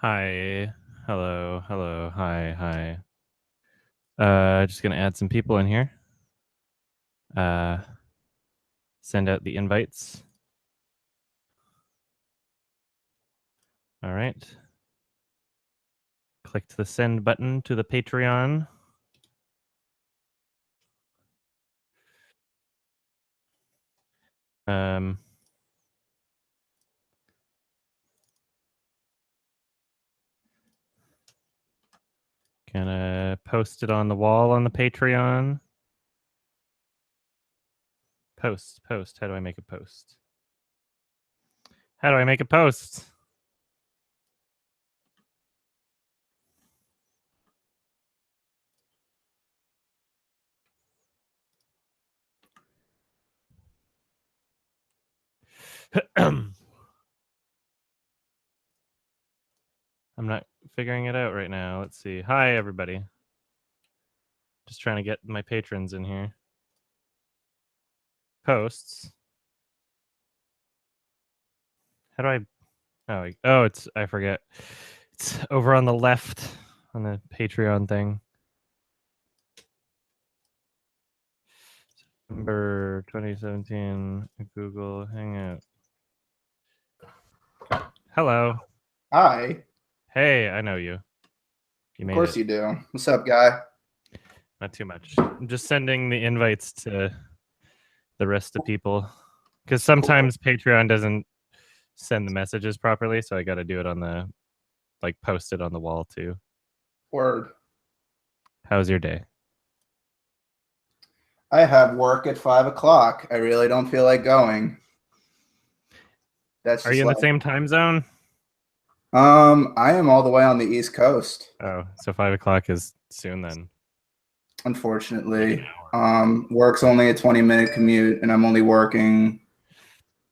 Hi. Hello. Hello. Hi. Just gonna add some people in here. Send out the invites. All right. Click the send button to the Patreon. Gonna post it on the wall on the Patreon. Post. How do I make a post? How do I make a post? I'm not figuring it out right now. Let's see. Hi, everybody. Just trying to get my patrons in here. Posts. How do I... Oh, I forget. It's over on the left on the Patreon thing. September 2017, Google Hangout. Hello. Hi. Hey, I know you. Of course you do. What's up, guy? Not too much. I'm just sending the invites to the rest of people. Because sometimes Patreon doesn't send the messages properly, so I got to do it on the, post it on the wall too. Word. How's your day? I have work at 5 o'clock. I really don't feel like going. Are you in the same time zone? I am all the way on the East Coast. Oh, so 5 o'clock is soon then. Unfortunately. Work's only a 20-minute commute, and I'm only working,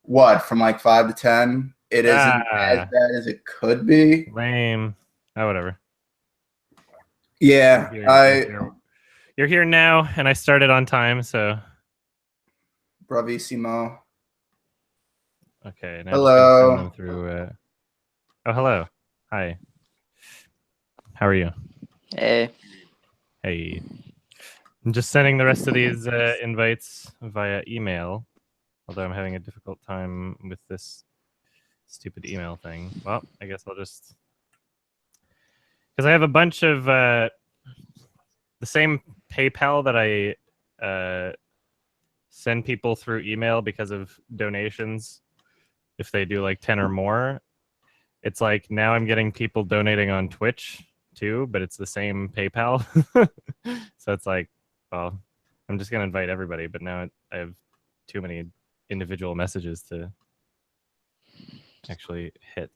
from like 5 to 10? It isn't as bad as it could be. Lame. Oh, whatever. Yeah, you're here now, and I started on time, so. Bravissimo. Okay, now hello. Send them through. Oh, hello. Hi. How are you? Hey. I'm just sending the rest of these invites via email, although I'm having a difficult time with this stupid email thing. Well, I guess I'll just... Because I have a bunch of the same PayPal that I send people through email because of donations. If they do like 10 or more, it's like now I'm getting people donating on Twitch too, but it's the same PayPal. So it's like, well, I'm just gonna invite everybody, but now I have too many individual messages to actually hit.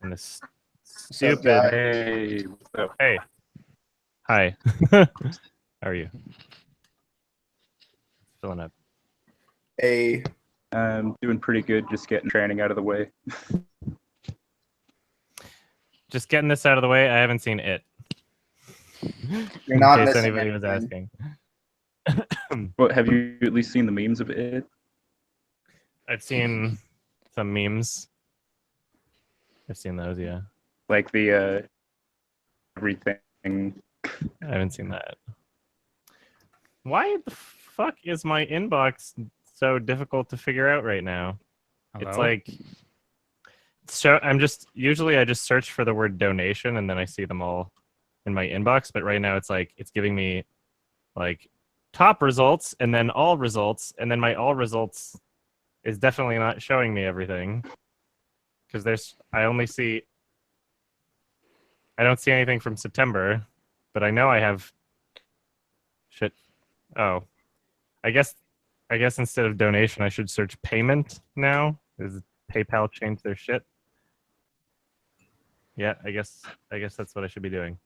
And this stupid... Hey, what's up? Hey. Hi. How are you? Filling up. Hey. I'm doing pretty good, just getting training out of the way. Just getting this out of the way, I haven't seen it. You're not in case missing anybody was anything. asking. Well, have you at least seen the memes of it? I've seen some memes. I've seen those, yeah. Like the everything. I haven't seen that. Why the fuck is my inbox so difficult to figure out right now? Hello? It's like... usually I just search for the word donation and then I see them all in my inbox, but right now it's like it's giving me like top results and then all results, and then my all results is definitely not showing me everything because I don't see anything from September, but I know I have shit. Oh, I guess instead of donation I should search payment now. Does PayPal change their shit? Yeah, I guess that's what I should be doing.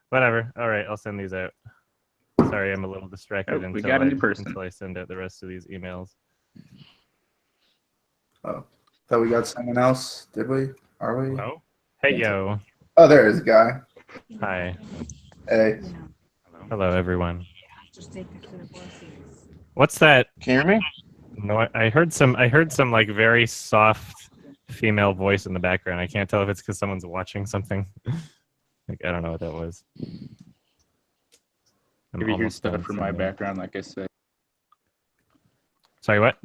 Whatever. All right, I'll send these out. Sorry, I'm a little distracted until I send out the rest of these emails. Oh, thought we got someone else. Did we? Are we? No. Hey, yo. Oh, there is a guy. Hi. Hey. Hello, everyone. What's that? Can you hear me? No, I heard some like very soft female voice in the background. I can't tell if it's because someone's watching something. Like, I don't know what that was. I'm If you hear almost stuff done from my sending. background, like I said, Sorry, what?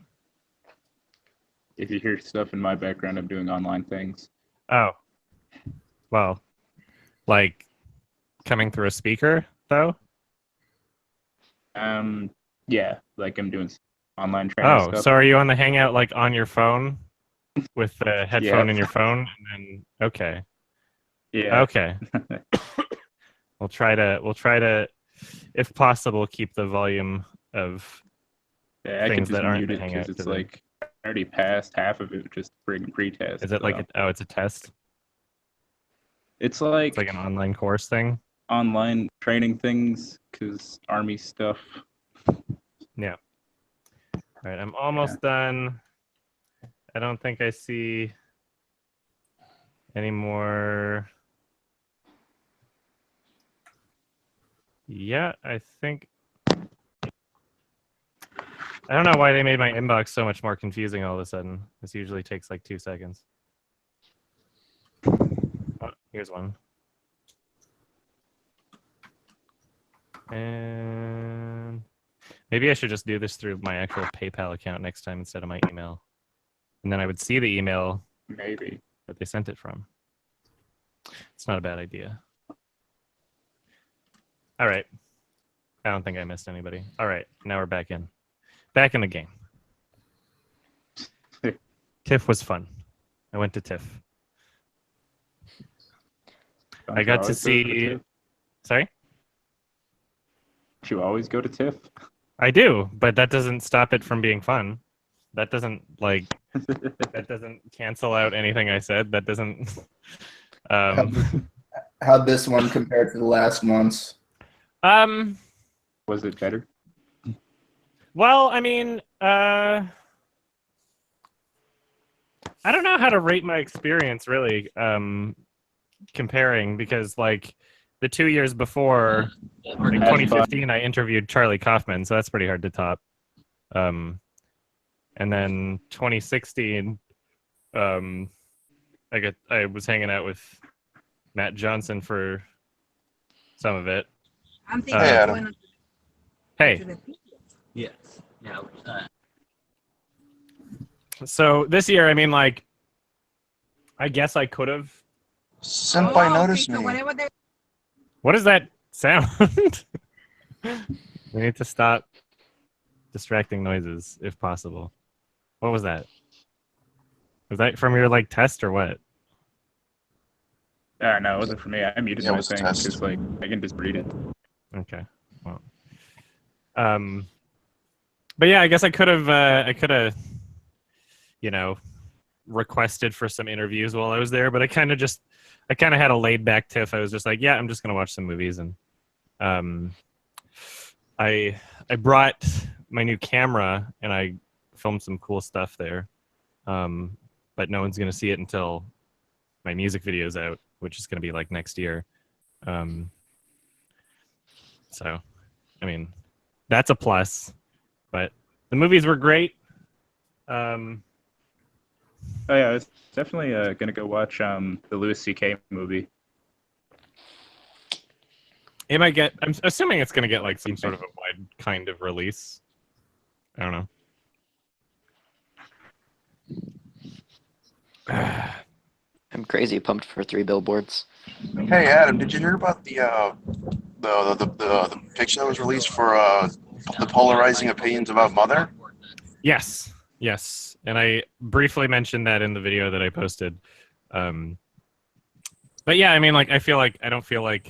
if you hear stuff in my background, I'm doing online things. Oh. Well, like coming through a speaker, though? Yeah, like I'm doing online training Oh, stuff. so are you on the Hangout like on your phone with the headphone Yeah. in your phone? And then okay. Yeah. Okay. We'll try to, if possible, keep the volume of Yeah, I can things just that aren't mute the it Hangout because to it's the. like I already passed half of it just friggin' pretest. Is it like it's a test? It's It's like like an online course thing? online training things because army stuff. Yeah. All right, I'm almost done. I don't think I see any more. Yeah, I think. I don't know why they made my inbox so much more confusing all of a sudden. This usually takes like 2 seconds. Oh, here's one. And maybe I should just do this through my actual PayPal account next time instead of my email. And then I would see the email Maybe. that they sent it from. It's not a bad idea. All right. I don't think I missed anybody. All right. Now we're back in. Back in the game. TIFF was fun. I went to TIFF. Don't I you got to always go see. TIFF? Sorry? Don't you always go to TIFF? I do, but that doesn't stop it from being fun. That doesn't that doesn't cancel out anything I said. That doesn't. How'd this one compare to the last ones? Was it better? Well, I mean, I don't know how to rate my experience really. Comparing because like the 2 years before, in 2015, I interviewed Charlie Kaufman, so that's pretty hard to top. And then 2016, I was hanging out with Matt Johnson for some of it. I'm thinking Hey, of Adam. going Hey, to the Yes. Yeah. so this year, I mean, like, I guess I could have. Senpai noticed so me. whatever they What does that sound? We need to stop distracting noises if possible. What was that? Was that from your like test or what? No, it wasn't for me. I muted Yeah, it my was a thing test. because like I can just read it. Okay. Well. But yeah, I guess I could have, you know, requested for some interviews while I was there, but I kind of had a laid back TIFF. I was just like, yeah, I'm just gonna watch some movies, and I brought my new camera and I filmed some cool stuff there, but no one's gonna see it until my music video's out, which is gonna be like next year. So, I mean, that's a plus. But the movies were great. Oh yeah, I was definitely gonna go watch the Louis C.K. movie. It might get. I'm assuming it's gonna get like some sort of a wide kind of release. I don't know. I'm crazy pumped for 3 billboards. Hey Adam, did you hear about the picture that was released for the polarizing opinions about Mother? Yes, and I briefly mentioned that in the video that I posted. But yeah, I mean, like, I don't feel like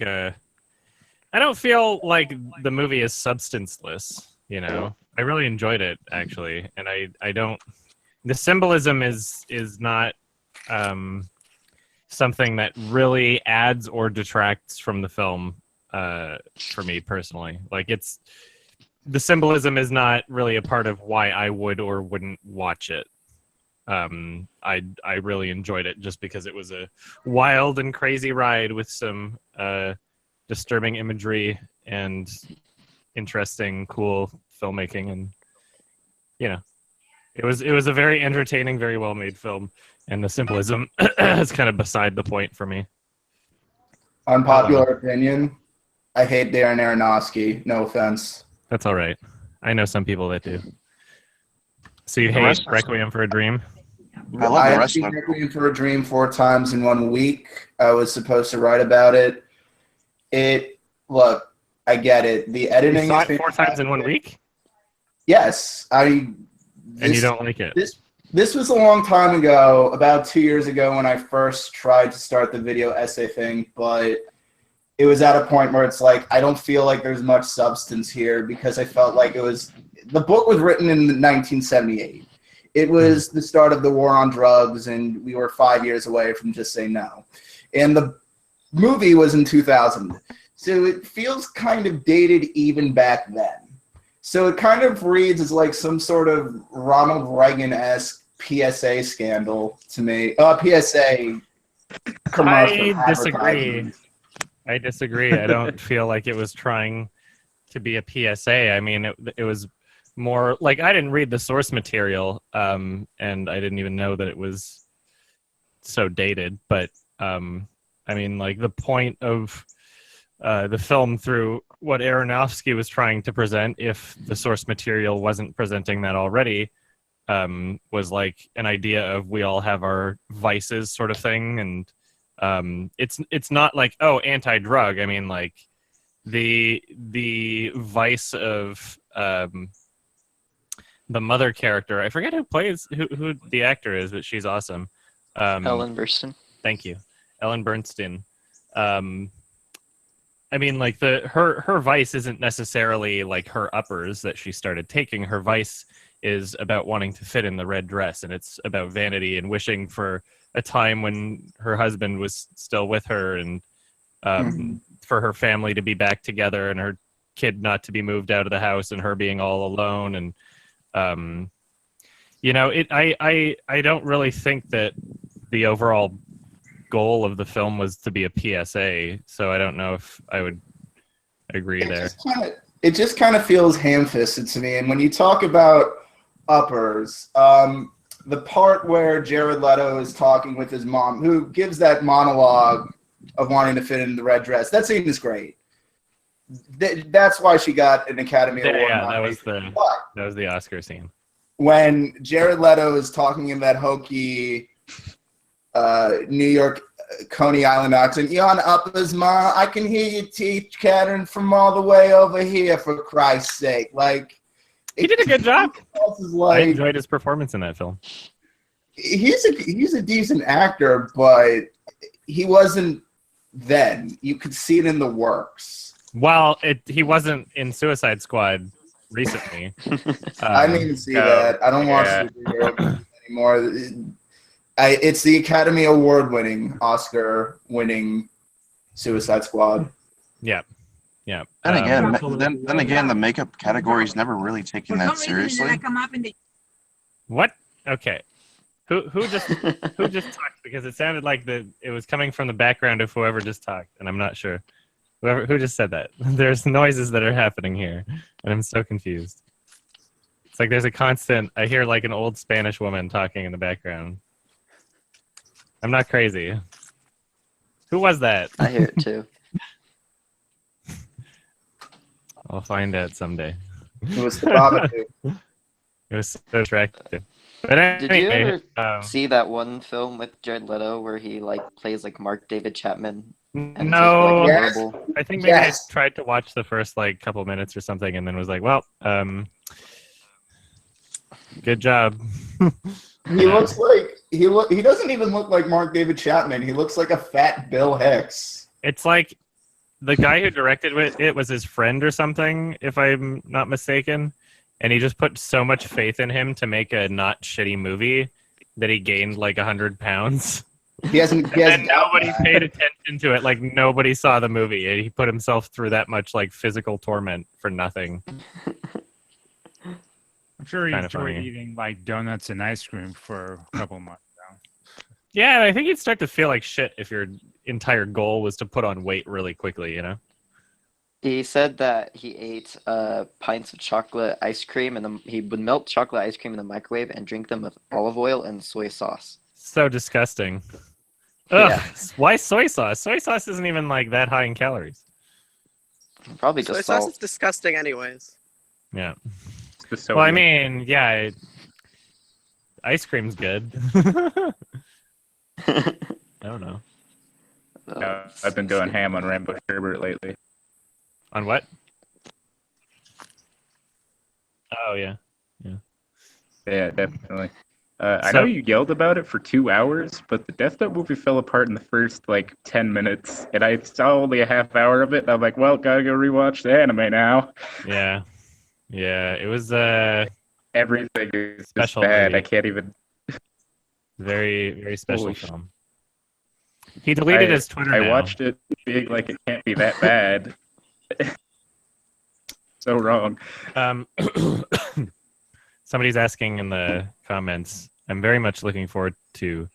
the movie is substanceless. You know, I really enjoyed it actually, and I don't. The symbolism is not something that really adds or detracts from the film for me personally. Like, the symbolism is not really a part of why I would or wouldn't watch it. I really enjoyed it just because it was a wild and crazy ride with some disturbing imagery and interesting, cool filmmaking, and you know, It was a very entertaining, very well made film, and the symbolism is kind of beside the point for me. Unpopular opinion. I hate Darren Aronofsky. No offense. That's all right. I know some people that do. So you The hate rest- Requiem for a Dream? I love I the have rest seen of it. Requiem for a Dream 4 times in 1 week. I was supposed to write about it. Look, I get it. The You editing saw is it 4 times in 1 week, Yes, and you don't like it. This was a long time ago, about 2 years ago when I first tried to start the video essay thing, but it was at a point where it's like, I don't feel like there's much substance here because I felt like the book was written in 1978. It was the start of the war on drugs, and we were 5 years away from just saying no. And the movie was in 2000. So it feels kind of dated even back then. So it kind of reads as like some sort of Ronald Reagan-esque PSA scandal to me. PSA commercial. I disagree. advertisement. I disagree. I don't feel like it was trying to be a PSA. I mean, it was more like I didn't read the source material, and I didn't even know that it was so dated. But I mean, like the point of the film through what Aronofsky was trying to present, if the source material wasn't presenting that already, was like an idea of we all have our vices sort of thing. And it's not like, oh, anti-drug. I mean, like the vice of the mother character. I forget who the actor is, but she's awesome. Ellen Burstyn. Thank you. Ellen Bernstein. I mean, like her vice isn't necessarily like her uppers that she started taking. Her vice is about wanting to fit in the red dress, and it's about vanity and wishing for a time when her husband was still with her, and for her family to be back together, and her kid not to be moved out of the house, and her being all alone. And you know, I don't really think that the overall goal of the film was to be a PSA, so I don't know if I would agree there. It just kind of feels ham-fisted to me. And when you talk about uppers, the part where Jared Leto is talking with his mom, who gives that monologue of wanting to fit in the red dress, that scene is great. That's why she got an Academy Award. Yeah, that was the Oscar scene. When Jared Leto is talking in that hokey New York Coney Island accent, "Yon uppers, ma, I can hear your teeth chattering from all the way over here, for Christ's sake." Like, he did a good job. Like, I enjoyed his performance in that film. He's a decent actor, but he wasn't then. You could see it in the works. Well, he wasn't in Suicide Squad recently. I didn't even see that. I don't watch superhero anymore. It's the Academy Award-winning, Oscar-winning Suicide Squad. Yeah. Then again, the makeup category's never really taken that seriously. What? Okay. Who just talked? Because it sounded like it was coming from the background of whoever just talked, and I'm not sure. Who just said that? There's noises that are happening here, and I'm so confused. It's like there's a constant. I hear like an old Spanish woman talking in the background. I'm not crazy. Who was that? I hear it too. I'll find out someday. It was the Babadook. It was so attractive. But Did you anyway, ever see that one film with Jared Leto where he like plays like Mark David Chapman? And no, it's, like, horrible? I think maybe I tried to watch the first like couple minutes or something, and then was like, well, good job. He looks like he doesn't even look like Mark David Chapman. He looks like a fat Bill Hicks. It's like the guy who directed it was his friend or something, if I'm not mistaken, and he just put so much faith in him to make a not shitty movie that he gained like 100 pounds. And nobody paid attention to it. Like nobody saw the movie. And he put himself through that much like physical torment for nothing. I'm sure he Kinda enjoyed funny. eating like donuts and ice cream for a couple months now. Yeah, I think you'd start to feel like shit if your entire goal was to put on weight really quickly, you know? He said that he ate pints of chocolate ice cream, and he would melt chocolate ice cream in the microwave and drink them with olive oil and soy sauce. So disgusting. Yeah. Ugh, why soy sauce? Soy sauce isn't even like that high in calories. Probably Soy just sauce salt. is disgusting anyways. Yeah. The Well, I sodium. mean, yeah, ice cream's good. I don't know. I've been going ham on Rainbow Sherbet lately. On what? Oh, yeah. Yeah, definitely. I So- know you yelled about it for 2 hours, but the Death Note movie fell apart in the first, 10 minutes, and I saw only a half hour of it, and I'm like, well, gotta go rewatch the anime now. Yeah. Yeah, it was Everything is just Special bad. movie. I can't even... very, very special Holy shit. film. He deleted his Twitter I now. watched it being like, it can't be that bad. So wrong. Somebody's asking in the comments, I'm very much looking forward to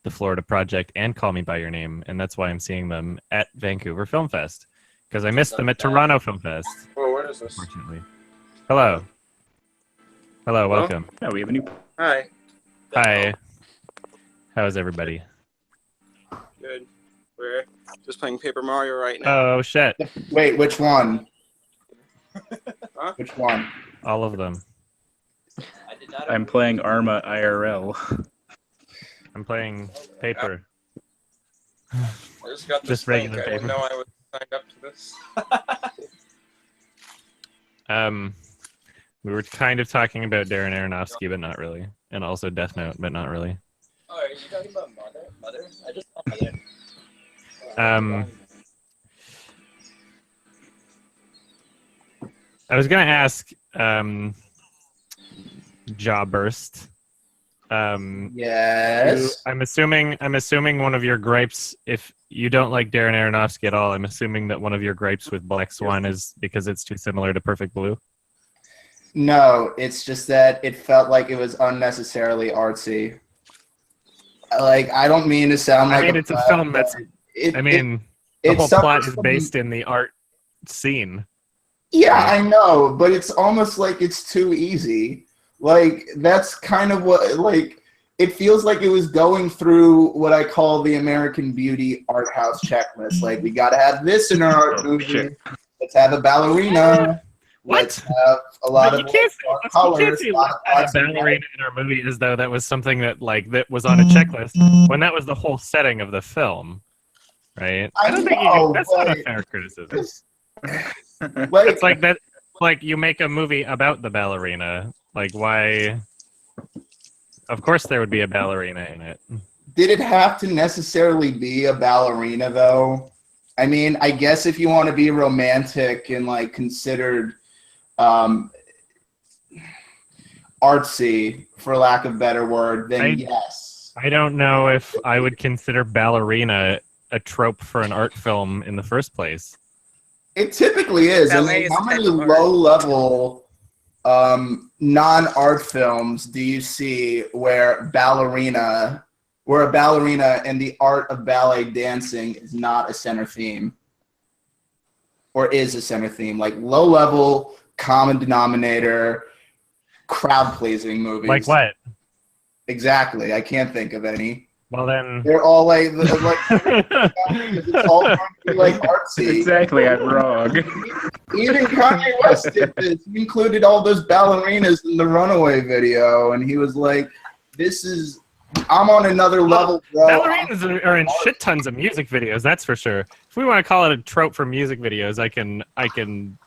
the Florida Project and Call Me By Your Name, and that's why I'm seeing them at Vancouver Film Fest, because I missed them at Toronto Film Fest, Oh, what is this? unfortunately. Hello. Hello, welcome. No, we have a new... Hi. Hi. How's everybody? Good. We're just playing Paper Mario right now. Oh, shit. Wait, which one? Huh? Which one? All of them. I'm playing Arma IRL. I'm playing paper. I just got this Just link. regular I didn't paper. know I was signed up to this. We were kind of talking about Darren Aronofsky, but not really. And also Death Note, but not really. Oh, are you talking about Mother? Mother? I just saw Mother. I was gonna ask Jawburst. Yes. I'm assuming one of your gripes, if you don't like Darren Aronofsky at all, I'm assuming that one of your gripes with Black Swan is because it's too similar to Perfect Blue. No, it's just that it felt like it was unnecessarily artsy. Like, I don't mean to sound like I mean, it's a film that's. It, I mean, it the whole plot suffers is from- based in the art scene. Yeah, I know, but it's almost like it's too easy. Like, that's kind of what, like, it feels like it was going through what I call the American Beauty art house checklist. Like, we gotta have this in our art movie. shit. Let's have a ballerina. What? Let's have a lot But of you can't dark say colors. A lot of a blacks and ballerina in our movie as though that was something that that was on a checklist when that was the whole setting of the film, right? I don't think know, that's not a but- fair criticism. Like, It's like that. Like you make a movie about the ballerina. Like why? Of course, there would be a ballerina in it. did it have to necessarily be a ballerina, though? I mean, I guess if you want to be romantic and, like, considered artsy, for lack of a better word, then yes. I don't know if I would consider ballerina a trope for an art film in the first place. It typically is. I Ballet mean, is how a type many of art. low-level non-art films do you see where a ballerina and the art of ballet dancing is not a center theme? Or is a center theme? Like low-level, common denominator, crowd-pleasing movies. Like what? Exactly. I can't think of any. Well then. They're all like it's all going to be like artsy. Exactly, I'm wrong. Even Kanye West did this. He included all those ballerinas in the Runaway video, and he was like, I'm on another level, bro. Ballerinas are in shit tons of music videos, that's for sure. If we want to call it a trope for music videos, I can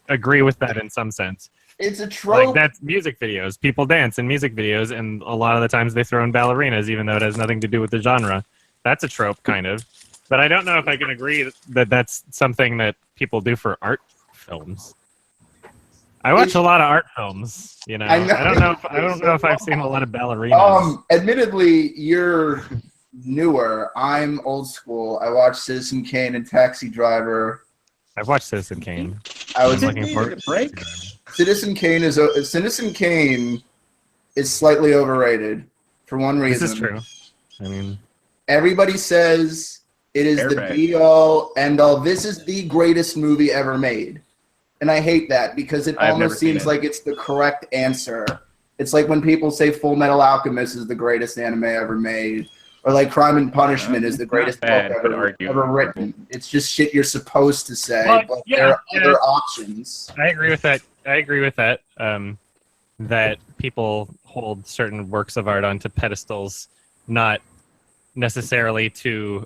agree with that in some sense. It's a trope. Like that's music videos. People dance in music videos, and a lot of the times they throw in ballerinas, even though it has nothing to do with the genre. That's a trope, kind of. But I don't know if I can agree that that's something that people do for art films. I watch a lot of art films. You know, I don't know if I've seen a lot of ballerinas. Admittedly, you're newer. I'm old school. I watched Citizen Kane and Taxi Driver. I've watched Citizen Kane. I was I'm looking forward to break. Citizen Kane is slightly overrated for one reason. This is true. I mean, Everybody says It is the Perfect. be-all, end-all. This is the greatest movie ever made. And I hate that because it I've never almost seen seems it. like it's the correct answer. It's like when people say Full Metal Alchemist is the greatest anime ever made, or like Crime and Punishment is the Not greatest bad, book but ever arguable. written. It's just shit you're supposed to say, Well, but yeah, there are yeah. other options. I agree with that. That people hold certain works of art onto pedestals, not necessarily to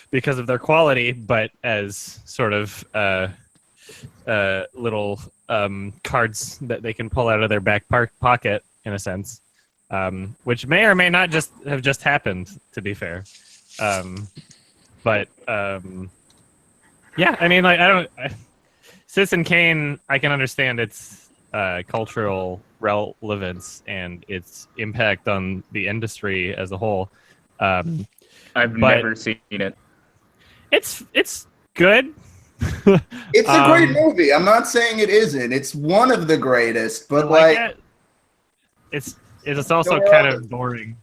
because of their quality, but as sort of little cards that they can pull out of their back pocket, in a sense, which may or may not just have just happened. To be fair, but yeah, I mean, like Citizen Kane, I can understand its cultural relevance and its impact on the industry as a whole. I've but never seen it. It's good. It's a great movie. I'm not saying it isn't. It's one of the greatest, but it's also there are kind others. of boring.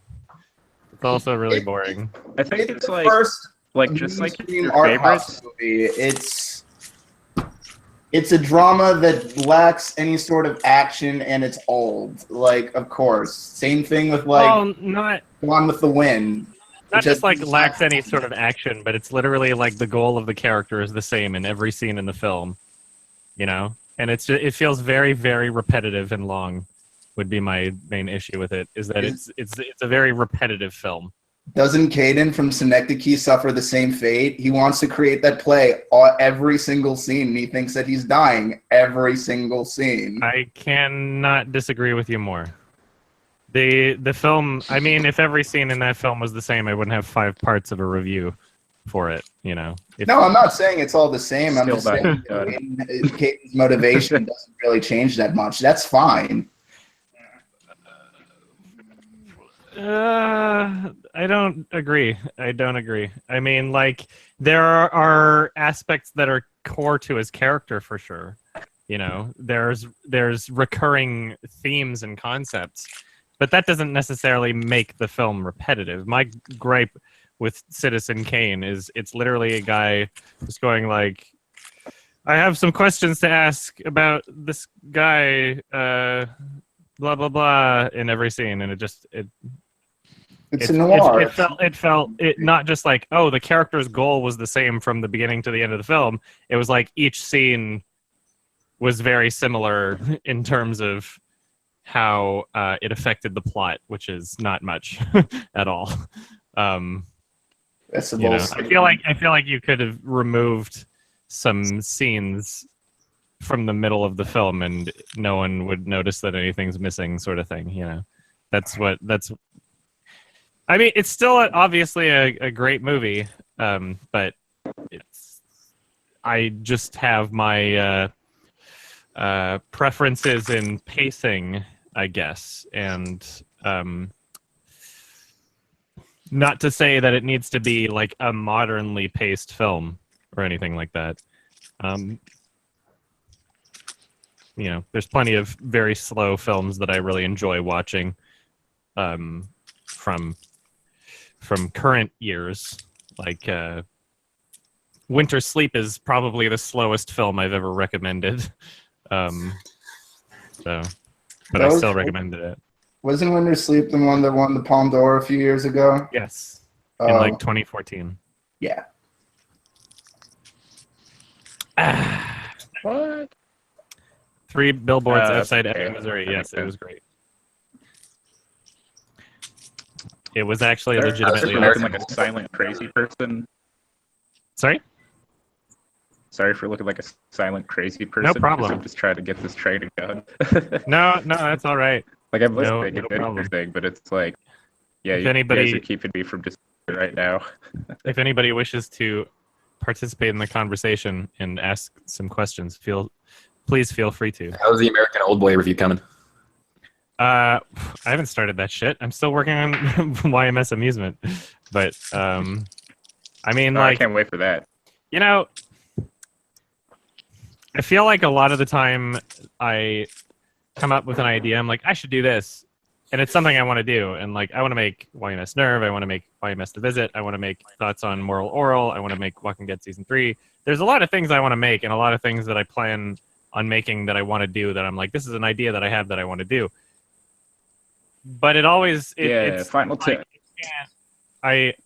It's also really boring. I think It's it's the like first just like mainstream your art house favorites. movie. It's a drama that lacks any sort of action, and it's old. Like, of course, same thing with Not Gone with the Wind. just like lacks any sort of action, but it's literally like the goal of the character is the same in every scene in the film, you know. And it feels very, very repetitive and long. Would be my main issue with it, is that it's a very repetitive film. Doesn't Caden from Synecdoche suffer the same fate? He wants to create that play every single scene, and he thinks that he's dying every single scene. I cannot disagree with you more. The film, I mean, if every scene in that film was the same, I wouldn't have 5 parts of a review for it, you know. No, I'm not saying it's all the same. I'm Still just not saying done. Caden's motivation doesn't really change that much. That's fine. I don't agree. I mean, like, there are aspects that are core to his character for sure. You know, there's recurring themes and concepts, but that doesn't necessarily make the film repetitive. My gripe with Citizen Kane is it's literally a guy just going like, I have some questions to ask about this guy, blah blah blah, in every scene, and It's a noir. It felt not just like, oh, the character's goal was the same from the beginning to the end of the film. It was like each scene was very similar in terms of how it affected the plot, which is not much at all. That's the You know, bullshit. I feel like you could have removed some scenes from the middle of the film and no one would notice that anything's missing, sort of thing. You know, I mean, it's still obviously a great movie, but I just have my preferences in pacing, I guess, and not to say that it needs to be like a modernly paced film or anything like that. You know, there's plenty of very slow films that I really enjoy watching from current years. Like Winter Sleep is probably the slowest film I've ever recommended. But I still recommended it. Wasn't Winter Sleep the one that won the Palme d'Or a few years ago? Yes, in like 2014. Yeah. What? 3 billboards outside okay. Ebbing, Missouri. Yes, it was great. It was actually legitimately For looking like a silent crazy person. Sorry? Sorry for looking like a silent crazy person. problem. I'm just trying to get this training done. No, that's all right. Like I'm No listening and problem. everything, but it's like, yeah, If you anybody- guys are keeping me from just right now. If anybody wishes to participate in the conversation and ask some questions, please feel free to. How's the American Old Boy review coming? I haven't started that shit. I'm still working on YMS Amusement, but I mean, Oh, I like, can't wait for that. you know, I feel like a lot of the time I come up with an idea. I'm like, I should do this, and it's something I want to do. And like, I want to make YMS Nerve. I want to make YMS The Visit. I want to make Thoughts on Moral Oral. I want to make Walking Dead Season 3. There's a lot of things I want to make, and a lot of things that I plan on making that I want to do that I'm like, this is an idea that I have that I want to do. But it always, it's final like,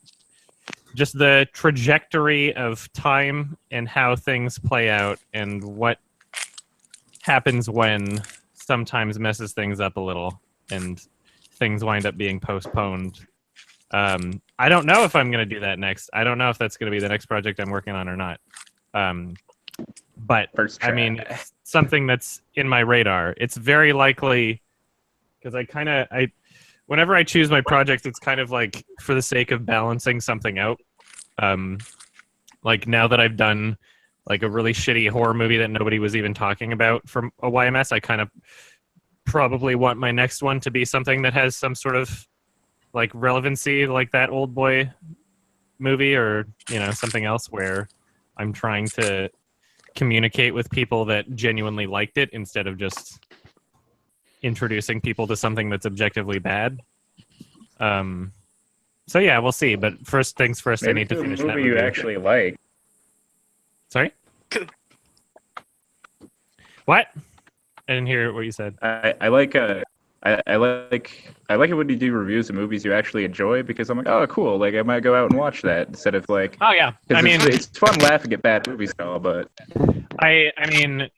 just the trajectory of time and how things play out and what happens when sometimes messes things up a little and things wind up being postponed. I don't know if I'm going to do that next. I don't know if that's going to be the next project I'm working on or not. But I mean, it's something that's in my radar. It's very likely because whenever I choose my projects, it's kind of like for the sake of balancing something out. Like now that I've done like a really shitty horror movie that nobody was even talking about from a YMS, I kind of probably want my next one to be something that has some sort of like relevancy, like that Old Boy movie, or something else where I'm trying to communicate with people that genuinely liked it instead of just introducing people to something that's objectively bad. So yeah, we'll see. But first things first, I need to finish that movie. You actually like? Sorry? What? I didn't hear what you said. I like it when you do reviews of movies you actually enjoy, because I'm like, oh, cool. Like I might go out and watch that instead of like. Oh yeah, I mean, it's fun laughing at bad movies and all, but. I mean,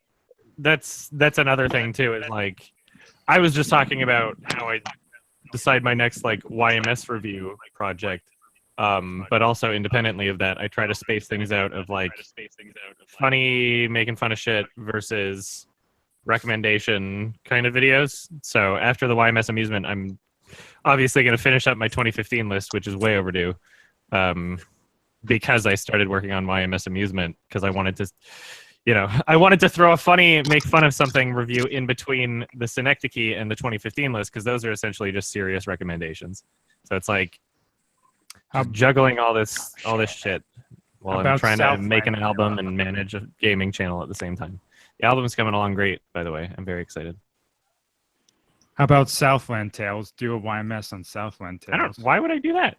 that's another thing too. Is like, I was just talking about how I decide my next like YMS review project. But also independently of that, I try to space things out of like funny, making fun of shit versus recommendation kind of videos. So after the YMS Amusement, I'm obviously going to finish up my 2015 list, which is way overdue, because I started working on YMS Amusement because I wanted to throw a make fun of something review in between the Synecdoche and the 2015 list, because those are essentially just serious recommendations. So it's like juggling all this shit while I'm trying to make an album and manage a gaming channel at the same time. The album's coming along great, by the way. I'm very excited. How about Southland Tales? Do a YMS on Southland Tales. Why would I do that?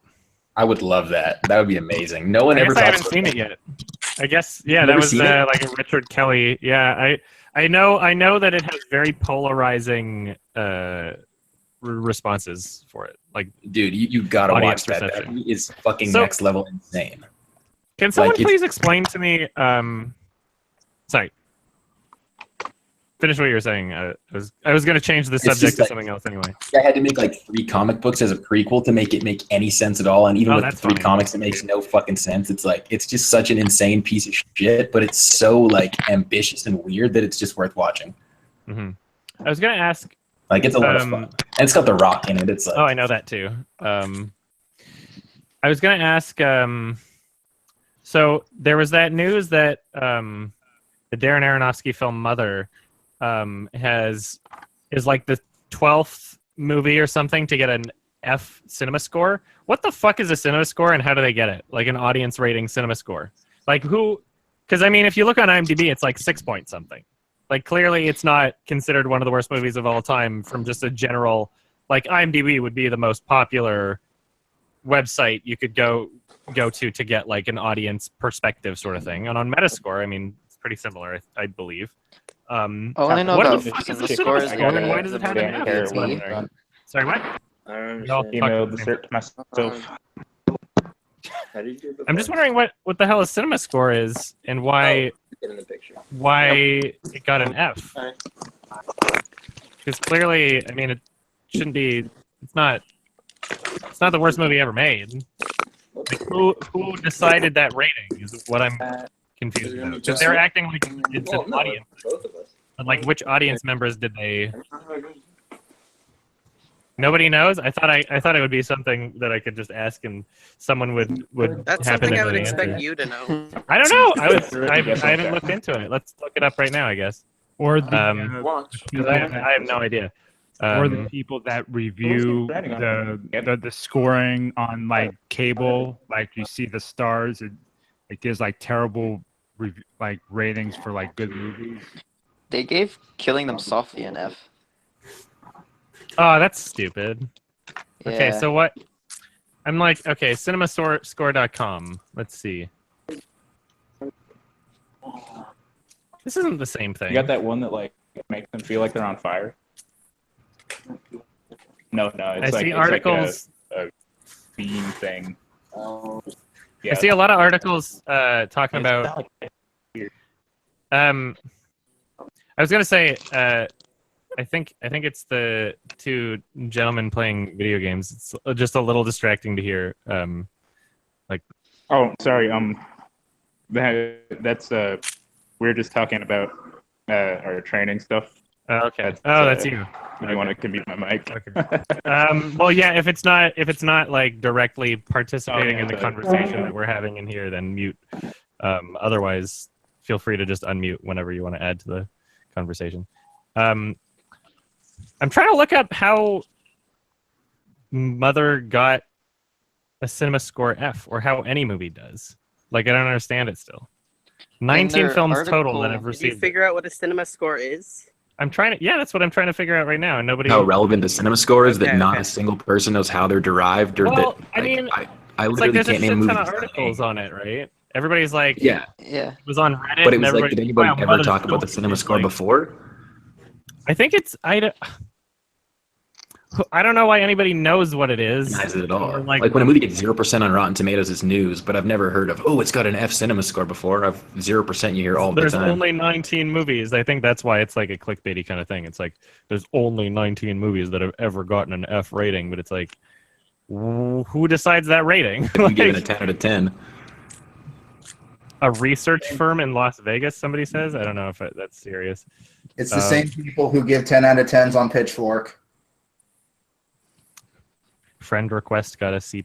I would love that. That would be amazing. No one ever. I haven't seen it yet. I guess that was like a Richard Kelly. Yeah, I know that it has very polarizing responses for it. Like, dude, you gotta watch that. That is fucking next level insane. Can someone please explain to me? Sorry. Finish what you were saying. I was going to change the subject to something else anyway. I had to make like 3 comic books as a prequel to make it make any sense at all, and even with the 3 comics, it makes no fucking sense. It's just such an insane piece of shit, but it's so like ambitious and weird that it's just worth watching. Mm-hmm. I was going to ask. Like, it's a lot of fun, and it's got The Rock in it. It's like, I know that too. I was going to ask. So there was that news that the Darren Aronofsky film Mother is like the 12th movie or something to get an F CinemaScore. What the fuck is a CinemaScore, and how do they get it? Like an audience rating CinemaScore. Like who? Because I mean, if you look on IMDb, it's like 6 point something. Like clearly, it's not considered one of the worst movies of all time from just a general. Like IMDb would be the most popular website you could go to get like an audience perspective sort of thing. And on Metascore, I mean, it's pretty similar, I believe. I know what about the fuck is the CinemaScore CinemaScore, and why does it have an F? Sorry, what? I emailed the cert to myself. I'm just wondering what the hell a CinemaScore is and why it got an F. Because clearly, I mean, it shouldn't be. It's not the worst movie ever made. Like, who decided that rating is what I'm confused about. Because they're acting like it's an audience. But like, which audience members did they? Nobody knows. I thought it would be something that I could just ask and someone would. That's something I would expect you to know. I don't know. I haven't looked into it. Let's look it up right now, I guess. Or the I have no idea. Or the people that review the scoring on like cable, like you see the stars, and like there's like terrible like ratings for like good movies. They gave Killing Them Softly an F. Oh, that's stupid. Okay, Yeah. so what? I'm like, okay, CinemaScore.com. Let's see. This isn't the same thing. You got that one that like makes them feel like they're on fire? No, it's I see articles. Like a theme thing. I see a lot of articles talking about. I was gonna say, I think it's the two gentlemen playing video games. It's just a little distracting to hear. Like, oh, sorry. That's we're just talking about our training stuff. Okay. That's you. If you want to mute my mic. Okay. Well, yeah. If it's not like directly participating in the conversation that we're having in here, then mute. Otherwise, feel free to just unmute whenever you want to add to the conversation. I'm trying to look up how Mother got a CinemaScore F, or how any movie does. Like, I don't understand it still. 19 films total that have received. Did you figure out what a CinemaScore is? I'm trying to. Yeah, that's what I'm trying to figure out right now, and nobody. How relevant the CinemaScore is that not a single person knows how they're derived, or well, that. I mean, I it's like literally there's a can't shit name a ton movie. of articles on it, right? Everybody's like, Yeah. It was on Reddit. But it and was like, did anybody wow, ever Mother's talk about the so CinemaScore like, before? I think it's I don't know why anybody knows what it is. Recognizes it at all. Like Like when a movie gets 0% on Rotten Tomatoes, it's news. But I've never heard of it's got an F CinemaScore before. 0% you hear all the there's time. only 19 movies. I think that's why it's like a clickbaity kind of thing. It's like there's only 19 movies that have ever gotten an F rating, but it's like, who decides that rating? You give it a 10 out of 10. A research firm in Las Vegas, somebody says. I don't know if that's serious. It's the same people who give 10 out of 10s on Pitchfork. Friend request got a C+.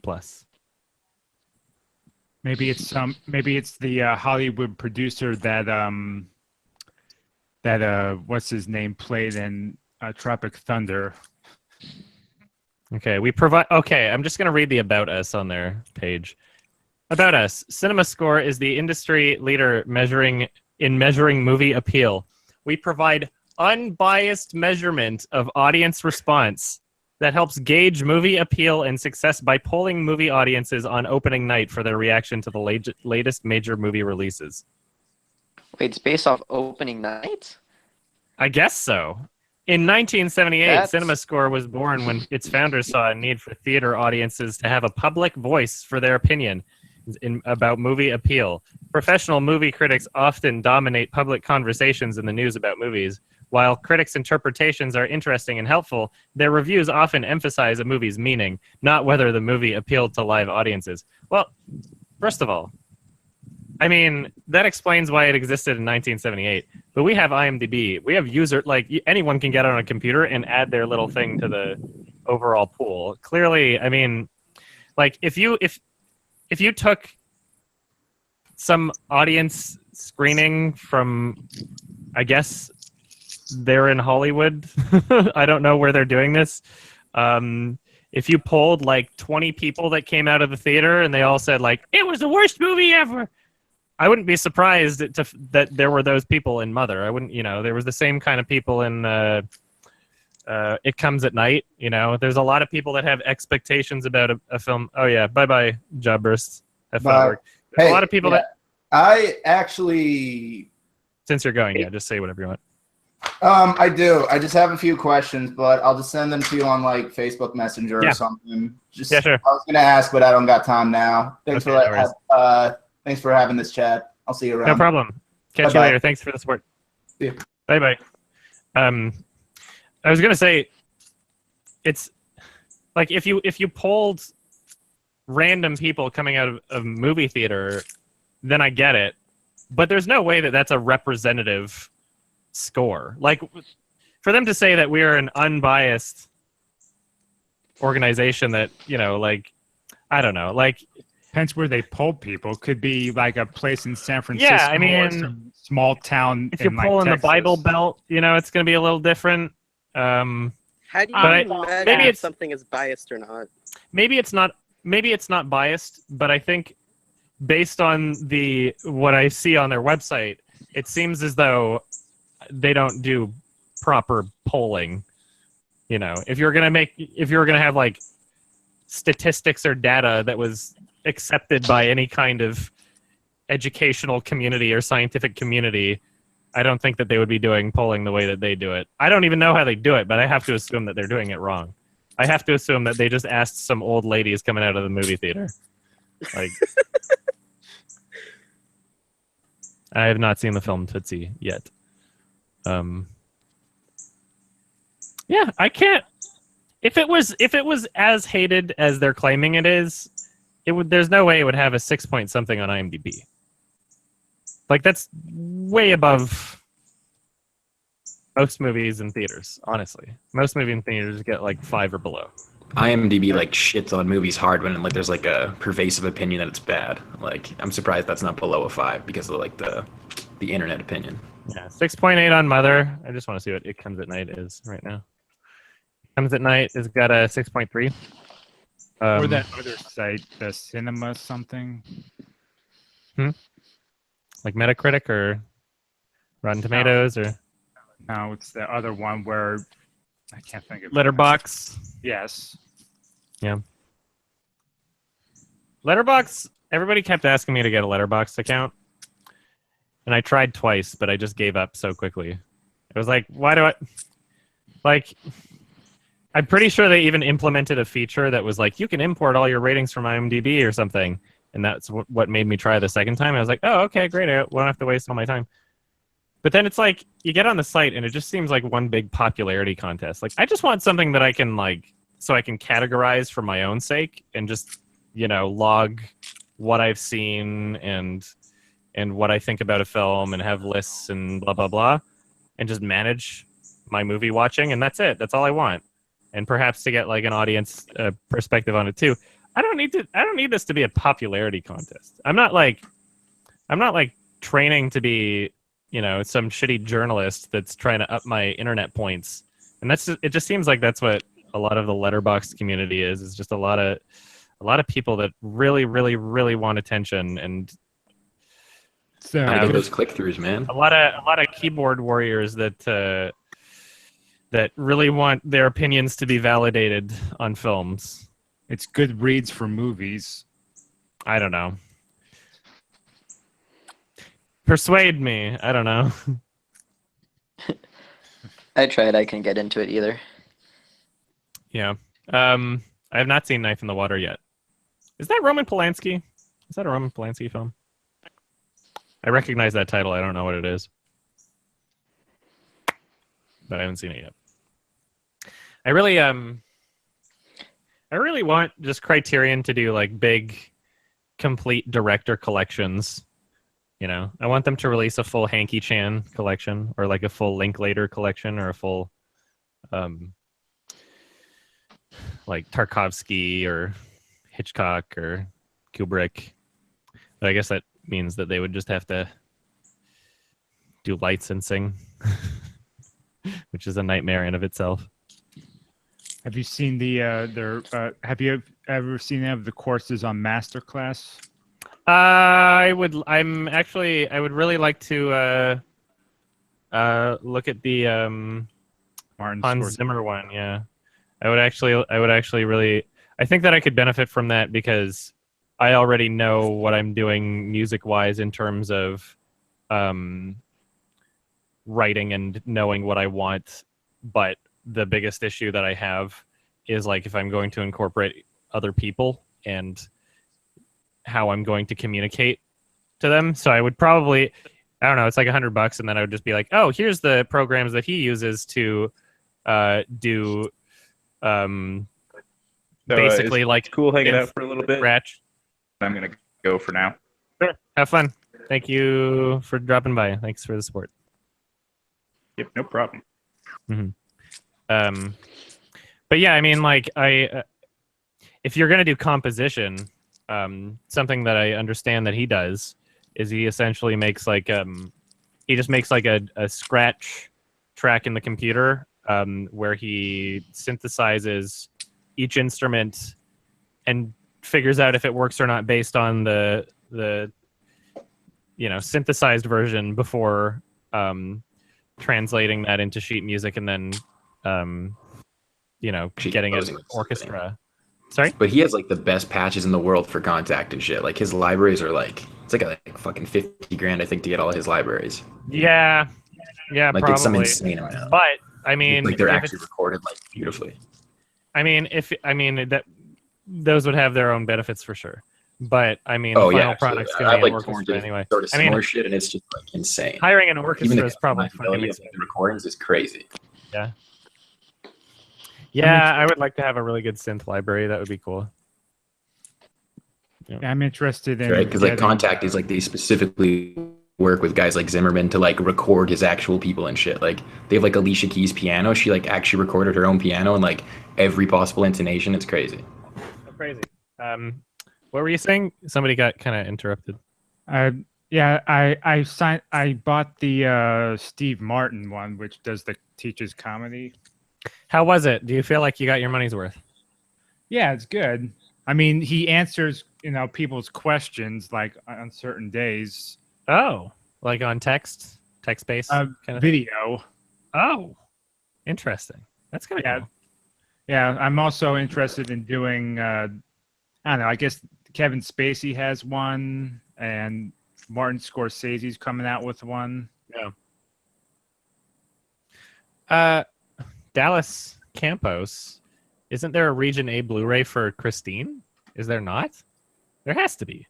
Maybe it's the Hollywood producer that what's his name played in Tropic Thunder. Okay, I'm just gonna read the About Us on their page. About Us. CinemaScore is the industry leader measuring movie appeal. We provide unbiased measurement of audience response that helps gauge movie appeal and success by polling movie audiences on opening night for their reaction to the latest major movie releases. Wait, it's based off opening night? I guess so. In 1978, CinemaScore was born when its founders saw a need for theater audiences to have a public voice for their opinion about movie appeal. Professional movie critics often dominate public conversations in the news about movies. While critics' interpretations are interesting and helpful, their reviews often emphasize a movie's meaning, not whether the movie appealed to live audiences. Well, first of all, I mean, that explains why it existed in 1978. But we have IMDb. We have anyone can get on a computer and add their little thing to the overall pool. Clearly, I mean, like if you took some audience screening from, I guess, they're in Hollywood. I don't know where they're doing this. If you polled like 20 people that came out of the theater and they all said like, it was the worst movie ever, I wouldn't be surprised that there were those people in Mother. I wouldn't, there was the same kind of people in It Comes at Night. There's a lot of people that have expectations about a film. Oh yeah, bye-bye, Job Burst. Have fun at work. There's a lot of people that... I actually... Since you're going, just say whatever you want. I do. I just have a few questions, but I'll just send them to you on like Facebook Messenger or something. Sure. I was gonna ask, but I don't got time now. Thanks for having this chat. I'll see you around. No problem. Catch you later. Thanks for the support. See you. Bye. I was gonna say, it's like if you polled random people coming out of a movie theater, then I get it. But there's no way that that's a representative score. Like, for them to say that we are an unbiased organization that, I don't know, like... Depends where they poll people. Could be like a place in San Francisco or some small town if you're polling the Bible Belt, it's going to be a little different. How do you measure if something is biased or not? Maybe it's not biased, but I think based on what I see on their website, it seems as though they don't do proper polling. You know, if you're gonna have like statistics or data that was accepted by any kind of educational community or scientific community, I don't think that they would be doing polling the way that they do it. I don't even know how they do it, but I have to assume that they're doing it wrong. I have to assume that they just asked some old ladies coming out of the movie theater. Like, I have not seen the film Tootsie yet. Yeah, I can't. If it was as hated as they're claiming it is, it would. There's no way it would have a 6 point something on IMDb. Like, that's way above most movies in theaters. Honestly, most movies in theaters get like 5 or below. IMDb like shits on movies hard when like there's like a pervasive opinion that it's bad. Like, I'm surprised that's not below a 5 because of like the internet opinion. Yeah, 6.8 on Mother. I just want to see what It Comes at Night is right now. It Comes at Night has got a 6.3. Or that other site, the Cinema something. Like Metacritic or Rotten Tomatoes or no, it's the other one where I can't think of Letterboxd. Yes. Yeah. Letterboxd. Everybody kept asking me to get a Letterboxd account, and I tried twice, but I just gave up so quickly. It was like, why do I? Like, I'm pretty sure they even implemented a feature that was like, you can import all your ratings from IMDb or something. And that's what made me try the second time. I was like, oh, okay, great. I won't have to waste all my time. But then it's like, you get on the site and it just seems like one big popularity contest. Like, I just want something that I can like, so I can categorize for my own sake and just, you know, log what I've seen and what I think about a film and have lists and blah, blah, blah. And just manage my movie watching. And that's it. That's all I want. And perhaps to get like an audience perspective on it too. I don't need this to be a popularity contest. I'm not like training to be, you know, some shitty journalist that's trying to up my internet points. And it just seems like that's what a lot of the Letterboxd community is. It's just a lot of people that really, really, really want attention and so get those click-throughs, man. A lot of keyboard warriors that really want their opinions to be validated on films. It's good reads for movies. I don't know. Persuade me. I don't know. I tried. I couldn't get into it either. Yeah. I have not seen Knife in the Water yet. Is that Roman Polanski? Is that a Roman Polanski film? I recognize that title. I don't know what it is. But I haven't seen it yet. I really want just Criterion to do like big, complete director collections. You know, I want them to release a full Hanky Chan collection or like a full Linklater collection or a full, like Tarkovsky or Hitchcock or Kubrick. But I guess that means that they would just have to do licensing, which is a nightmare in of itself. Have you seen have you ever seen any of the courses on Masterclass? I would really like to look at the Hans Zimmer one. Yeah, I would actually really. I think that I could benefit from that because I already know what I'm doing music-wise in terms of writing and knowing what I want, but the biggest issue that I have is like if I'm going to incorporate other people and how I'm going to communicate to them. So I would probably, I don't know, it's like $100 and then I would just be like, oh, here's the programs that he uses to do basically like cool hanging out for a little bit. Scratch. I'm going to go for now. Sure. Have fun. Thank you for dropping by. Thanks for the support. Yep, no problem. Mm-hmm. But yeah, I mean, like, if you're gonna do composition, something that I understand that he does is he essentially makes like he just makes like a scratch track in the computer where he synthesizes each instrument and figures out if it works or not based on the synthesized version before translating that into sheet music and then you know, Actually, getting an composing was orchestra. Sorry? But he has like the best patches in the world for contact and shit. Like his libraries are like it's like fucking 50 grand, I think, to get all his libraries. Yeah, Like probably. it's some insane amount. But I mean, like they're actually recorded like beautifully. I mean, that those would have their own benefits for sure. But I mean, Oh the final yeah, product's absolutely. gonna I've be an like torn orchestra to anyway. sort of I mean, similar shit, and it's just like insane. hiring an orchestra Even the is probably fucking of the recordings is crazy. Yeah. Yeah, I would like to have a really good synth library. That would be cool. Yeah, I'm interested in Right, because like Contact is like they specifically work with guys like Zimmerman to like record his actual people and shit. Like they have like Alicia Keys' piano. She like actually recorded her own piano and like every possible intonation. It's crazy. So crazy. What were you saying? Somebody got kind of interrupted. Yeah, I bought the Steve Martin one, which teaches comedy. How was it? Do you feel like you got your money's worth? Yeah, it's good. I mean, he answers, people's questions like on certain days. Oh, like on text-based kind of video. Oh, interesting. That's kind of cool. Yeah, I'm also interested in doing. I don't know. I guess Kevin Spacey has one, and Martin Scorsese's coming out with one. Yeah. Dallas Campos, isn't there a Region A Blu-ray for Christine? Is there not? There has to be.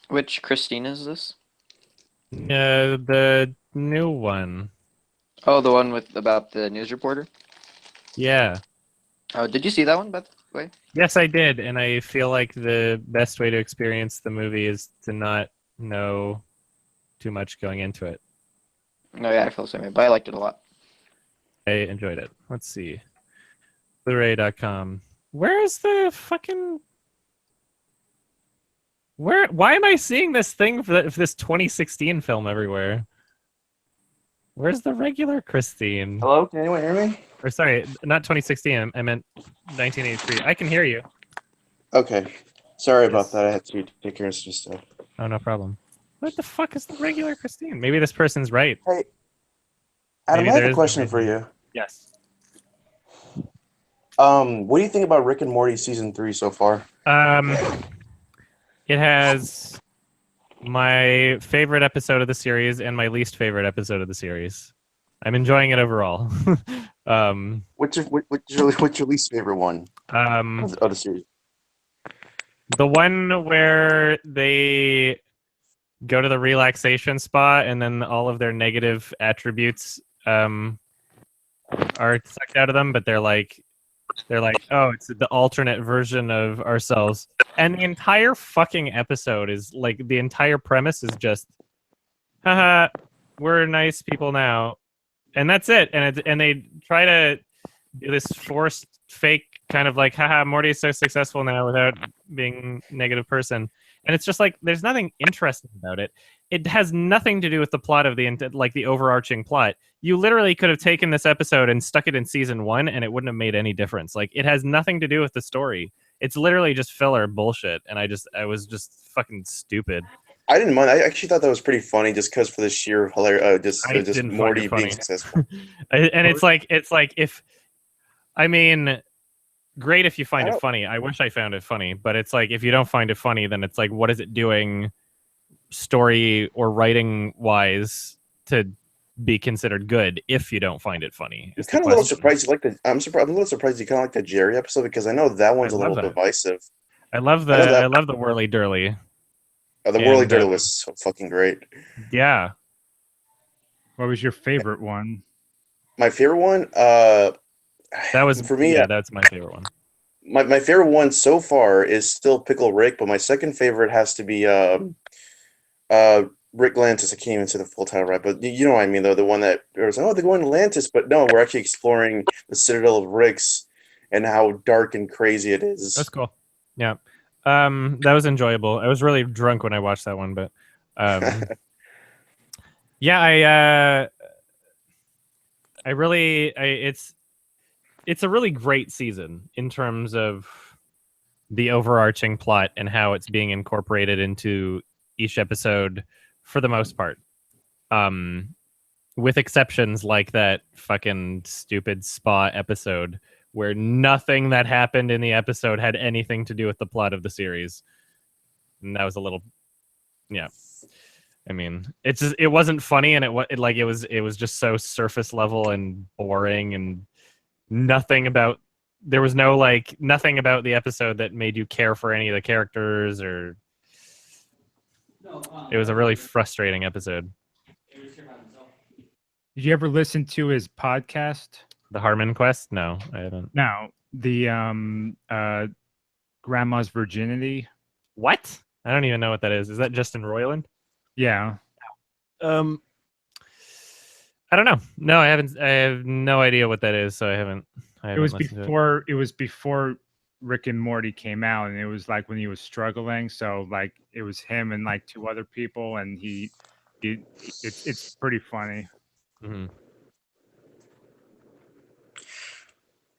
Which Christine is this? The new one. Oh, the one about the news reporter? Yeah. Oh, did you see that one, by the way? Yes, I did, and I feel like the best way to experience the movie is to not know too much going into it. No, yeah, I feel the same way, but I liked it a lot. I enjoyed it. Let's see. Blu-ray.com. Where is the fucking... Why am I seeing this thing for this 2016 film everywhere? Where's the regular Christine? Hello, can anyone hear me? Or sorry, not 2016. I meant 1983. I can hear you. Okay. Sorry about that. I had to take care of some stuff. Oh, no problem. What the fuck is the regular Christine? Maybe this person's right. Hey, Adam, Maybe I have a question for you. Yes. What do you think about Rick and Morty season 3 so far? It has my favorite episode of the series and my least favorite episode of the series. I'm enjoying it overall. What's your least favorite one? Of the series. The one where they go to the relaxation spa and then all of their negative attributes are sucked out of them, but they're like, oh, it's the alternate version of ourselves. And the entire fucking episode is like, the entire premise is just, haha, we're nice people now. And that's it. And they try to do this forced fake kind of like, haha, Morty is so successful now without being a negative person. And it's just like, there's nothing interesting about it. It has nothing to do with the plot of the overarching plot. You literally could have taken this episode and stuck it in season 1 and it wouldn't have made any difference. Like, it has nothing to do with the story. It's literally just filler bullshit. And I was just fucking stupid. I didn't mind. I actually thought that was pretty funny, just because for the sheer hilarious, just Morty being successful. And it's like if, I mean, great if you find it funny. I wish I found it funny, but it's like if you don't find it funny, then it's like, what is it doing, story or writing wise, to be considered good if you don't find it funny? I'm kind of a little surprised you like the. I'm a little surprised you kind of like the Jerry episode, because I know that one's a little divisive. I love the Whirly Durly. The Whirly Durly was so fucking great. Yeah. What was your favorite one? My favorite one, that was for me. Yeah, that's my favorite one. My favorite one so far is still Pickle Rick, but my second favorite has to be Rick Lantis. I can't even say the full title right, but you know what I mean, though. The one that was, they're going to Lantis, but no, we're actually exploring the Citadel of Ricks and how dark and crazy it is. That's cool. Yeah. That was enjoyable. I was really drunk when I watched that one, but yeah, it's a really great season in terms of the overarching plot and how it's being incorporated into each episode for the most part. with exceptions like that fucking stupid spa episode where nothing that happened in the episode had anything to do with the plot of the series. And that was a little, yeah. I mean, it wasn't funny, and it was just so surface level and boring, and nothing about nothing about the episode that made you care for any of the characters, or it was a really frustrating episode. Did you ever listen to his podcast? The Harmon Quest? No, I haven't. No, the Grandma's Virginity. What? I don't even know what that is. Is that Justin Roiland? Yeah. I don't know. No, I haven't. I have no idea what that is, so I haven't It was listened to before. It was before Rick and Morty came out, and it was like when he was struggling. So like it was him and like 2 other people, and it's pretty funny. Mm-hmm.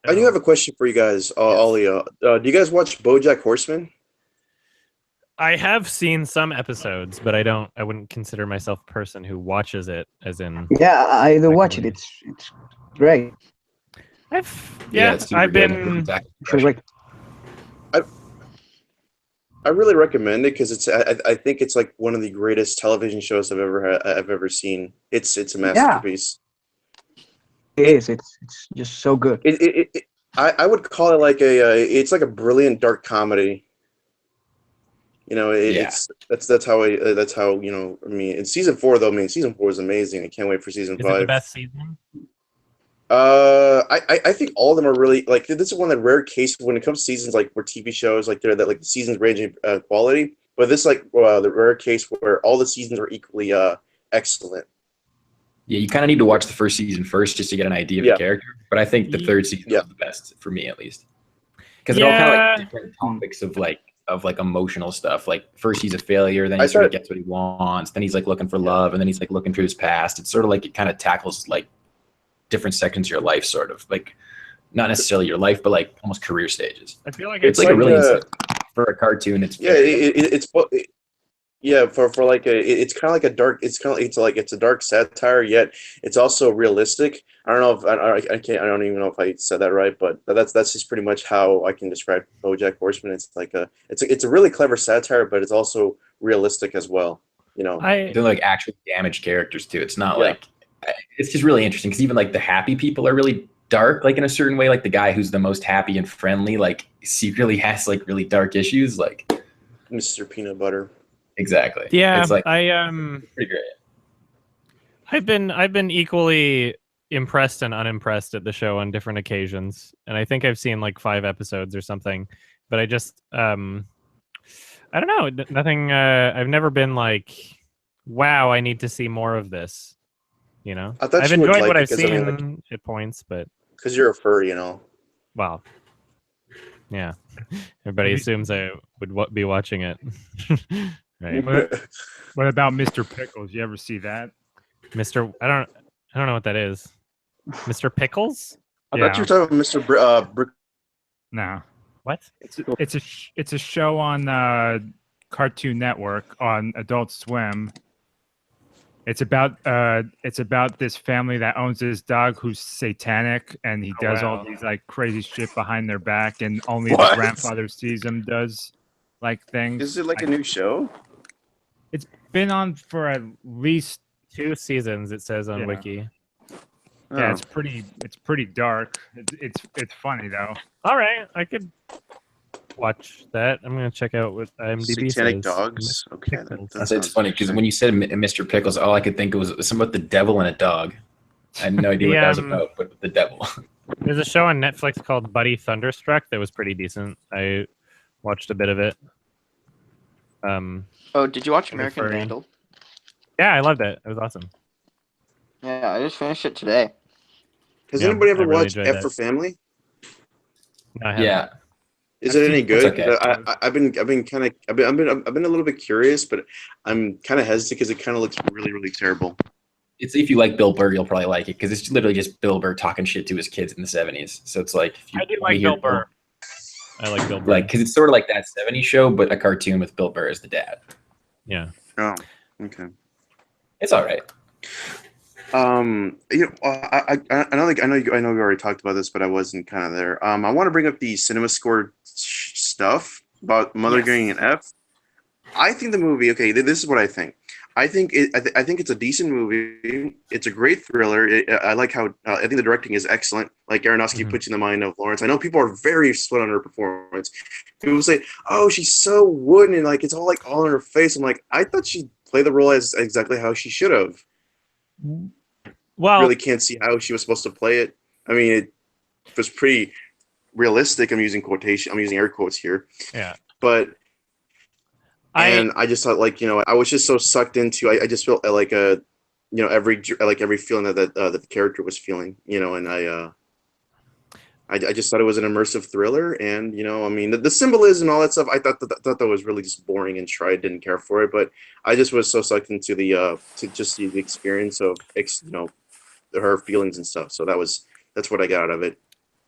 I do have a question for you guys, Ollie. Do you guys watch BoJack Horseman? I have seen some episodes, but I wouldn't consider myself a person who watches it, as in. Yeah, I do watch it. It's great. I've been. I really recommend it because I think it's like one of the greatest television shows I've ever seen. It's a masterpiece. It is. It's just so good. I would call it like it's like a brilliant dark comedy. You know, that's how you know. I mean, in season 4 though, season 4 is amazing. I can't wait for season 5. Is it the best season? I think all of them are really like, this is one of the rare cases when it comes to seasons like where TV shows like they're that like the seasons range in quality, but this like the rare case where all the seasons are equally excellent. Yeah, you kind of need to watch the first season first just to get an idea of the character. But I think the third season is the best for me, at least, because they're all kind of like different topics of like emotional stuff. Like first he's a failure, then he sort of gets what he wants, then he's like looking for love, and then he's like looking through his past. It's sort of like it kind of tackles like different sections of your life, sort of like not necessarily your life, but like almost career stages. I feel like it's like a really for a cartoon. It's for like it's kind of like a dark. It's a dark satire, yet it's also realistic. I don't know if I don't even know if I said that right, but that's just pretty much how I can describe BoJack Horseman. It's like it's a really clever satire, but it's also realistic as well. You know, they're like actually damaged characters too. It's not like it's just really interesting because even like the happy people are really dark, like in a certain way. Like the guy who's the most happy and friendly, like secretly has like really dark issues, like Mr. Peanut Butter. Exactly. Yeah, it's like, pretty great. I've been equally impressed and unimpressed at the show on different occasions, and I think I've seen like 5 episodes or something. But I just I don't know. Nothing. I've never been like, wow, I need to see more of this. You know, I've enjoyed what I've seen at points, but because you're a furry, you know. Well, yeah. Everybody assumes I would be watching it. Right. What about Mr. Pickles? You ever see that? I don't know what that is. Mr. Pickles? I thought you were talking about Mr. Brick. No. What? It's a show on Cartoon Network on Adult Swim. It's about this family that owns this dog who's satanic, and he does all these like crazy shit behind their back, and only the grandfather sees him does like things. Is it like a new show? It's been on for at least 2 seasons. It says on Wiki. Yeah, it's pretty dark. It's funny though. All right, I could watch that. I'm gonna check out what IMDb Satanic says. Dogs. Okay, it's funny because when you said Mr. Pickles, all I could think was something about the devil and a dog. I had no idea what that was about, but the devil. There's a show on Netflix called Buddy Thunderstruck that was pretty decent. I watched a bit of it. Oh, did you watch American Vandal? Yeah, I loved it. It was awesome. Yeah, I just finished it today. Has anybody ever watched F for Family? No, I haven't. Yeah. Is it any good? Okay. I've been a little bit curious, but I'm kind of hesitant because it kind of looks really, really terrible. It's if you like Bill Burr, you'll probably like it because it's literally just Bill Burr talking shit to his kids in the 70s. So it's like I do like Bill Burr. I like Bill Burr. Like because it's sort of like that 70s show, but a cartoon with Bill Burr as the dad. Yeah. Oh, okay. It's all right. I know you already talked about this, but I wasn't kind of there. I want to bring up the CinemaScore stuff about Mother getting an F. I think the movie. Okay, this is what I think. I think it's a decent movie. It's a great thriller. I like how I think the directing is excellent. Like Aronofsky puts you in the mind of Lawrence. I know people are very split on her performance. People say, "Oh, she's so wooden and like it's all in her face." I'm like, I thought she played the role as exactly how she should have. Well, really can't see how she was supposed to play it. I mean, it was pretty realistic. I'm using air quotes here. Yeah. But I just thought I was just so sucked into. I just felt like every feeling that the character was feeling. And I just thought it was an immersive thriller, and I mean the symbolism and all that stuff. I thought that was really just boring and tried. Didn't care for it, but I just was so sucked into the experience of her feelings and stuff. So that's what I got out of it.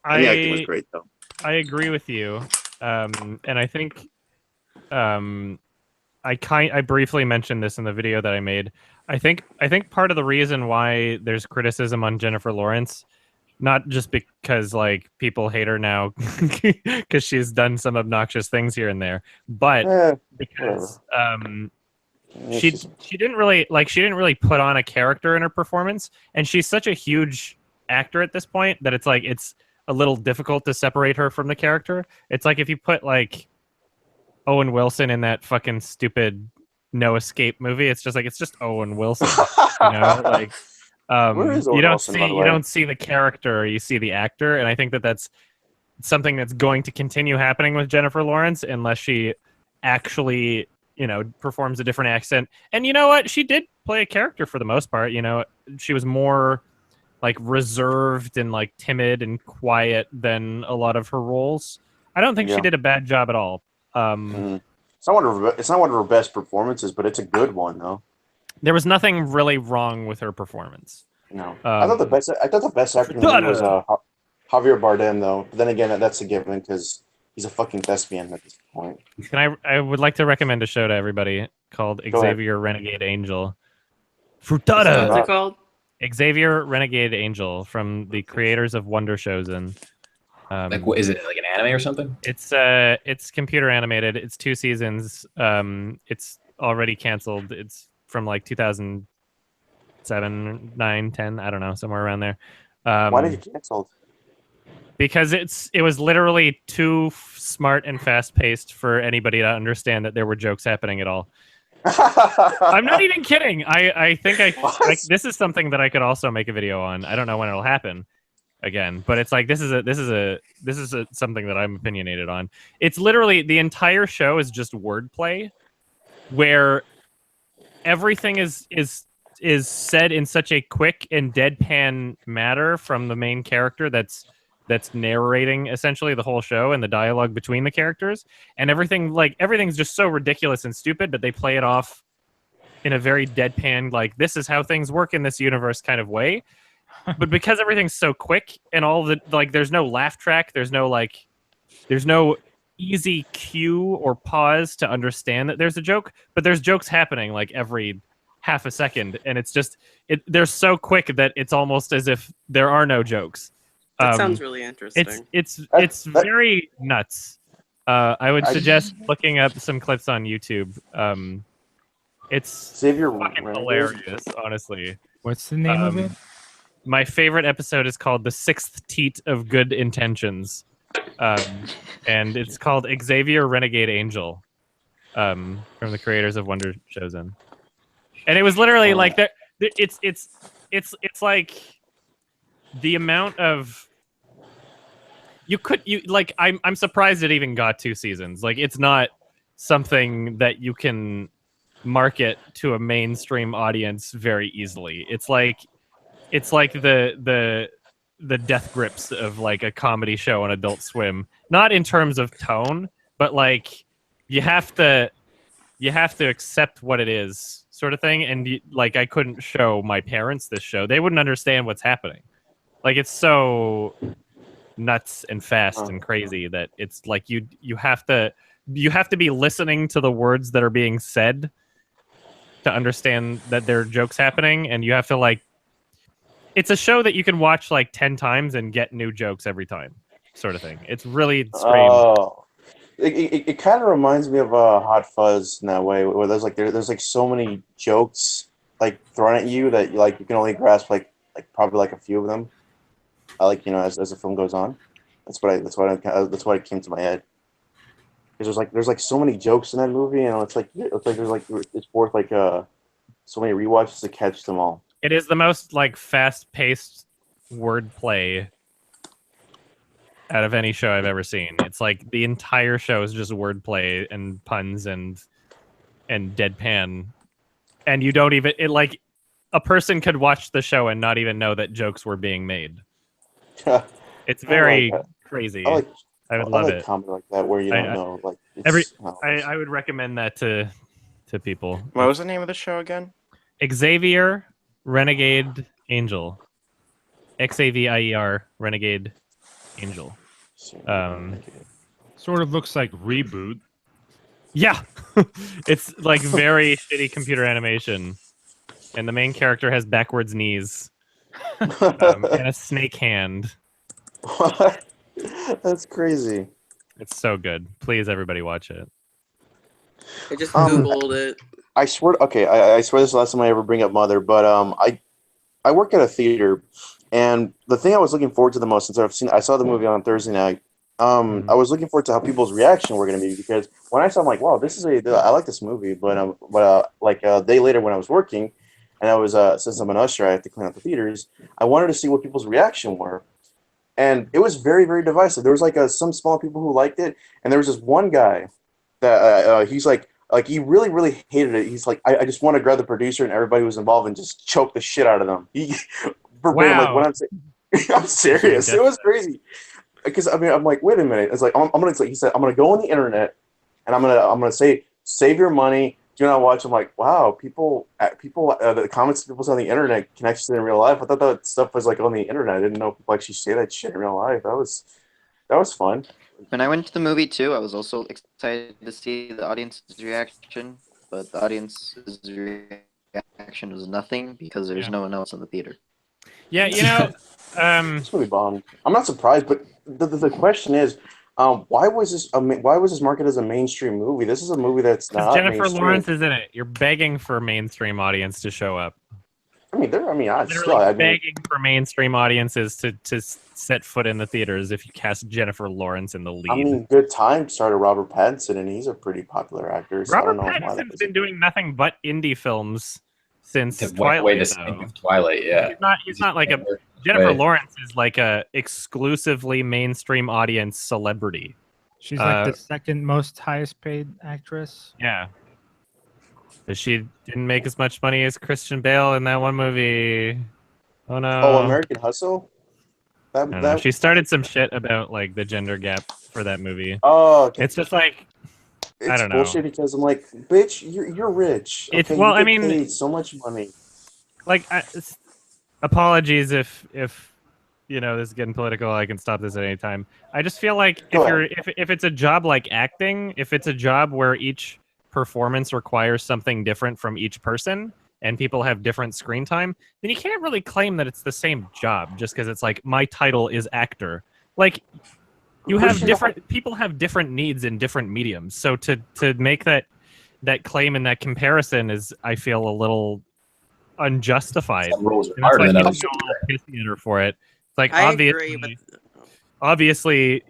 And the acting was great though. I agree with you, and I think I briefly mentioned this in the video that I made. I think part of the reason why there's criticism on Jennifer Lawrence, not just because like people hate her now because she's done some obnoxious things here and there, but because she didn't really put on a character in her performance, and she's such a huge actor at this point that it's a little difficult to separate her from the character. It's like if you put like Owen Wilson in that fucking stupid No Escape movie, it's just Owen Wilson. Like Where is Owen Wilson, by the way? You don't see the character, you see the actor, and I think that's something that's going to continue happening with Jennifer Lawrence unless she actually performs a different accent. And you know what? She did play a character for the most part. She was more like reserved and like timid and quiet than a lot of her roles. I don't think she did a bad job at all. It's not one of her best performances, but it's a good one though. There was nothing really wrong with her performance. No, I thought the best actor in the movie was Javier Bardem though. But then again, that's a given because he's a fucking thespian at this point. I would like to recommend a show to everybody called Xavier Renegade Angel. Frutada. What's it called? Xavier Renegade Angel from the creators of Wonder Chosen. What is it, like an anime or something? It's computer animated. It's 2 seasons. It's already canceled. It's from like 2007, 9, 10. I don't know, somewhere around there. Why did you cancel? Because it was literally too smart and fast paced for anybody to understand that there were jokes happening at all. I'm not even kidding. I think this is something that I could also make a video on. I don't know when it'll happen again, but it's like this is something that I'm opinionated on. It's literally the entire show is just wordplay, where everything is said in such a quick and deadpan manner from the main character that's narrating essentially the whole show and the dialogue between the characters, and everything's just so ridiculous and stupid, but they play it off in a very deadpan, like this is how things work in this universe kind of way. But because everything's so quick and all the there's no laugh track, there's no easy cue or pause to understand that there's a joke, but there's jokes happening like every half a second, and it's just they're so quick that it's almost as if there are no jokes. That sounds really interesting. It's very nuts. I would suggest looking up some clips on YouTube. It's Xavier fucking hilarious, honestly. What's the name of it? My favorite episode is called The Sixth Teat of Good Intentions. And it's called Xavier Renegade Angel, from the creators of Wonder Chosen. And it was literally like that. It's like the amount of I'm surprised it even got 2 seasons. Like, it's not something that you can market to a mainstream audience very easily. It's like the death grips of like a comedy show on Adult Swim. Not in terms of tone, but like you have to accept what it is, sort of thing. And I couldn't show my parents this show; they wouldn't understand what's happening. Like, it's so nuts and fast and crazy that it's like you have to be listening to the words that are being said to understand that there are jokes happening, and you have to it's a show that you can watch like 10 times and get new jokes every time, sort of thing. It's really strange. Oh, it kind of reminds me of Hot Fuzz in that way, where there's like so many jokes like thrown at you that you can only grasp like probably like a few of them. As the film goes on. That's why it came to my head. Because there's like so many jokes in that movie, and it's worth like so many rewatches to catch them all. It is the most like fast-paced wordplay out of any show I've ever seen. It's like the entire show is just wordplay and puns and deadpan, and you don't even a person could watch the show and not even know that jokes were being made. It's very crazy. I would love it. Comedy like that where you don't know I would recommend that to people. What was the name of the show again? Xavier, Renegade, Angel. Xavier, Renegade, Angel. Sort of looks like Reboot. Yeah, it's like very shitty computer animation, and the main character has backwards knees and a snake hand. What? That's crazy. It's so good. Please, everybody, watch it. I just googled it. I swear. Okay, I swear this is the last time I ever bring up Mother, but I work at a theater, and the thing I was looking forward to the most, since I saw the movie on Thursday night. I was looking forward to how people's reaction were going to be, because when I saw, I'm like, wow, I like this movie, but a day later when I was working, and I was since I'm an usher, I have to clean out the theaters. I wanted to see what people's reaction were, and it was very, very divisive. There was some small people who liked it, and there was this one guy that he's like he really, really hated it. He's like, I just want to grab the producer and everybody who was involved and just choke the shit out of them. Wow. When I'm serious. It was crazy. Because I'm like, wait a minute. It's like he said, I'm gonna go on the internet and I'm gonna say, save your money, do not watch. I'm like, wow, the comments people say on the internet can actually say in real life. I thought that stuff was like on the internet. I didn't know people actually say that shit in real life. That was fun. When I went to the movie too, I was also excited to see the audience's reaction, but the audience's reaction was nothing because there's no one else in the theater. Yeah, It's really bombed. I'm not surprised, but the question is, why was this marketed as a mainstream movie? This is a movie that's not Jennifer mainstream. Lawrence is in it. You're begging for mainstream audience to show up. Begging for mainstream audiences to set foot in the theaters if you cast Jennifer Lawrence in the lead. I mean, Good Time started Robert Pattinson, and he's a pretty popular actor. So Robert Pattinson's been doing nothing but indie films since Twilight. Twilight, yeah. He's not like a Jennifer Lawrence is like a exclusively mainstream audience celebrity. She's like the second most highest paid actress. Yeah. But she didn't make as much money as Christian Bale in that one movie. Oh no. Oh, American Hustle? She started some shit about like the gender gap for that movie. Oh, okay. It's just like I don't know. It's bullshit because I'm like, bitch, you're rich. Okay, you get paid so much money. Like, apologies if this is getting political. I can stop this at any time. I just feel like if it's a job like acting, if it's a job where each performance requires something different from each person and people have different screen time, then you can't really claim that it's the same job just because it's like my title is actor. Like you have people have different needs in different mediums. So to make that claim and that comparison is, I feel, a little unjustified. Some roles are harder than others. Pissing at her for it. It's like I agree, but obviously,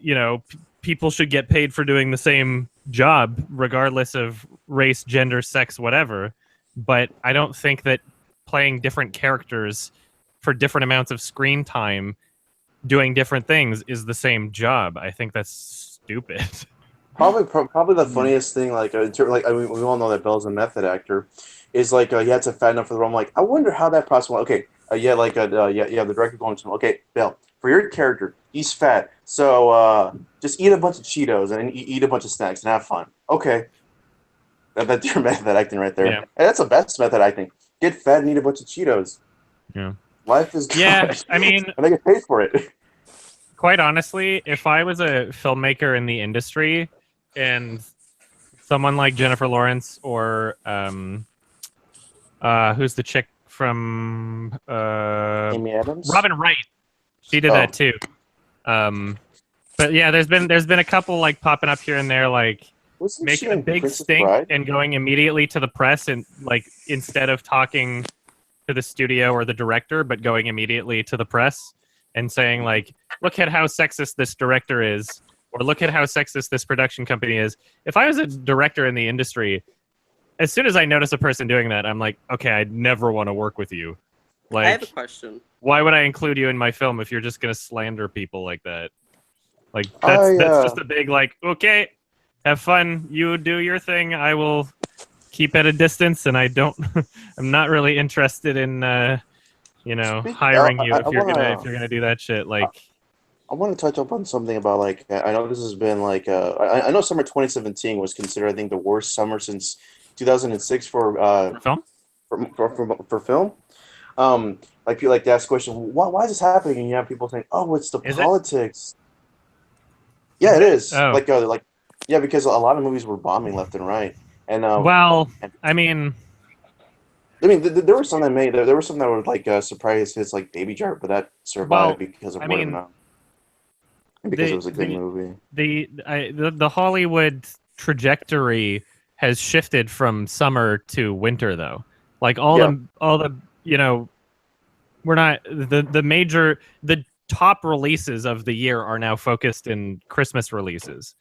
people should get paid for doing the same job, regardless of race, gender, sex, whatever. But I don't think that playing different characters for different amounts of screen time, doing different things, is the same job. I think that's stupid. Probably the funniest thing, we all know that Belle's a method actor, is like he had to fatten up for the role. I'm like, I wonder how that process went. Okay, the director going to him, okay, Belle, for your character, he's fat, so just eat a bunch of Cheetos and eat a bunch of snacks and have fun. Okay, that's your method acting right there. Yeah. And that's the best method acting. Get fat and eat a bunch of Cheetos. Yeah, life is good. Yeah, I mean, and they get paid for it. Quite honestly, if I was a filmmaker in the industry and someone like Jennifer Lawrence or who's the chick from Amy Adams. Robin Wright. She did that too. But yeah, there's been a couple like popping up here and there, like making a big stink and going immediately to the press, and like instead of talking to the studio or the director, but going immediately to the press and saying like, look at how sexist this director is, or look at how sexist this production company is. If I was a director in the industry, as soon as I notice a person doing that, I'm like, okay, I'd never want to work with you. Like, I have a question. Why would I include you in my film if you're just gonna slander people like that? Like that's just a big like, okay, have fun, you do your thing, I will keep at a distance, and I'm not really interested in hiring you if you're gonna do that shit. Like, I want to touch up on something about like, I know this has been like I know summer 2017 was considered, I think, the worst summer since 2006 for film. For film. Like people like to ask the question, why is this happening? And you have people saying, oh, it's the politics. Yeah, it is. Oh. Yeah, because a lot of movies were bombing left and right. And I mean, there were some that made. There were some that were like surprise hits, like Baby Driver, but that survived because of word of mouth. Because it was a good movie. The Hollywood trajectory has shifted from summer to winter, though. Like we're not the top releases of the year are now focused in Christmas releases.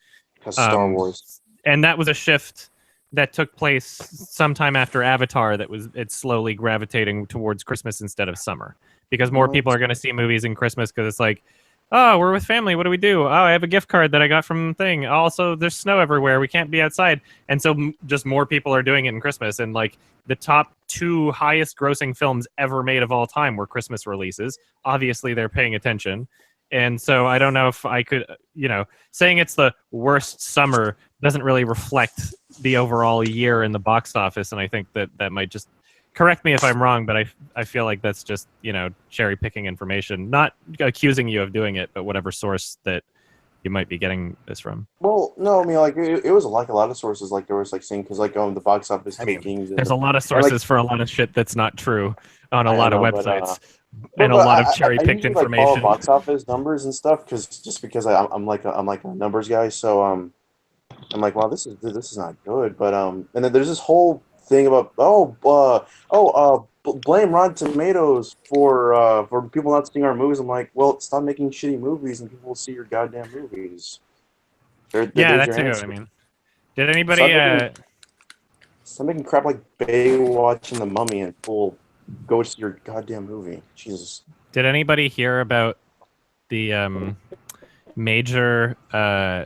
Star Wars. And that was a shift that took place sometime after Avatar. It's slowly gravitating towards Christmas instead of summer, because more people are going to see movies in Christmas, because it's like, oh, we're with family, what do we do? Oh, I have a gift card that I got from thing. Also, there's snow everywhere, we can't be outside. And so just more people are doing it in Christmas. And like the top 2 highest grossing films ever made of all time were Christmas releases. Obviously, they're paying attention. And so I don't know if I could, saying it's the worst summer doesn't really reflect the overall year in the box office. And I think that might just, correct me if I'm wrong, but I feel like that's just, cherry picking information, not accusing you of doing it, but whatever source that you might be getting this from. Well, no, I mean, like it was like a lot of sources. Like there was like saying, because like the box office. There's a lot of sources for a lot of shit that's not true on a lot of websites. And a lot of cherry-picked information. I follow box office numbers and stuff because I'm like a numbers guy. So I'm like, wow, this is not good. But and then there's this whole thing about blame Rotten Tomatoes for people not seeing our movies. I'm like, well, stop making shitty movies and people will see your goddamn movies. That's too. I mean, did anybody stop making crap like Baywatch and The Mummy and go to your goddamn movie. Jesus. Did anybody hear about the major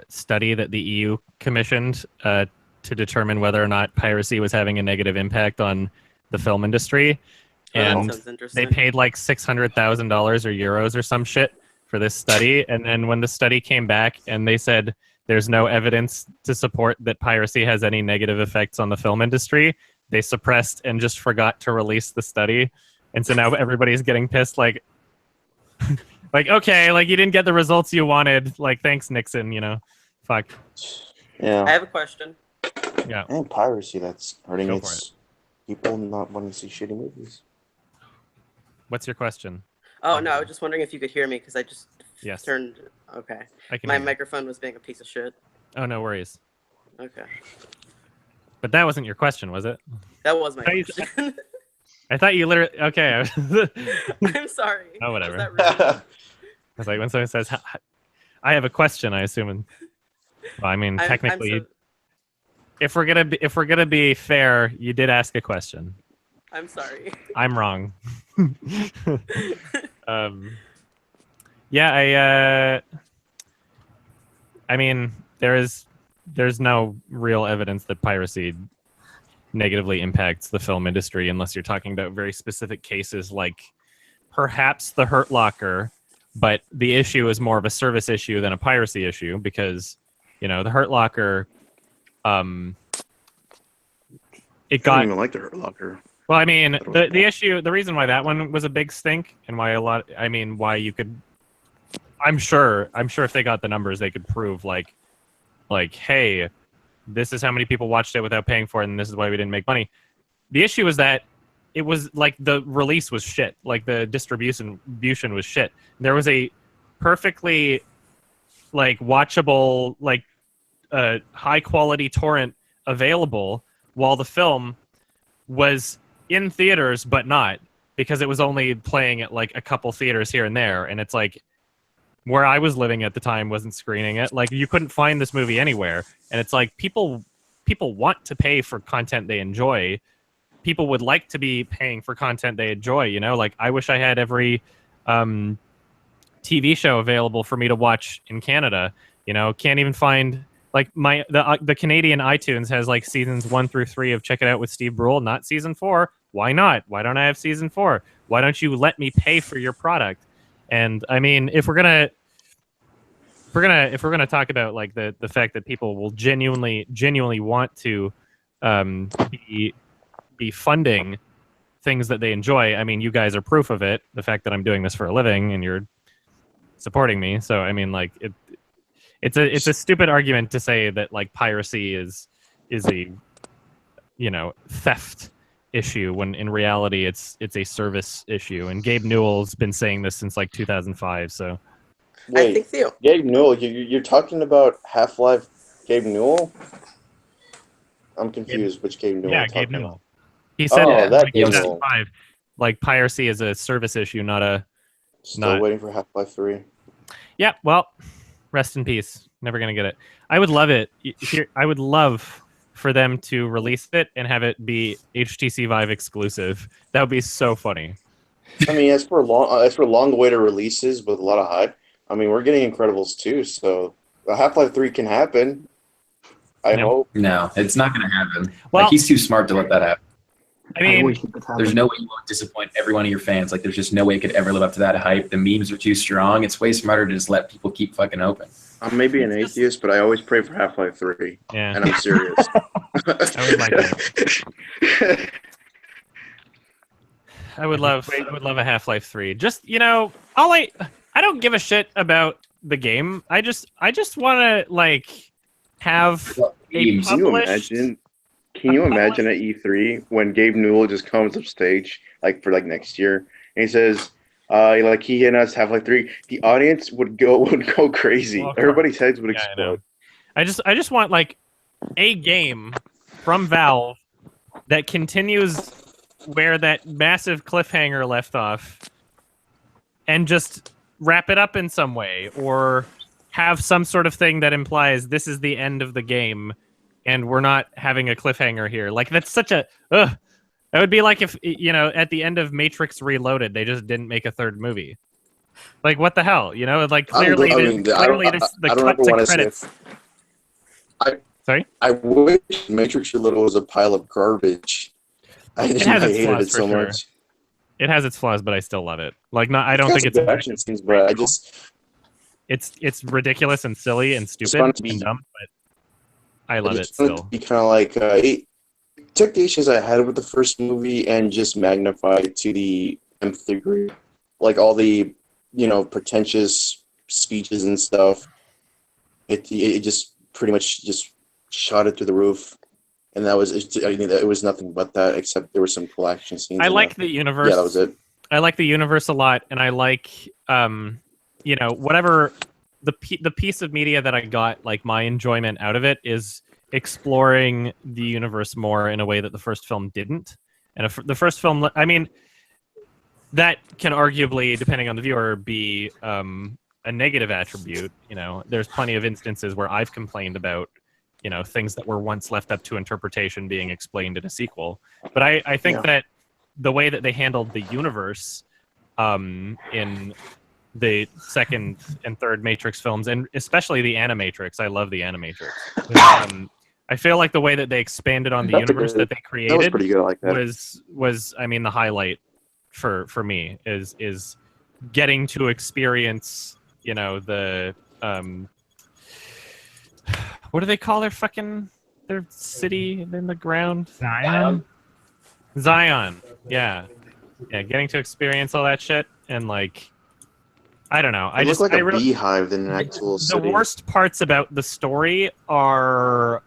study that the EU commissioned to determine whether or not piracy was having a negative impact on the film industry? And they paid like $600,000 or euros or some shit for this study. And then when the study came back and they said there's no evidence to support that piracy has any negative effects on the film industry, they suppressed and just forgot to release the study. And so now everybody's getting pissed, like, okay, like you didn't get the results you wanted. Like, thanks, Nixon, fuck. Yeah. I have a question. Yeah. And piracy, that's hurting people not wanting to see shitty movies. What's your question? Oh, no, I was just wondering if you could hear me, because I just turned... Okay. My microphone was being a piece of shit. Oh, no worries. Okay. But that wasn't your question, was it? That was my question. I thought you literally... Okay. I'm sorry. Oh, whatever. Was that rude? I was like, when someone says, I have a question, I assume... Well, I mean, technically... If we're gonna be fair, you did ask a question. I'm sorry. I'm wrong. Yeah, I mean, there's no real evidence that piracy negatively impacts the film industry, unless you're talking about very specific cases like perhaps The Hurt Locker, but the issue is more of a service issue than a piracy issue, because The Hurt Locker, I don't even like The Hurt Locker. Well, I mean, the reason why that one was a big stink, and why why you could, I'm sure if they got the numbers, they could prove like, hey, this is how many people watched it without paying for it, and this is why we didn't make money. The issue is that it was like the release was shit. Like the distribution was shit. There was a perfectly like watchable, like high quality torrent available while the film was in theaters, but not, because it was only playing at like a couple theaters here and there. And it's like where I was living at the time wasn't screening it. Like you couldn't find this movie anywhere. And it's like people want to pay for content they enjoy. People would like to be paying for content they enjoy, you know? Like I wish I had every TV show available for me to watch in Canada. You know, can't even find like the Canadian iTunes has like seasons 1 through 3 of Check It Out with Steve Brule, not season 4. Why not? Why don't I have season 4? Why don't you let me pay for your product? And I mean, if we're gonna talk about like the fact that people will genuinely want to be funding things that they enjoy, I mean, you guys are proof of it. The fact that I'm doing this for a living and you're supporting me. So I mean, like it's a stupid argument to say that like piracy is a, you know, theft issue when in reality it's a service issue. And Gabe Newell's been saying this since like 2005. So wait, I think Gabe Newell, you're talking about Half-Life Gabe Newell? I'm confused. Which Gabe Newell? Yeah, you're Gabe talking Newell. about. He said that like Gabe 2005, like piracy is a service issue, not a. Still waiting for Half-Life 3. Yeah, well, rest in peace. Never gonna get it. I would love it. I would love for them to release it and have it be HTC Vive exclusive. That would be so funny. I mean, as for long-awaited releases with a lot of hype, I mean, we're getting Incredibles 2, so Half-Life 3 can happen. I hope. No, it's not going to happen. Well, like he's too smart to let that happen. I mean, there's no way you won't disappoint every one of your fans. Like, there's just no way it could ever live up to that hype. The memes are too strong. It's way smarter to just let people keep fucking open. I'm maybe an atheist, but I always pray for Half-Life 3. Yeah. And I'm serious. I would like that. I would love a Half-Life 3. Just, you know, I don't give a shit about the game. I just want to like have a published. Can you imagine at E3 when Gabe Newell just comes up stage like for like next year and he says, like he and us Half-Life 3, the audience would go crazy. Well, everybody's heads would yeah, explode. I just want like a game from Valve that continues where that massive cliffhanger left off and just wrap it up in some way, or have some sort of thing that implies this is the end of the game and we're not having a cliffhanger here. Like that's such a that would be like if, you know, at the end of Matrix Reloaded they just didn't make a third movie. Like what the hell, you know? Like clearly the cut to credits. Sorry? I wish Matrix Reloaded was a pile of garbage. I hated it so much. It has its flaws, but I still love it. Like, I don't think it's action scenes, but I just it's ridiculous and silly and stupid and dumb, but I love it still. Be kind of like it took the issues I had with the first movie and just magnified it to the nth degree, like all the, you know, pretentious speeches and stuff. It just pretty much just shot it through the roof. And that was it was nothing but that, except there were some cool action scenes. I like the universe. Yeah, that was it. I like the universe a lot, and I like, you know, whatever the piece of media that I got, like my enjoyment out of it is exploring the universe more in a way that the first film didn't. And the first film, I mean, that can arguably, depending on the viewer, be a negative attribute. You know, there's plenty of instances where I've complained about, you know, things that were once left up to interpretation being explained in a sequel. But I think that the way that they handled the universe in the second and third Matrix films, and especially the Animatrix, I love the Animatrix. I feel like the way that they expanded on the universe that they created was pretty good. I like that. was I mean, the highlight for me is getting to experience, you know, the what do they call their city in the ground? Zion. Yeah. Getting to experience all that shit and like, I don't know. It looks like a beehive than an actual city. The worst parts about the story are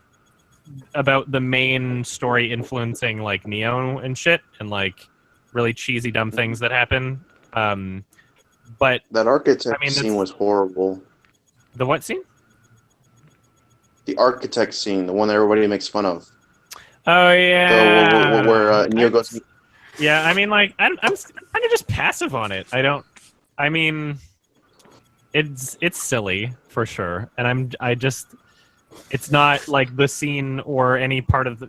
about the main story influencing like Neo and shit, and like really cheesy, dumb things that happen. But that architect scene was horrible. The what scene? The architect scene, the one that everybody makes fun of. Oh yeah, where Neal goes. Yeah, I mean, like I'm kind of just passive on it. I mean, it's silly for sure, and it's not like the scene or any part of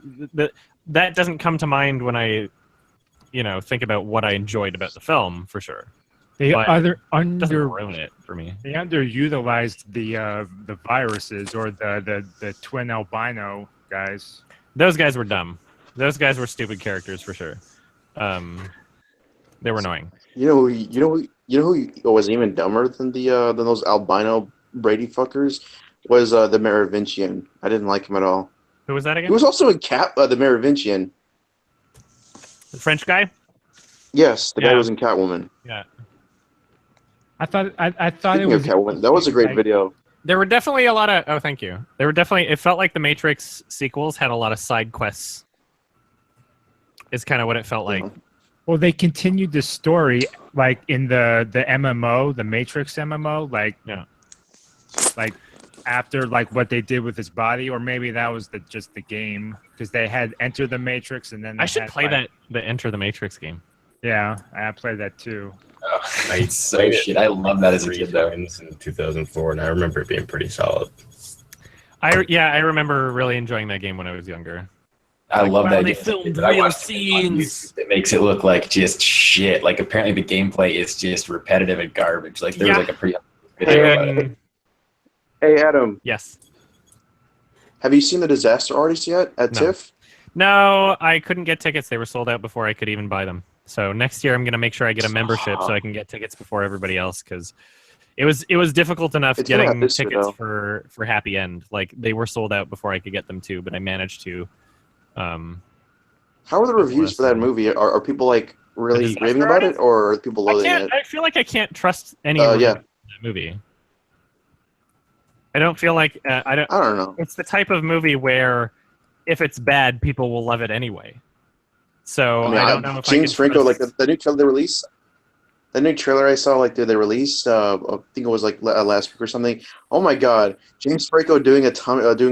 that doesn't come to mind when I, think about what I enjoyed about the film for sure. They doesn't ruin it for me. They underutilized the viruses or the twin albino guys. Those guys were dumb. Those guys were stupid characters for sure. They were annoying. You know who was even dumber than than those albino Brady fuckers was the Merovingian. I didn't like him at all. Who was that again? He was also in the Merovingian. The French guy? Yes, the guy who was in Catwoman. Yeah. I thought Speaking it was of Catwoman, that was a great video. There were definitely a lot of thank you. There were definitely it felt like the Matrix sequels had a lot of side quests. Is kind of what it felt like. Well, they continued the story like in the MMO, the Matrix MMO, like after like what they did with his body, or maybe that was just the game because they had Enter the Matrix and then I should play the Enter the Matrix game. Yeah, I played that too. It's so shit. I love that as a kid though. In 2004, and I remember it being pretty solid. I remember really enjoying that game when I was younger. I love that. They filmed real scenes. It makes it look like just shit. Like apparently the gameplay is just repetitive and garbage. Like there was like a pretty. Hey Adam. Yes. Have you seen the Disaster Artist yet at TIFF? No, I couldn't get tickets. They were sold out before I could even buy them. So next year I'm gonna make sure I get a membership so I can get tickets before everybody else because it was difficult enough getting tickets for Happy End. Like they were sold out before I could get them too, but I managed to. How are the reviews for that movie? Are people like really raving about it, or are people loathing it? I feel like I can't trust any review of that movie. I don't feel like I don't know. It's the type of movie where if it's bad, people will love it anyway. So I don't know if James Franco, like the new trailer they released. The new trailer I saw, like they released, I think it was like last week or something. Oh my God, James Franco doing a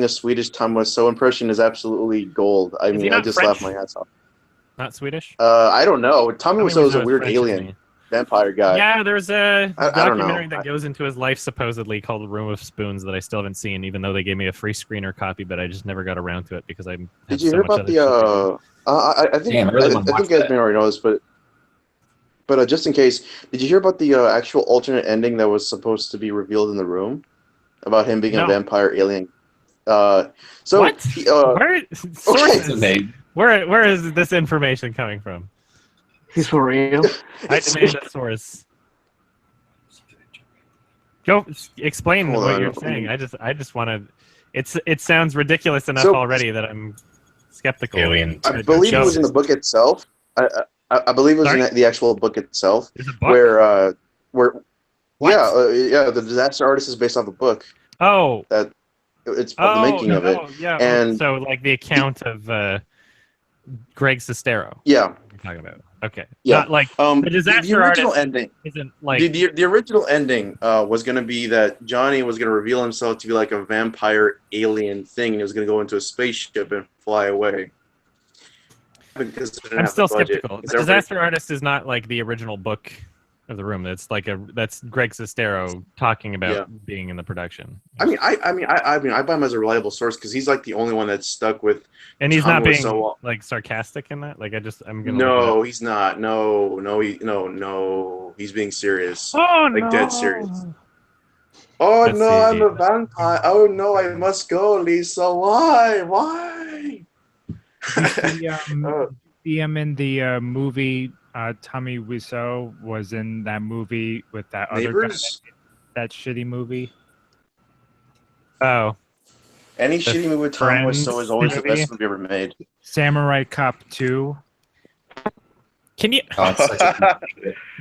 Swedish Tom Wiseau impression is absolutely gold. I mean, I just laughed my ass off. Not Swedish? I don't know. Tommy Wiseau is a weird alien vampire guy. Yeah, there's a documentary that goes into his life supposedly called Room of Spoons that I still haven't seen, even though they gave me a free screener copy, but I just never got around to it because I. Did you hear about the? I think you guys may already know this, but just in case, did you hear about the actual alternate ending that was supposed to be revealed in the room about him being a vampire alien? What? Where is this information coming from? He's for real. I demand a source. Go explain what you're saying. I just want to. It sounds ridiculous enough already that I'm skeptical. Alien. I believe it was in the book itself. I believe it was in the actual book itself, where the Disaster Artist is based off a book. Oh, that it's the making of it. Yeah, and so like the account of Greg Sestero. Yeah, you're talking about. Okay. Yeah. Not like the Disaster original Artist ending isn't like the original ending was going to be that Johnny was going to reveal himself to be like a vampire alien thing, and he was going to go into a spaceship and fly away. I'm still skeptical. The Disaster Artist is not like the original book of the room. That's Greg Sestero talking about being in the production. I mean, I buy him as a reliable source because he's like the only one that's stuck with. And he's not being like sarcastic in that. Like I'm gonna. No, he's not. No. He's being serious. Oh no. Like dead serious. Oh no, I'm a vampire. Oh no, I must go, Lisa. Why? See him in the movie. Tommy Wiseau was in that movie with that Neighbors? other guy. That shitty movie. Oh. Any shitty movie with Tommy Wiseau is always the best movie ever made. Samurai Cop 2. Can you?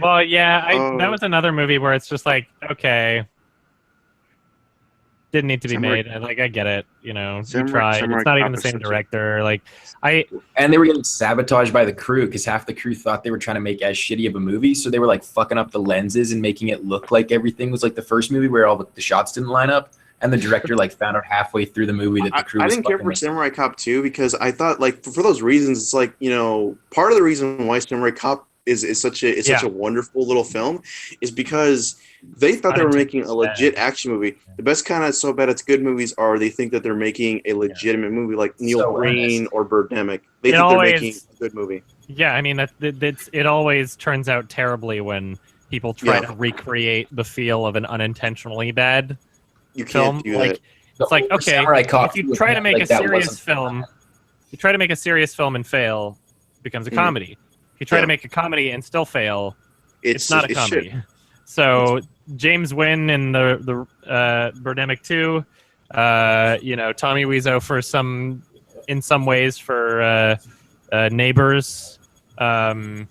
Well, yeah, that was another movie where it's just like, okay. didn't need to be Samurai- made. I get it. You know, you Samurai- tried. Samurai It's not even Cop the is same such a- director. And they were getting sabotaged by the crew because half the crew thought they were trying to make as shitty of a movie, so they were like fucking up the lenses and making it look like everything was like the first movie where all the shots didn't line up. And the director like found out halfway through the movie that the crew I was didn't care fucking for Samurai Cop 2 because I thought like for those reasons it's like, you know, part of the reason why Samurai Cop is such a wonderful little film is because they thought they were making a legit action movie. The best kind of so bad it's good movies are they think that they're making a legitimate movie like Neal Breen or Birdemic. They think they're making a good movie. Yeah, I mean it always turns out terribly when people try to recreate the feel of an unintentionally bad film. Do that. It's like, okay, Samurai Cop if you try to make a serious film, you try to make a serious film and fail, it becomes a comedy. If you try to make a comedy and still fail, it's not a comedy. Shit. So James Wynn in the Birdemic 2, you know, Tommy Wiseau in some ways for Neighbors. What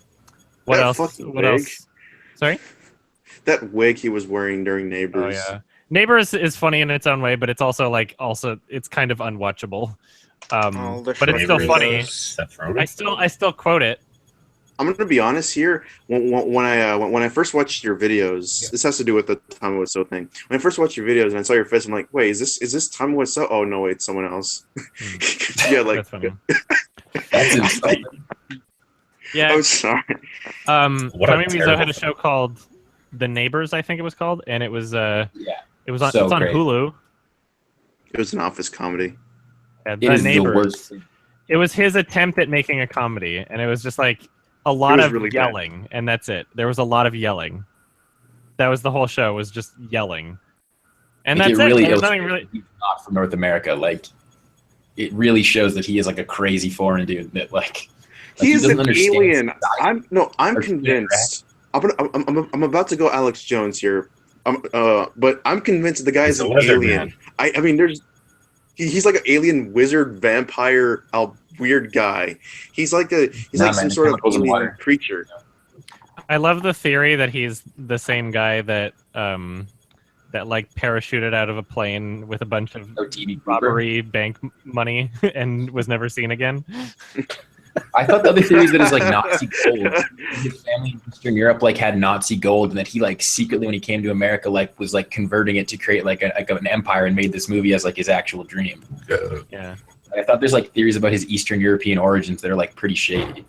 else? Sorry? That wig he was wearing during Neighbors. Oh yeah. Neighbors is funny in its own way, but it's also it's kind of unwatchable. But it's still funny. I still quote it. I'm gonna be honest here. When I first watched your videos, this has to do with the Tommy Wiseau thing. When I first watched your videos and I saw your face, I'm like, wait, is this Tommy Wiseau? Oh no, wait, it's someone else. Yeah, like that's funny. That's insane. Yeah. I'm sorry. Tommy Wiseau had a show called The Neighbors, I think it was called, and it was on it's on Hulu. It was an office comedy. Yeah, The Neighbors. It was his attempt at making a comedy, and it was just like a lot of really yelling, and that's it. There was a lot of yelling. That was the whole show, was just yelling. And that's it. Really There's nothing really. He's not from North America. Like, it really shows that he is like a crazy foreign dude that like he is an alien. I'm convinced. I'm about to go Alex Jones here. But I'm convinced the guy is an alien. I mean, he's like an alien wizard vampire weird guy. He's like some sort of alien creature. I love the theory that he's the same guy that like parachuted out of a plane with a bunch of robbery bank money and was never seen again. I thought the other theory is that it's like Nazi gold. His family in Eastern Europe like had Nazi gold, and that he like secretly, when he came to America, like was like converting it to create like an empire and made this movie as like his actual dream. Yeah. I thought there's like theories about his Eastern European origins that are like pretty shady.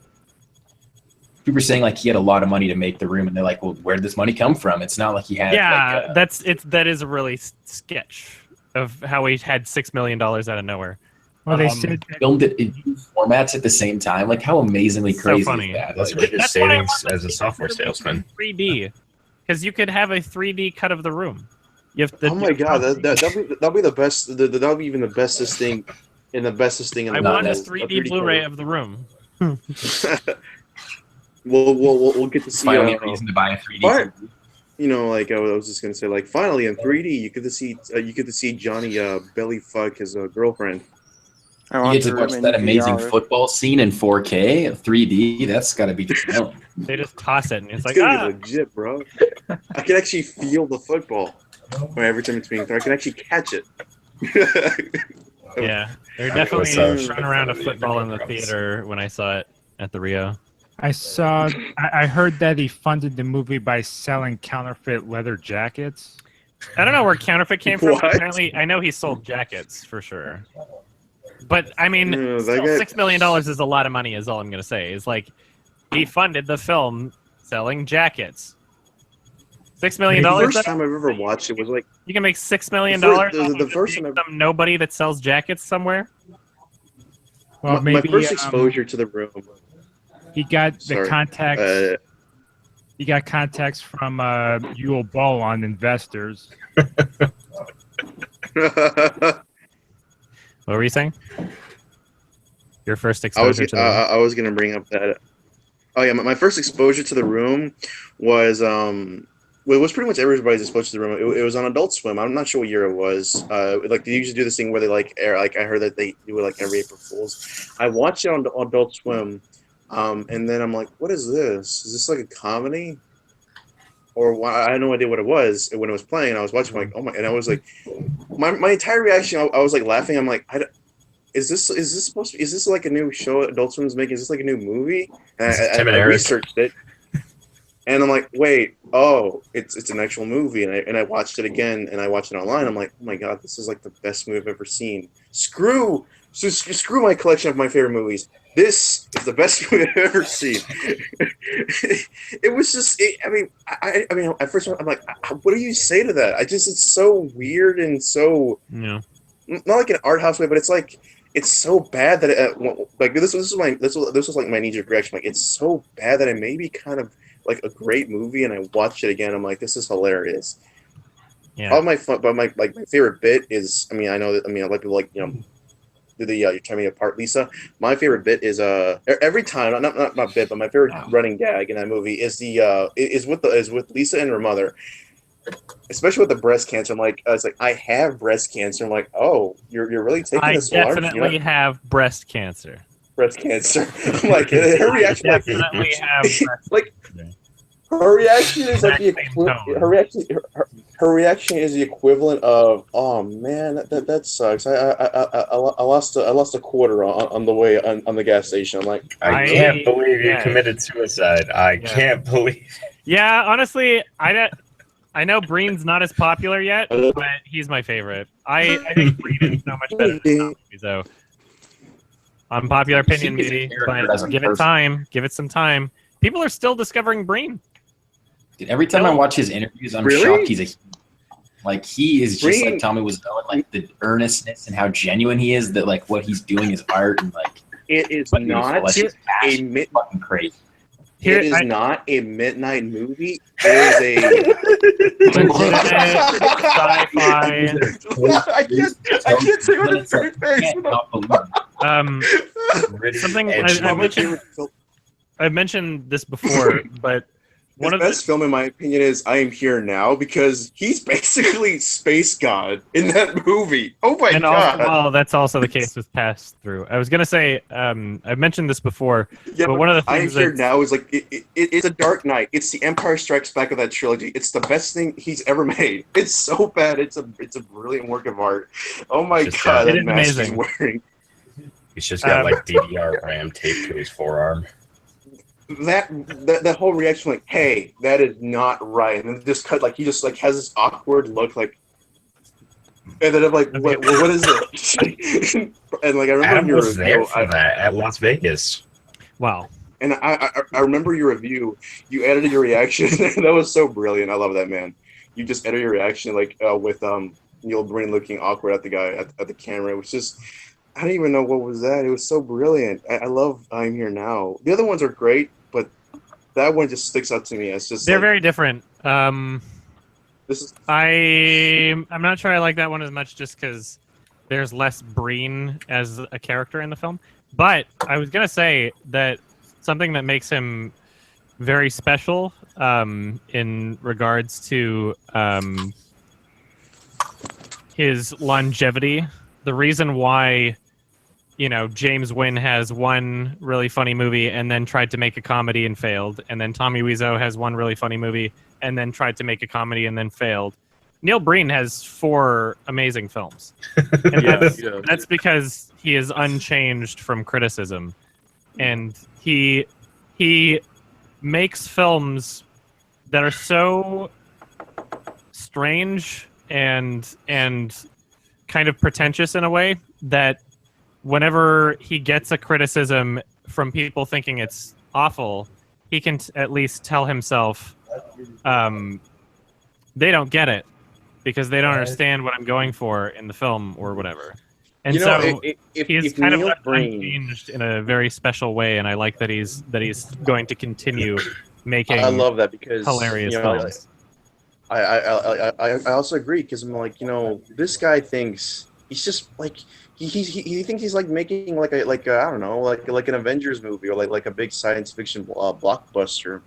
People are saying like he had a lot of money to make The Room, and they're like, well, where did this money come from? It's not like he had. Yeah, that is a really sketch of how he had $6 million out of nowhere. Well, they said filmed it in formats at the same time. Like, how amazingly crazy funny. is that? That's his savings as a software salesman. 3D, because you could have a 3D cut of The Room. Oh my god, that'll be the best. That'll be even the bestest thing, in the bestest thing in the world. I want a 3D Blu-ray of The Room. We'll get to see. Finally, a reason to buy a 3D. You know, like I was just gonna say, like finally in 3D, you get to see Johnny belly fuck his girlfriend. You get to watch that amazing football scene in 4K, 3D. That's got to be just known. They just toss it, and it's like, gonna be legit, bro. I can actually feel the football every time it's being thrown. I can actually catch it. Yeah, they're definitely throwing around a football in the theater when I saw it at the Rio. I heard that he funded the movie by selling counterfeit leather jackets. I don't know where counterfeit came from. Apparently, I know he sold jackets for sure. But I mean, $6 million is a lot of money. Is all I'm gonna say. Is like he funded the film selling jackets. $6 million. The first time I've ever watched it was like you can make $6 million. The first time some nobody that sells jackets somewhere. Well, my first exposure to The Room. He got the contacts. He got contacts from Yule Ball on investors. What were you saying? Your first exposure to The Room? I was going to bring up that. Oh yeah, my first exposure to The Room was it was pretty much everybody's exposure to The Room. It was on Adult Swim. I'm not sure what year it was. Like they usually do this thing where they like air. Like I heard that they do it like every April Fools. I watched it on Adult Swim, and then I'm like, what is this? Is this like a comedy? or I had no idea what it was when it was playing. And I was watching, like, oh my, and I was like, my entire reaction, I was like laughing. I'm like, is this supposed to? Is this like a new show Adult Swim's making? Is this like a new movie? And I researched it, and I'm like, wait, oh, it's an actual movie. And I watched it again, and I watched it online. I'm like, oh my god, this is like the best movie I've ever seen. Screw my collection of my favorite movies. This is the best movie I've ever seen. It was just, I mean, at first I'm like, what do you say to that? It's so weird and so, not like an art house way, but it's like, it's so bad that like this was like my knee-jerk reaction. Like, it's so bad that it may be kind of like a great movie, and I watched it again. I'm like, this is hilarious. Yeah. All my fun, but my favorite bit is, I mean, I know that, I mean, a lot of people like, you know, you're tearing me apart, Lisa. My favorite bit is every time, not bit, but my favorite running gag in that movie is with Lisa and her mother, especially with the breast cancer. I'm like, it's like, I have breast cancer. I'm like, oh, you're really taking this long? I definitely have breast cancer. Breast cancer. I'm like, her reaction, I definitely have breast like, her reaction is like her reaction is the equivalent of, oh man, that sucks. I lost a quarter on the way on the gas station. I'm like, I can't believe you committed suicide. I can't believe. Yeah, honestly, I know Breen's not as popular yet, but he's my favorite. I think Breen is so much better than Tommy, so unpopular opinion, maybe, but give it time. Give it some time. People are still discovering Breen. Dude, every time I watch his interviews, I'm shocked he is just like Tommy was going, like the earnestness and how genuine he is, that like what he's doing is art, and like it is not a fucking crazy. It is not a midnight movie. It is sci-fi. I can't say with a straight face. Something I've mentioned this before, but one of the best film, in my opinion, is I Am Here Now, because he's basically Space God in that movie. Oh my god! Well, that's also the case with Pass Through. I was gonna say, I've mentioned this before, but one of the things I Am Here Now is like it's a Dark Knight. It's the Empire Strikes Back of that trilogy. It's the best thing he's ever made. It's so bad. It's a brilliant work of art. Oh my god, that mask he's wearing. He's just got like DDR RAM taped to his forearm. That whole reaction, like, hey, that is not right, and then just cut, like, he just like has this awkward look, like, and then I'm like, what is it? And like, I remember Adam was there for that at Las Vegas. Wow. And I remember your review. You edited your reaction. That was so brilliant. I love that, man. You just edited your reaction, like, with Neal Breen looking awkward at the guy at the camera. It was just, I don't even know what was that. It was so brilliant. I love I'm Here Now. The other ones are great, but that one just sticks out to me. It's just they're very different. I'm not sure I like that one as much just because there's less Breen as a character in the film. But I was gonna say that something that makes him very special in regards to his longevity. The reason why, you know, James Wynn has one really funny movie and then tried to make a comedy and failed, and then Tommy Wiseau has one really funny movie and then tried to make a comedy and then failed. Neal Breen has 4 amazing films. And that's because he is unchanged from criticism. And he makes films that are so strange and kind of pretentious in a way that whenever he gets a criticism from people thinking it's awful, he can at least tell himself they don't get it because they don't understand what I'm going for in the film or whatever. And he's kind of unchanged in a very special way, and I like that he's going to continue making. I love that because hilarious films. I also agree because I'm like, you know, this guy thinks he's just like he thinks he's like making like a I don't know, like an Avengers movie or like a big science fiction blockbuster.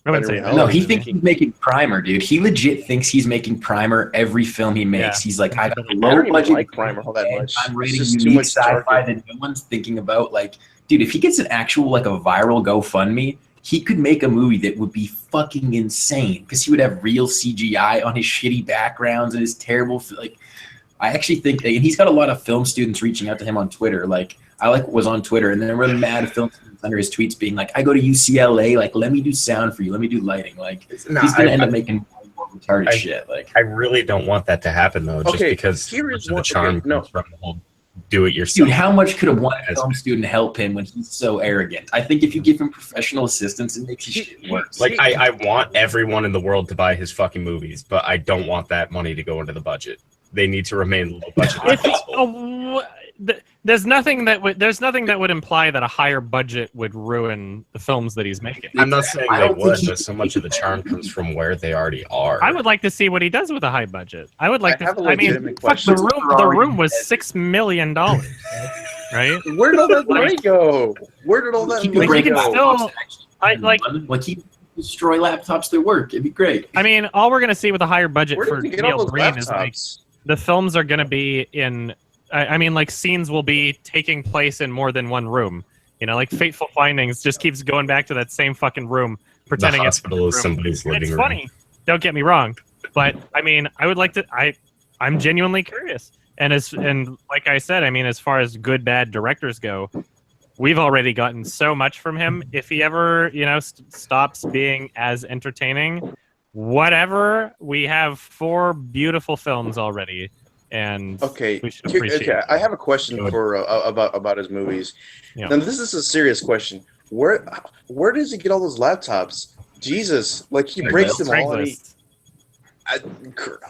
No, he thinks he's making Primer, dude. He legit thinks he's making Primer every film he makes. Yeah. He's like, I got a low budget. Like Primer all that much. I'm rating unique sci-fi that no one's thinking about. Like, dude, if he gets an actual like a viral GoFundMe, he could make a movie that would be fucking insane because he would have real CGI on his shitty backgrounds and his terrible like. I actually think, and he's got a lot of film students reaching out to him on Twitter. Like I was on Twitter, and then there were mad film students under his tweets being like, "I go to UCLA, like let me do sound for you, let me do lighting." Like he's gonna end up making more retarded shit. Like I really don't want that to happen though, just because the charm comes from the whole do it yourself. Dude, how much could a one film student help him when he's so arrogant? I think if you give him professional assistance, it makes his shit worse. Like I want everyone in the world to buy his fucking movies, but I don't want that money to go into the budget. They need to remain low budget. There's nothing that would imply that a higher budget would ruin the films that he's making. I'm not saying they would, but so much of the charm comes from where they already are. I would like to see what he does with a high budget. I would like to. I mean, fuck, the room was $6 million, right? Where did all that money go? Where did all that money go? He destroy laptops that work. It'd be great. I mean, all we're gonna see with a higher budget for Neal Breen laptops? is like the films are gonna be in. I mean, like scenes will be taking place in more than one room. You know, like Fateful Findings just keeps going back to that same fucking room, pretending the hospital it's is somebody's living it's room. funny. Don't get me wrong, but I mean, I would like to. I'm genuinely curious, and like I said, I mean, as far as good bad directors go, we've already gotten so much from him. If he ever, stops being as entertaining, whatever, we have 4 beautiful films already. And we should appreciate it. I have a question for about his movies. Yeah. Now this is a serious question. Where does he get all those laptops? Jesus, like he breaks them all.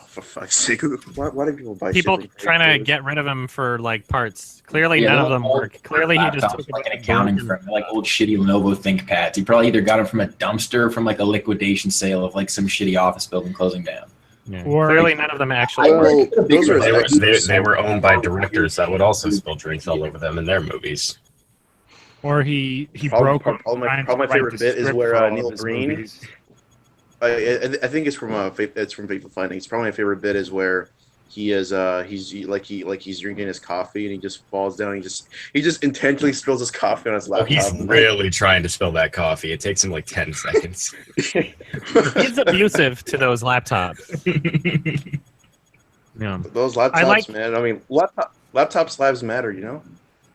For fuck's sake, why do people buy? People trying to get rid of them for like parts. Clearly, none of them work. Clearly, he just took like an accounting firm, like old shitty Lenovo ThinkPads. He probably either got them from a dumpster or from like a liquidation sale of like some shitty office building closing down. Yeah. Clearly, none of them actually work. They were owned by directors that would also spill drinks all over them in their movies. Or he probably broke. My favorite bit is where Neal Breen. I think it's from Fateful Findings. Probably my favorite bit is where he is he's drinking his coffee and he just falls down. And he just intentionally spills his coffee on his laptop. He's really trying to spill that coffee. It takes him like 10 seconds. He's abusive to those laptops. Yeah. Those laptops, man. I mean, laptops lives matter, you know?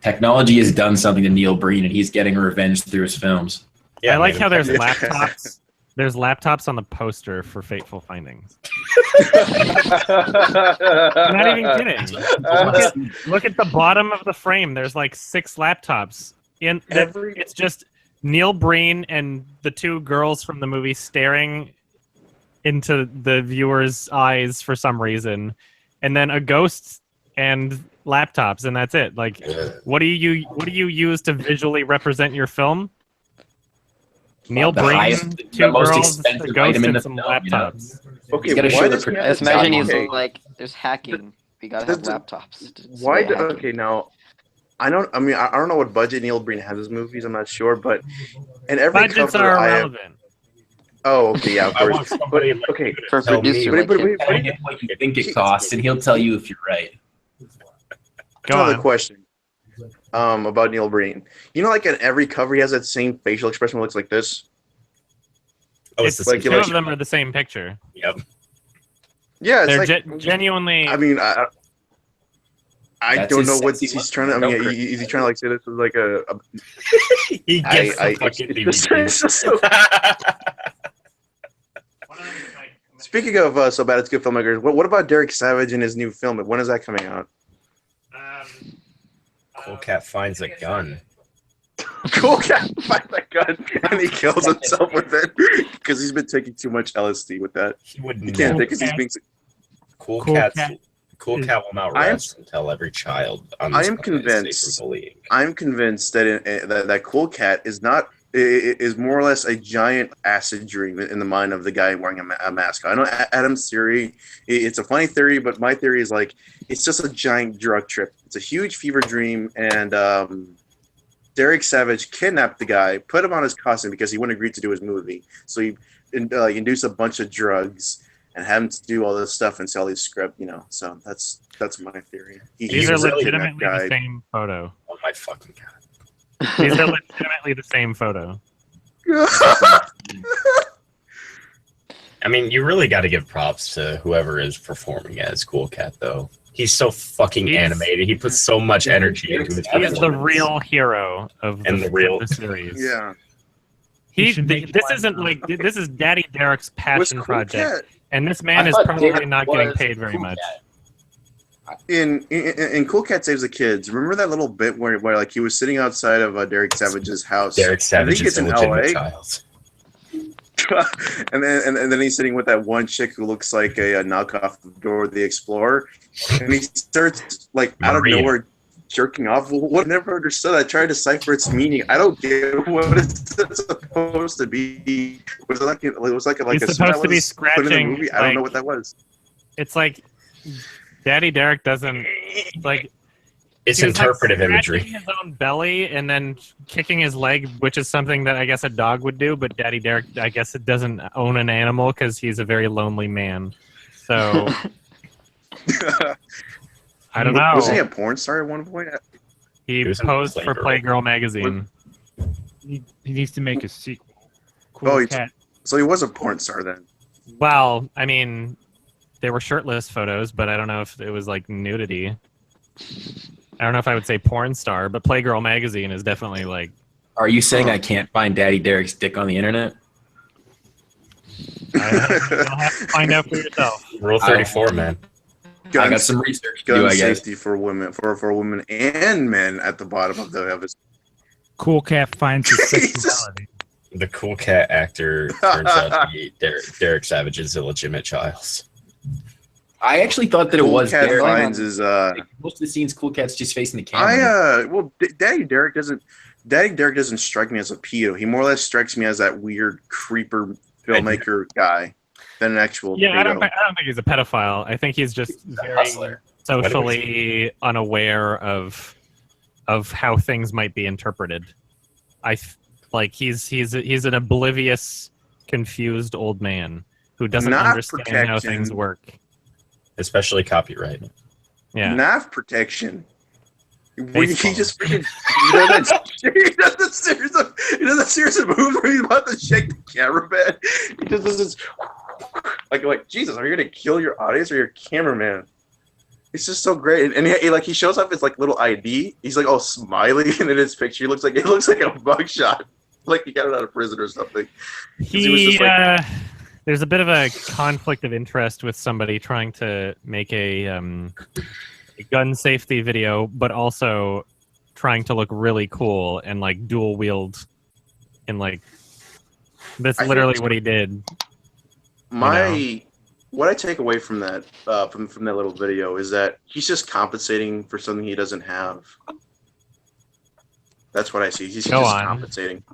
Technology has done something to Neal Breen, and he's getting revenge through his films. Yeah, I like how there's laptops. There's laptops on the poster for Fateful Findings. I'm not even kidding. Look at the bottom of the frame. There's like 6 laptops. It's just Neal Breen and the 2 girls from the movie staring into the viewer's eyes for some reason, and then a ghost and laptops, and that's it. Like, what do you use to visually represent your film? Neal Breen, 2 girls, a ghost, and some laptops. Okay, I just imagine he's like, there's hacking. We gotta have laptops. Okay, now, I don't know what budget Neal Breen has his movies. I'm not sure, but in every budgets cover are irrelevant. Okay, yeah, of course. Okay, for producer, what you think it costs, and he'll tell you if you're right. Another question. About Neal Breen. You know, like in every cover, he has that same facial expression that looks like this. Oh, it's like 2 of them are the same picture. Yep. Yeah, they're genuinely. I mean, I don't know what he's trying to. I mean, is he trying to like say this is like a he gets the fucking DVD. Speaking of so bad it's good filmmakers, what about Derek Savage and his new film? When is that coming out? Cool Cat finds a gun. Cool Cat finds a gun and he kills himself with it because he's been taking too much LSD with that. He can't take because he's being. Cool Cat will not rest until every child. I am convinced. I'm convinced that that Cool Cat is not. It is more or less a giant acid dream in the mind of the guy wearing a mask. I know Adam's theory, it's a funny theory, but my theory is like, it's just a giant drug trip. It's a huge fever dream, and Derek Savage kidnapped the guy, put him on his costume because he wouldn't agree to do his movie. So he induced a bunch of drugs and had him to do all this stuff and sell his script, So that's my theory. These are legitimately the same photo. Oh my fucking God. These are legitimately the same photo. I mean, you really got to give props to whoever is performing as Cool Cat, though. He's so fucking animated. He puts so much energy into his He's the real hero of the series. Yeah. This isn't like this is Daddy Derek's passion project, and this man is probably not getting paid very much. In Cool Cat Saves the Kids, remember that little bit where like he was sitting outside of Derek Savage's house? Derek Savage is in LA. Child. and then he's sitting with that one chick who looks like a knockoff of Dora the Explorer, and he starts like out of nowhere jerking off. What? I never understood. I tried to decipher its meaning. I don't get what it's supposed to be. Was it like a He's supposed to be scratching? I don't know what that was. It's like Daddy Derek doesn't like. It's interpretive imagery. His own belly and then kicking his leg, which is something that I guess a dog would do, but Daddy Derek, I guess it doesn't own an animal because he's a very lonely man. So I don't know. Was he a porn star at one point? He posed for Playgirl magazine. He needs to make a sequel. Cool Cat. So he was a porn star then. Well, I mean, they were shirtless photos, but I don't know if it was like nudity. I don't know if I would say porn star, but Playgirl magazine is definitely like. Are you saying I can't find Daddy Derek's dick on the internet? You'll have to find out for yourself. Rule 34, man. I got some research to do, I guess. Safety for women, for women and men at the bottom of his. Cool Cat finds his sexuality. The Cool Cat actor turns out to be Derek Savage's illegitimate child. I actually thought that it was Cat Derek. finds his, most of the scenes, Cool Cat's just facing the camera. Daddy Derek doesn't strike me as a pedo. He more or less strikes me as that weird creeper filmmaker guy than an actual pedo. I don't think he's a pedophile. I think he's just very socially unaware of how things might be interpreted. He's an oblivious, confused old man who doesn't understand how things work. Especially copyright. Yeah. NAF protection. He just freaking he does a series of moves where he's about to shake the camera bed. He just does this like Jesus, are you gonna kill your audience or your cameraman? It's just so great, and he shows off his like little ID. He's like all smiley, and in his picture, it looks like a mugshot, like he got it out of prison or something. He was just like. There's a bit of a conflict of interest with somebody trying to make a gun safety video, but also trying to look really cool and like dual wield, and like that's literally what he did. What I take away from that from that little video is that he's just compensating for something he doesn't have. That's what I see. He's just compensating.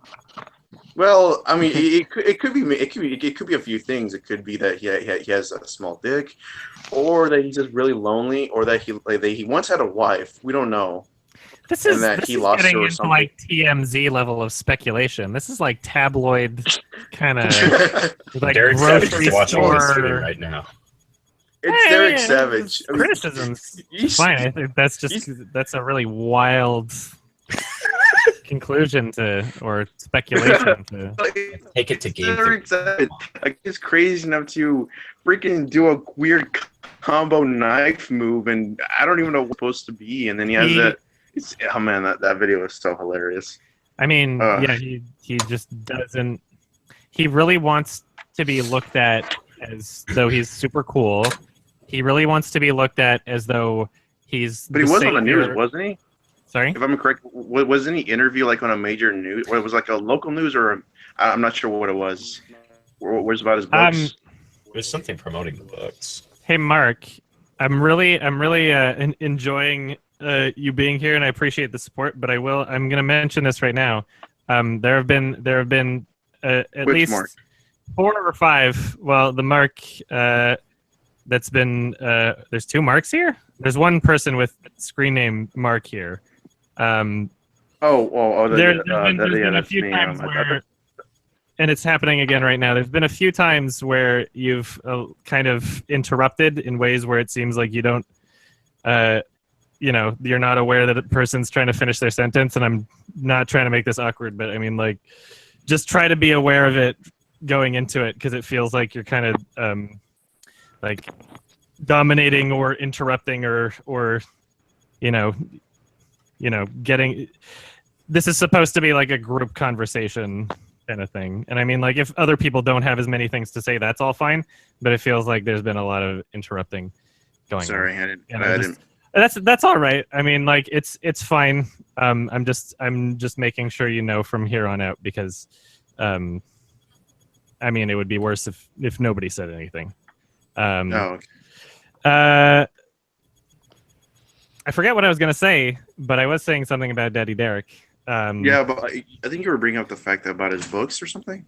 Well, I mean, it could be a few things. It could be that he has a small dick, or that he's just really lonely, or that he once had a wife. We don't know. This is getting into like TMZ level of speculation. This is like tabloid kind of like Derek grocery store right now. It's Derek Savage. Criticisms. Fine. I think that's a really wild conclusion or speculation to take it to game. Like he's crazy enough to freaking do a weird combo knife move, and I don't even know what it's supposed to be. And then he has that. Oh man, that video is so hilarious. I mean, he just doesn't. He really wants to be looked at as though he's super cool. He really wants to be looked at as though he's. But he was on the news, wasn't he? Sorry? If I'm correct, wasn't he interviewed like on a major news, or it was like a local news, or I'm not sure what it was. Where's about his books? There's something promoting the books. Hey, Mark, I'm really enjoying you being here, and I appreciate the support. But I'm going to mention this right now. There have been at least Mark? 4 or 5. Well, the Mark that's been there's 2 Marks here. There's one person with screen name Mark here. There's been a few times where, and it's happening again right now. There's been a few times where you've kind of interrupted in ways where it seems like you don't, you're not aware that a person's trying to finish their sentence. And I'm not trying to make this awkward, but I mean, like, just try to be aware of it going into it, because it feels like you're kind of like dominating or interrupting or getting. This is supposed to be like a group conversation kind of thing, and I mean, like, if other people don't have as many things to say, that's all fine. But it feels like there's been a lot of interrupting going on. Sorry, I didn't. That's all right. I mean, like, it's fine. I'm just making sure you know from here on out, because I mean, it would be worse if nobody said anything. Okay. I forget what I was gonna say, but I was saying something about Daddy Derek. Yeah, but I think you were bringing up the fact about his books or something.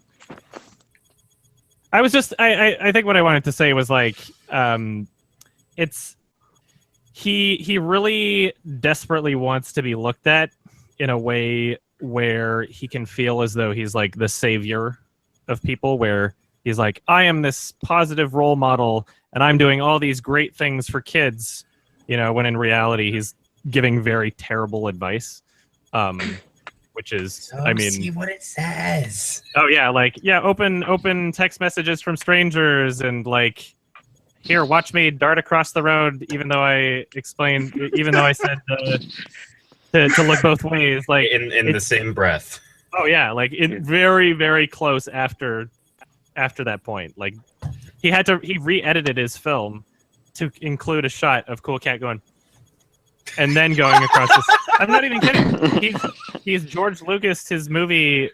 I was just I think what I wanted to say was, like, it's he really desperately wants to be looked at in a way where he can feel as though he's like the savior of people, where he's like, I am this positive role model and I'm doing all these great things for kids, when in reality he's giving very terrible advice, which is, I mean, see what it says. Oh yeah, like, yeah, open text messages from strangers, and like, here, watch me dart across the road, even though I said to look both ways, like in the same breath. Oh yeah, like very, very close after that point. Like, he re-edited his film to include a shot of Cool Cat going, and then going across this. I'm not even kidding. He's George Lucas his movie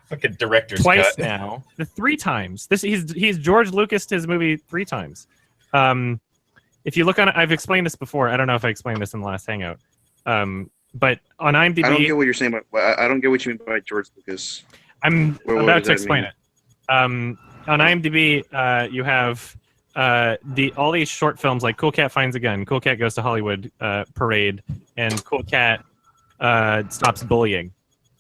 fucking director's twice cut. now. The 3 times. He's George Lucas his movie 3 times. If you look on, I've explained this before. I don't know if I explained this in the last Hangout. But on IMDb, I don't get what you're saying. I don't get what you mean by George Lucas. I'm about to explain it. On IMDb, you have all these short films like Cool Cat Finds a Gun, Cool Cat Goes to Hollywood, Parade, and Cool Cat Stops Bullying.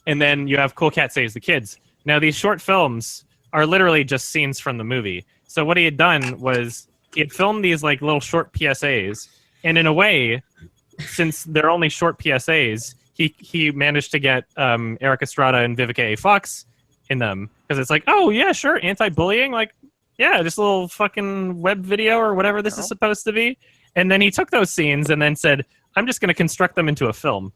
And then you have Cool Cat Saves the Kids. Now, these short films are literally just scenes from the movie. So what he had done was he had filmed these like little short PSAs, and in a way, since they're only short PSAs, he managed to get Eric Estrada and Vivica A. Fox in them, because it's like, oh yeah, sure, anti-bullying, like, yeah, just a little fucking web video or whatever this is supposed to be. And then he took those scenes and then said, I'm just going to construct them into a film,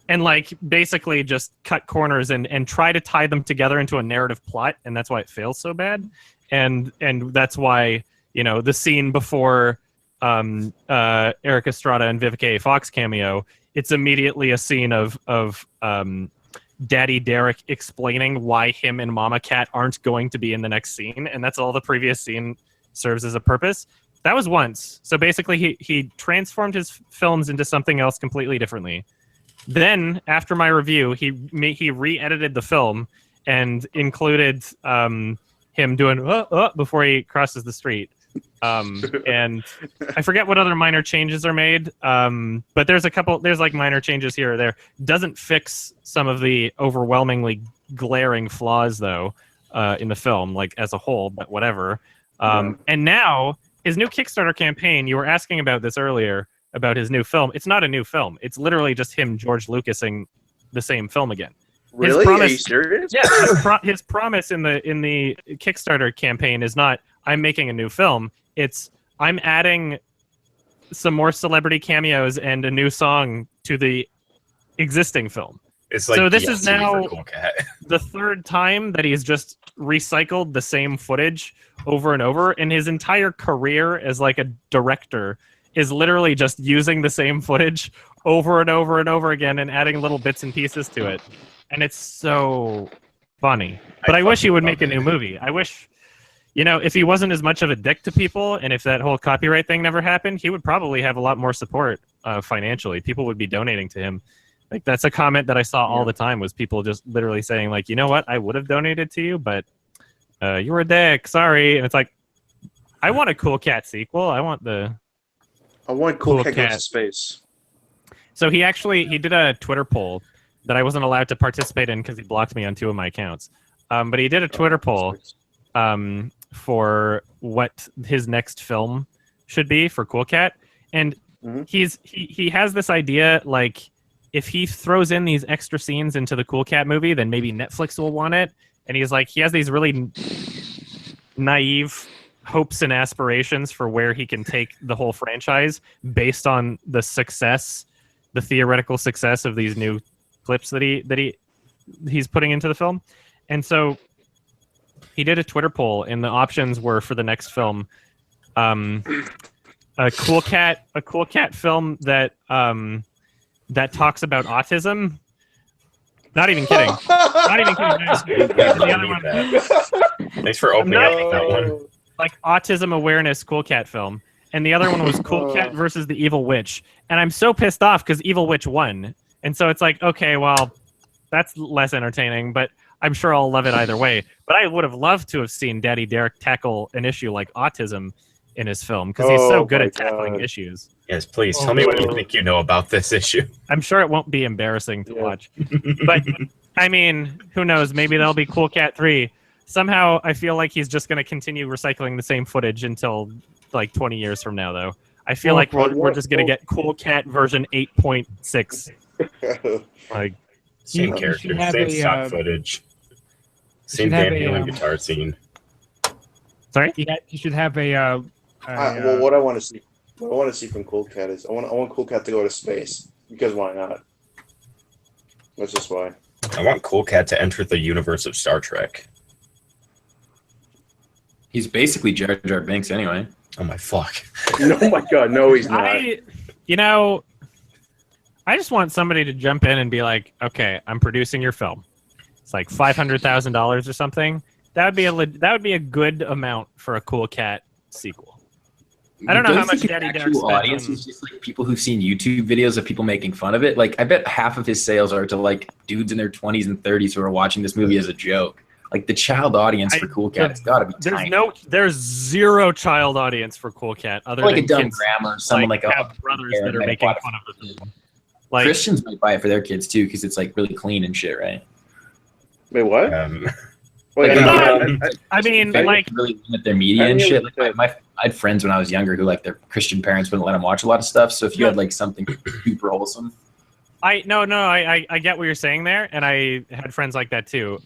and like basically just cut corners and try to tie them together into a narrative plot, and that's why it fails so bad. And that's why, the scene before Eric Estrada and Vivica A. Fox cameo, it's immediately a scene of Daddy Derek explaining why him and Mama Cat aren't going to be in the next scene, and that's all the previous scene serves as a purpose. That was once. So basically he transformed his films into something else completely differently. Then, after my review, he re-edited the film and included him doing before he crosses the street. And I forget what other minor changes are made, but there's like minor changes here or there. Doesn't fix some of the overwhelmingly glaring flaws, though, in the film, like as a whole, but whatever. And now, his new Kickstarter campaign, you were asking about this earlier, about his new film. It's not a new film. It's literally just him, George Lucasing the same film again. Really? Are you serious? Yeah. His promise in the Kickstarter campaign is not, I'm making a new film. It's, I'm adding some more celebrity cameos and a new song to the existing film. It's like, so this is DLC now for Cool Cat. the 3rd time that he's just recycled the same footage over and over, and his entire career as like a director is literally just using the same footage over and over and over again and adding little bits and pieces to it. And it's so funny. But I wish he would make a new movie. I wish, if he wasn't as much of a dick to people, and if that whole copyright thing never happened, he would probably have a lot more support financially. People would be donating to him. Like, that's a comment that I saw all the time, was people just literally saying, like, you know what, I would have donated to you, but you were a dick, sorry. And it's like, I want a Cool Cat sequel. I want Cool Cat Goes to Space. So he did a Twitter poll that I wasn't allowed to participate in because he blocked me on 2 of my accounts. But he did a Twitter poll for what his next film should be for Cool Cat. And he has this idea, like, if he throws in these extra scenes into the Cool Cat movie, then maybe Netflix will want it. and he's like, he has these really naive hopes and aspirations for where he can take the whole franchise based on the success, the theoretical success of these new clips that he's putting into the film. And so he did a Twitter poll, and the options were for the next film, a cool cat film that that talks about autism. Not even kidding. Not even kidding. The other one. Thanks for opening up that one. Like autism awareness cool cat film. And the other one was Cool Cat versus the Evil Witch. And I'm so pissed off because Evil Witch won. And so it's like, okay, well, that's less entertaining, but I'm sure I'll love it either way. But I would have loved to have seen Daddy Derek tackle an issue like autism in his film because he's so good at tackling issues. Yes, please tell me what you think you know about this issue. I'm sure it won't be embarrassing to watch. But, I mean, who knows? Maybe there'll be Cool Cat 3. Somehow, I feel like he's just going to continue recycling the same footage until, like, 20 years from now, though. I feel like we're just going to get Cool Cat version 8.6. Like, same character, same stock footage. Same Van Halen guitar scene. Sorry? He should have a... well, what I want to see from Cool Cat is I want Cool Cat to go to space, because why not? That's just why. I want Cool Cat to enter the universe of Star Trek. He's basically Jar Jar Binks anyway. Oh my fuck. Oh my god, no he's not. I just want somebody to jump in and be like, okay, I'm producing your film. It's like $500,000 or something. That would be a good amount for a Cool Cat sequel. I don't know how much Daddy Derek spent. Audience is just like people who've seen YouTube videos of people making fun of it. Like, I bet half of his sales are to like dudes in their 20s and 30s who are watching this movie as a joke. Like, the child audience for Cool Cat has got to be tiny. There's zero child audience for Cool Cat other like than a dumb kids, grandma or someone like have brothers that are making fun of the film. Like, Christians might buy it for their kids too because it's like really clean and shit, right? Wait, what? I mean, like, really limit their media and shit. Like, I had friends when I was younger who, like, their Christian parents wouldn't let them watch a lot of stuff. So if you had like something super wholesome, I get what you're saying there, and I had friends like that too.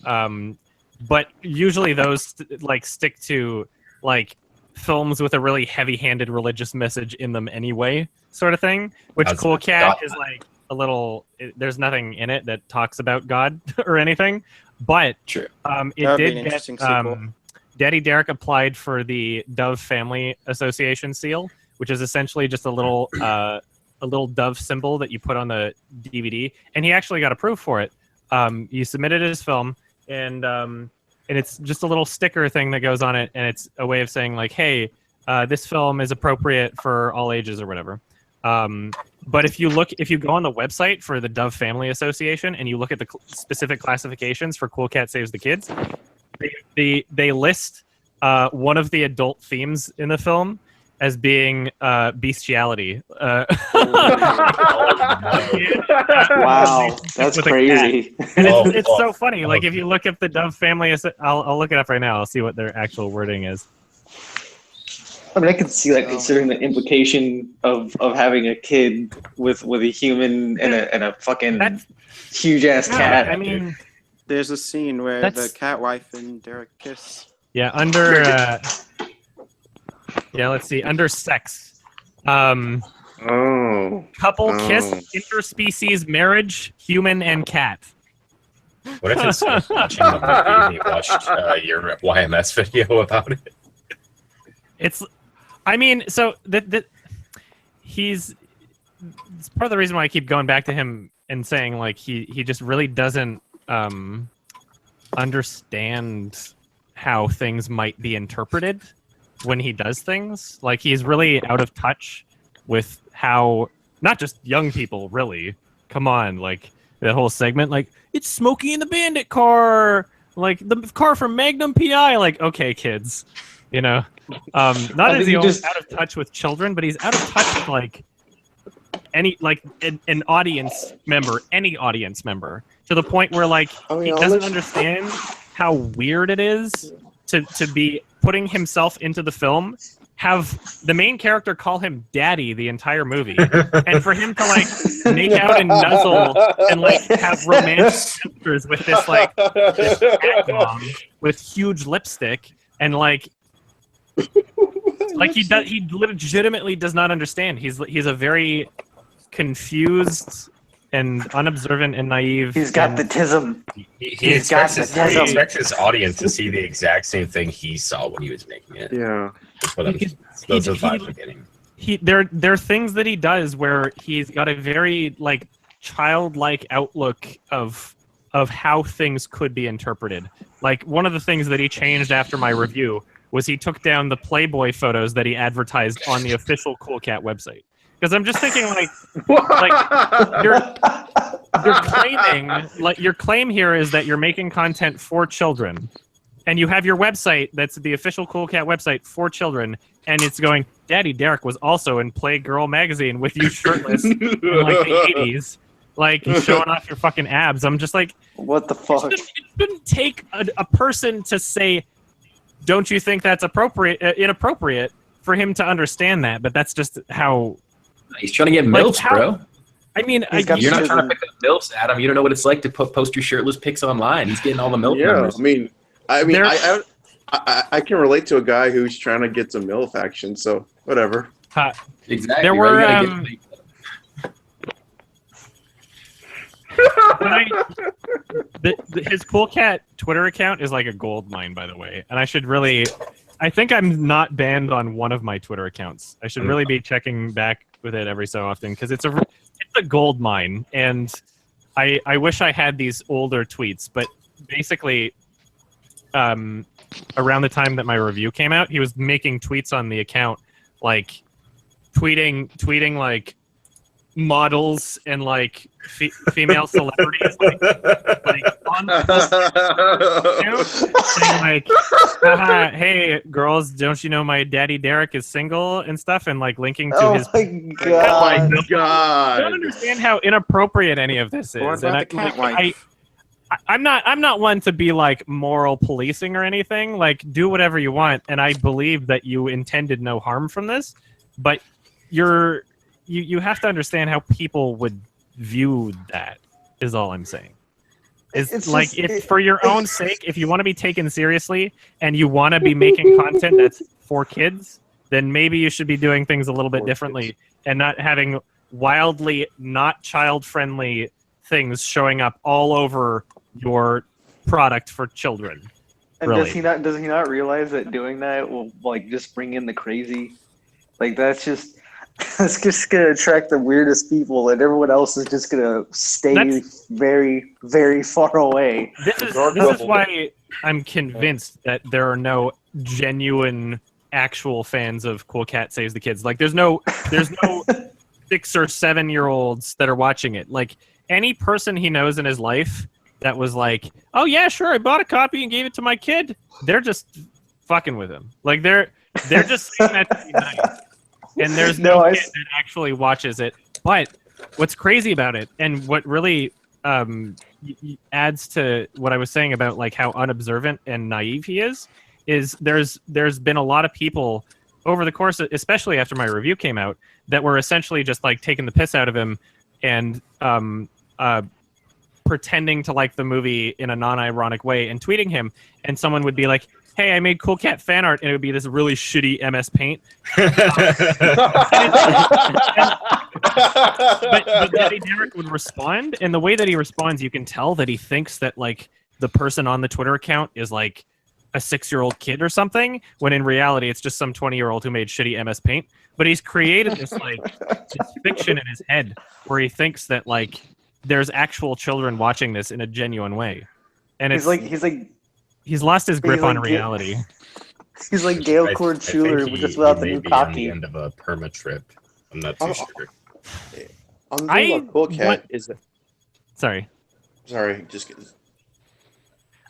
But usually those like stick to like films with a really heavy-handed religious message in them anyway, sort of thing. Which Cool Cat is like a little. There's nothing in it that talks about God or anything. But it did get. Daddy Derek applied for the Dove Family Association seal, which is essentially just a little dove symbol that you put on the DVD, and he actually got approved for it. He submitted his film, and it's just a little sticker thing that goes on it, and it's a way of saying like, hey, this film is appropriate for all ages or whatever. But if you go on the website for the Dove Family Association and you look at the specific classifications for Cool Cat Saves the Kids, they list one of the adult themes in the film as being bestiality. Wow, that's crazy. And it's so funny. Like, if you look up the Dove Family, I'll look it up right now. I'll see what their actual wording is. I mean, I can see, like, considering the implication of having a kid with a human and a fucking huge ass cat. I mean, there's a scene where the cat wife and Derek kiss. Yeah, under let's see, under sex. Couple kiss, interspecies marriage, human and cat. What if it's watching the movie and you watched your YMS video about it? It's so it's part of the reason why I keep going back to him and saying like he just really doesn't understand how things might be interpreted when he does things. Like, he's really out of touch with how, not just young people, really. Come on, like, the whole segment, like, it's Smokey in the Bandit car, like, the car from Magnum PI, like, okay, kids, you know? Not is he out of touch with children, but he's out of touch with, like, any, like, an audience member, any audience member, to the point where, like, he doesn't understand how weird it is to be putting himself into the film, have the main character call him daddy the entire movie, and for him to like make out and nuzzle and like have romantic gestures with this like this cat mom with huge lipstick, and like he legitimately does not understand. He's a very confused and unobservant and naive. He's got the tism. He expects his audience to see the exact same thing he saw when he was making it. Yeah. Those are the vibes we're getting. There are things that he does where he's got a very like childlike outlook of how things could be interpreted. Like one of the things that he changed after my review was he took down the Playboy photos that he advertised on the official Cool Cat website. Because I'm just thinking, you're claiming, like your claim here is that you're making content for children, and you have your website that's the official Cool Cat website for children, and it's going, Daddy Derek was also in Playgirl magazine with you shirtless in like the 80s, like showing off your fucking abs. I'm just like, what the fuck? It shouldn't take a person to say, don't you think that's inappropriate for him to understand that? But that's just how. He's trying to get MILFs, bro. I mean, you're not trying to pick up MILFs, Adam. You don't know what it's like to post your shirtless pics online. He's getting all the MILF numbers. I can relate to a guy who's trying to get some MILF action, so whatever. Exactly. There were his Cool Cat Twitter account is like a gold mine, by the way, and I think I'm not banned on one of my Twitter accounts. I should really be checking back with it every so often because it's a gold mine, and I wish I had these older tweets. But basically, around the time that my review came out, he was making tweets on the account, like tweeting like models and like female celebrities like on saying like, hey girls, don't you know my daddy Derek is single and stuff, and like linking to his my god. I don't understand how inappropriate any of this is. What about the cat wife? I'm not one to be like moral policing or anything. Like, do whatever you want, and I believe that you intended no harm from this, but you have to understand how people would view that, is all I'm saying. It's like, for your own sake, if you want to be taken seriously and you want to be making content that's for kids, then maybe you should be doing things a little bit differently and not having wildly not child-friendly things showing up all over your product for children. And really. does he not realize that doing that will like just bring in the crazy? Like that's just gonna attract the weirdest people, and everyone else is just gonna stay very, very far away. This is why I'm convinced that there are no genuine, actual fans of Cool Cat Saves the Kids. Like, there's no 6 or 7-year-olds that are watching it. Like, any person he knows in his life that was like, oh yeah, sure, I bought a copy and gave it to my kid, they're just fucking with him. Like, they're just saying that to be nice. And there's no kid that actually watches it. But what's crazy about it, and what really adds to what I was saying about like how unobservant and naive he is there's been a lot of people over the course of, especially after my review came out, that were essentially just like taking the piss out of him and pretending to like the movie in a non-ironic way and tweeting him, and someone would be like, hey, I made Cool Cat fan art, and it would be this really shitty MS Paint. But Daddy Derek would respond, and the way that he responds, you can tell that he thinks that like the person on the Twitter account is like a 6-year-old kid or something, when in reality it's just some 20-year-old who made shitty MS Paint. But he's created this like this fiction in his head where he thinks that like there's actual children watching this in a genuine way, and he's lost his grip on reality. He's like Gail Cord Schuler, just without the new cocky. On the end of a perma trip. I'm not too sure. Cool Cat is that. Sorry,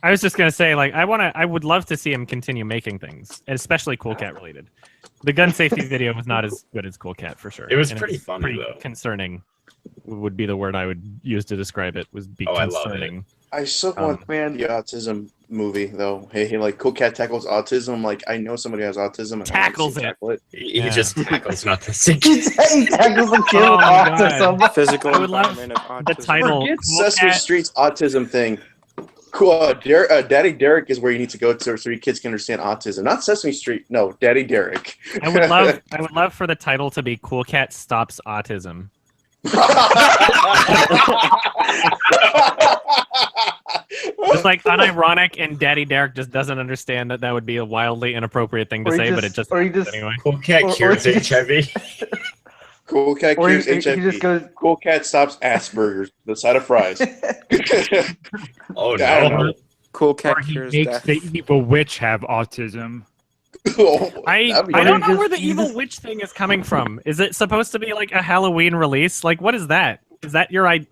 I was just gonna say, like, I would love to see him continue making things, especially Cool Cat related. The gun safety video was not as good as Cool Cat for sure. It was pretty funny though. Concerning would be the word I would use to describe it. Concerning. I still want the autism movie though. Hey, like Cool Cat tackles autism. Like I know somebody has autism and Tackles I want to see it. tackle He just tackles, not the He tackles a kid with autism. Physical I would love environment of the autism. title. Forget Cool Sesame Cat. Street's autism thing. Cool. Daddy Derek is where you need to go to so your kids can understand autism. Not Sesame Street. No, Daddy Derek. I would love for the title to be Cool Cat Stops Autism. It's like unironic, and Daddy Derek just doesn't understand that would be a wildly inappropriate thing to say, but it just anyway. Cool Cat cures HIV. Cool Cat cures HIV. Cool Cat stops Asperger's. The side of fries. Oh no! Cool Cat Or he cures makes death. the evil witch have autism. I don't know where the evil witch thing is coming from. Is it supposed to be like a Halloween release? Like, what is that? Is that your idea?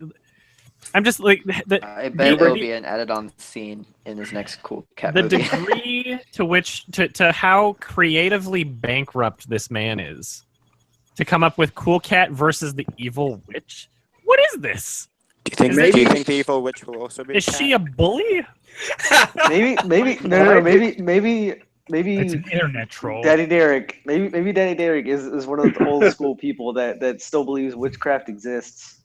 I'm just like I bet it'll be an added-on scene in this next Cool Cat the movie. degree to which to how creatively bankrupt this man is to come up with Cool Cat versus the evil witch. What is this? Do you think the evil witch will also be? Is she a bully? Maybe It's an internet troll. Daddy Derek. Maybe Daddy Derek is one of the old school people that still believes witchcraft exists.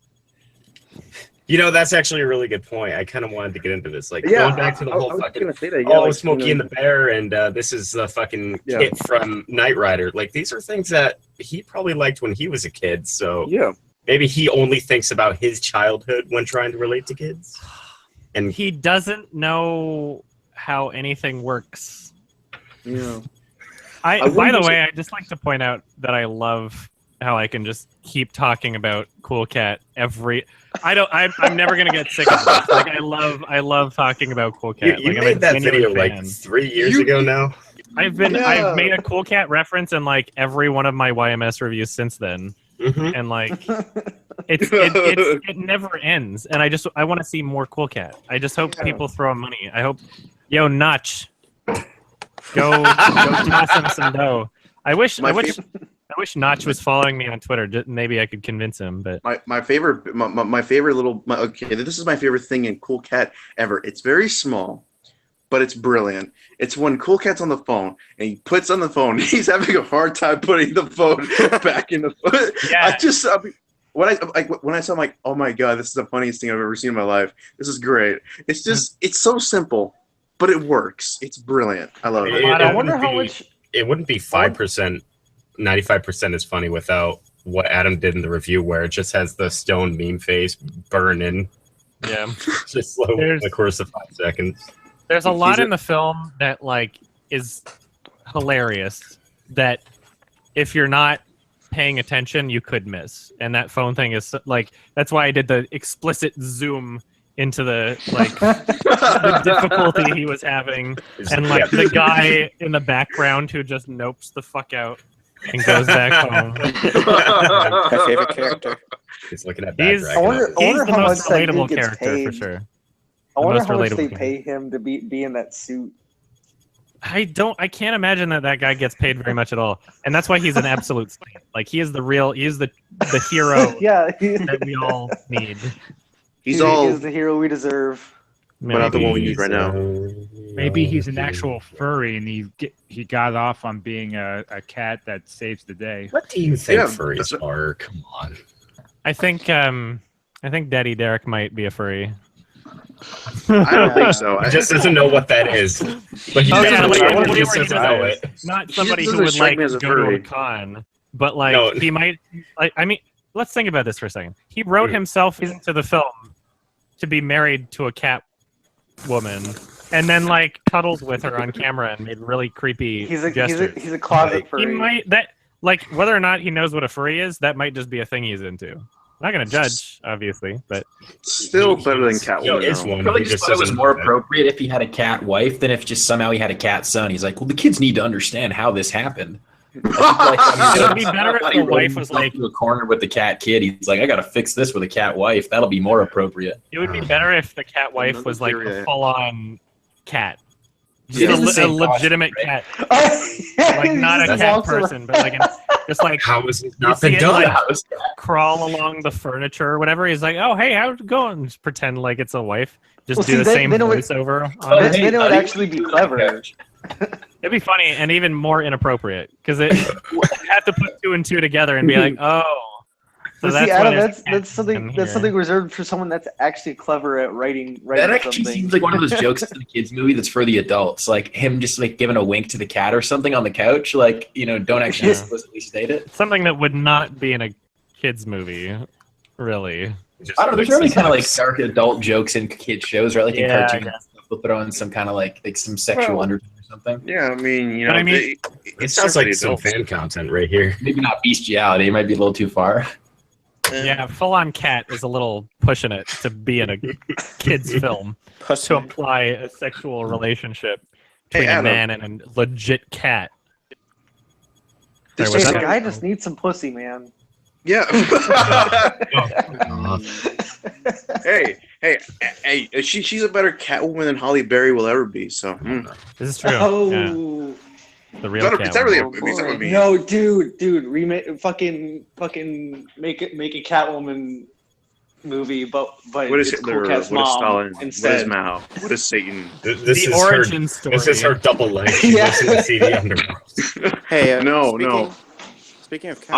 You know, that's actually a really good point. I kind of wanted to get into this. Like, Yeah, going back to the I whole was fucking, gonna say that, yeah, like, Smokey and the Bear, and this is the fucking kid from Knight Rider. Like, these are things that he probably liked when he was a kid, so yeah. Maybe he only thinks about his childhood when trying to relate to kids. And he doesn't know how anything works. Yeah. By the way, I just like to point out that I love how I can just keep talking about Cool Cat I'm never gonna get sick of this. Like I love talking about Cool Cat. You like, made that video like 3 years ago now. I've made a Cool Cat reference in like every one of my YMS reviews since then. Mm-hmm. And like it never ends. And I want to see more Cool Cat. I just hope people throw money. I hope Notch go toss him some dough. I wish Notch was following me on Twitter. Maybe I could convince him. But my favorite little this is my favorite thing in Cool Cat ever. It's very small, but it's brilliant. It's when Cool Cat's on the phone and he puts on the phone. He's having a hard time putting the phone back in the phone. Yeah. When I saw, I'm like, oh my god, this is the funniest thing I've ever seen in my life. This is great. It's just it's so simple, but it works. It's brilliant. I love it. I wonder how much. It wouldn't be 5%. 95% is funny without what Adam did in the review, where it just has the stone meme face burning. Yeah, just slow in the course of 5 seconds. There's a lot in the film that like is hilarious. That if you're not paying attention, you could miss. And that phone thing is like that's why I did the explicit zoom into the like the difficulty he was having, and like the guy in the background who just nopes the fuck out and goes back home. My favorite character. He's looking at He's the most relatable character for sure. I wonder how much they pay him to be in that suit. I can't imagine that guy gets paid very much at all, and that's why he's an absolute saint. Like he is the hero that we all need. He is the hero we deserve. But not the one we need right now. Maybe he's an actual furry, and he got off on being a cat that saves the day. What do you think furries are? Come on. I think Daddy Derek might be a furry. I don't think so. He just doesn't know what that is. But he just doesn't know it. Not somebody who would like go to a con, but like he might. I mean, let's think about this for a second. He wrote himself into the film to be married to a cat woman, and then like cuddles with her on camera and made really creepy gestures. He's a closet furry. He might whether or not he knows what a furry is, that might just be a thing he's into. I'm not gonna judge, obviously, but still better than Catwoman. Probably just thought it was more appropriate if he had a cat wife than if just somehow he had a cat son. He's like, well, the kids need to understand how this happened. It would be better if the wife was like to a corner with the cat kid. He's like, I gotta fix this with a cat wife. That'll be more appropriate. It would be better if the cat wife was like a full-on cat, just a legitimate cat, like not a cat person, but like just like how was it not been done? Like, crawl along the furniture or whatever. He's like, oh hey, how's it going? Just pretend like it's a wife. Just do the same voiceover on it. Then it would actually be clever. It'd be funny and even more inappropriate because it have to put 2 and 2 together and be like, oh. So see, Adam, that's something reserved for someone that's actually clever at writing that actually something. seems like one of those jokes in the kids movie that's for the adults, like him just like giving a wink to the cat or something on the couch, like don't actually explicitly state it. Something that would not be in a kids movie, really. I don't know. There's really kind of like dark adult jokes in kid shows, right? Like in cartoons, they'll throw in some kind of like some sexual undertone or something. Yeah, I mean, it sounds like some fan content right here. Maybe not bestiality. It might be a little too far. Yeah, full-on cat is a little pushing it to be in a kids film to imply a sexual relationship between a man and a legit cat. This guy just needs some pussy, man. Yeah. hey, she's a better Catwoman than Halle Berry will ever be. So this is true. Oh. Yeah. The real it's not really a movie. It's not a movie. No, dude, remake, fucking, make a Catwoman movie, but what is Hitler? Cool Cat's what is mom Stalin? instead. What is Mao? What is Satan? This the is origin her, story. This is her double life. She listens to see the Underworld. Hey, no. Speaking of Catwoman,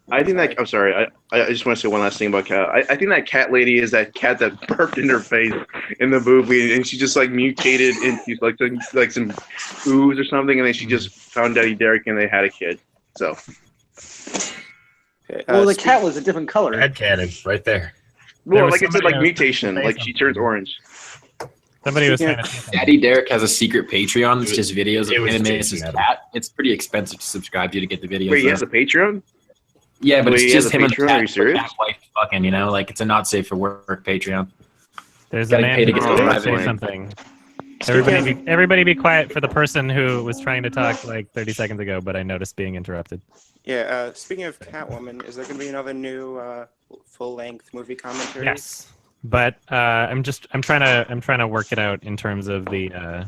I think that I'm sorry. I just want to say one last thing about Cat. I think that cat lady is that cat that burped in her face in the movie, and she just like mutated into like some ooze or something, and then she just found Daddy Derek, and they had a kid. So, well, the cat was a different color. Bad cannon, right there. Well, like I said, like mutation, like she turns orange. Somebody was saying Daddy Derek has a secret Patreon. It's just videos of him and his cat. It's pretty expensive to subscribe to get the videos. Wait, he has a Patreon? Yeah, but it's just him and the Are you serious? cat wife fucking, like it's a not safe for work Patreon. There's a man who wants to say something. Everybody be quiet for the person who was trying to talk like 30 seconds ago, but I noticed being interrupted. Yeah, speaking of Catwoman, is there going to be another new full-length movie commentary? Yes, but I'm trying to work it out in terms of the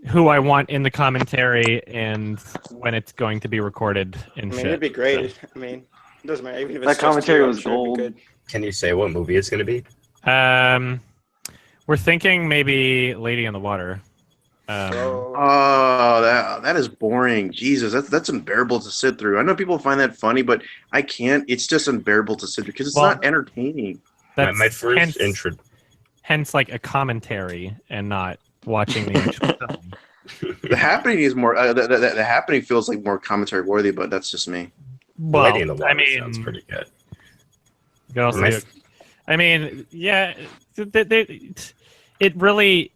who I want in the commentary and when it's going to be recorded and shit. It'd be great. So. I mean, it doesn't matter. Even if it's that commentary was gold. Can you say what movie it's going to be? We're thinking maybe Lady in the Water. That is boring. Jesus, that's unbearable to sit through. I know people find that funny, but I can't. It's just unbearable to sit through because it's not entertaining. That's my first intro. Hence, like a commentary and not watching the actual film. The Happening is more. The Happening feels like more commentary worthy, but that's just me. Well, Lady in the Water sounds pretty good. You can also it really.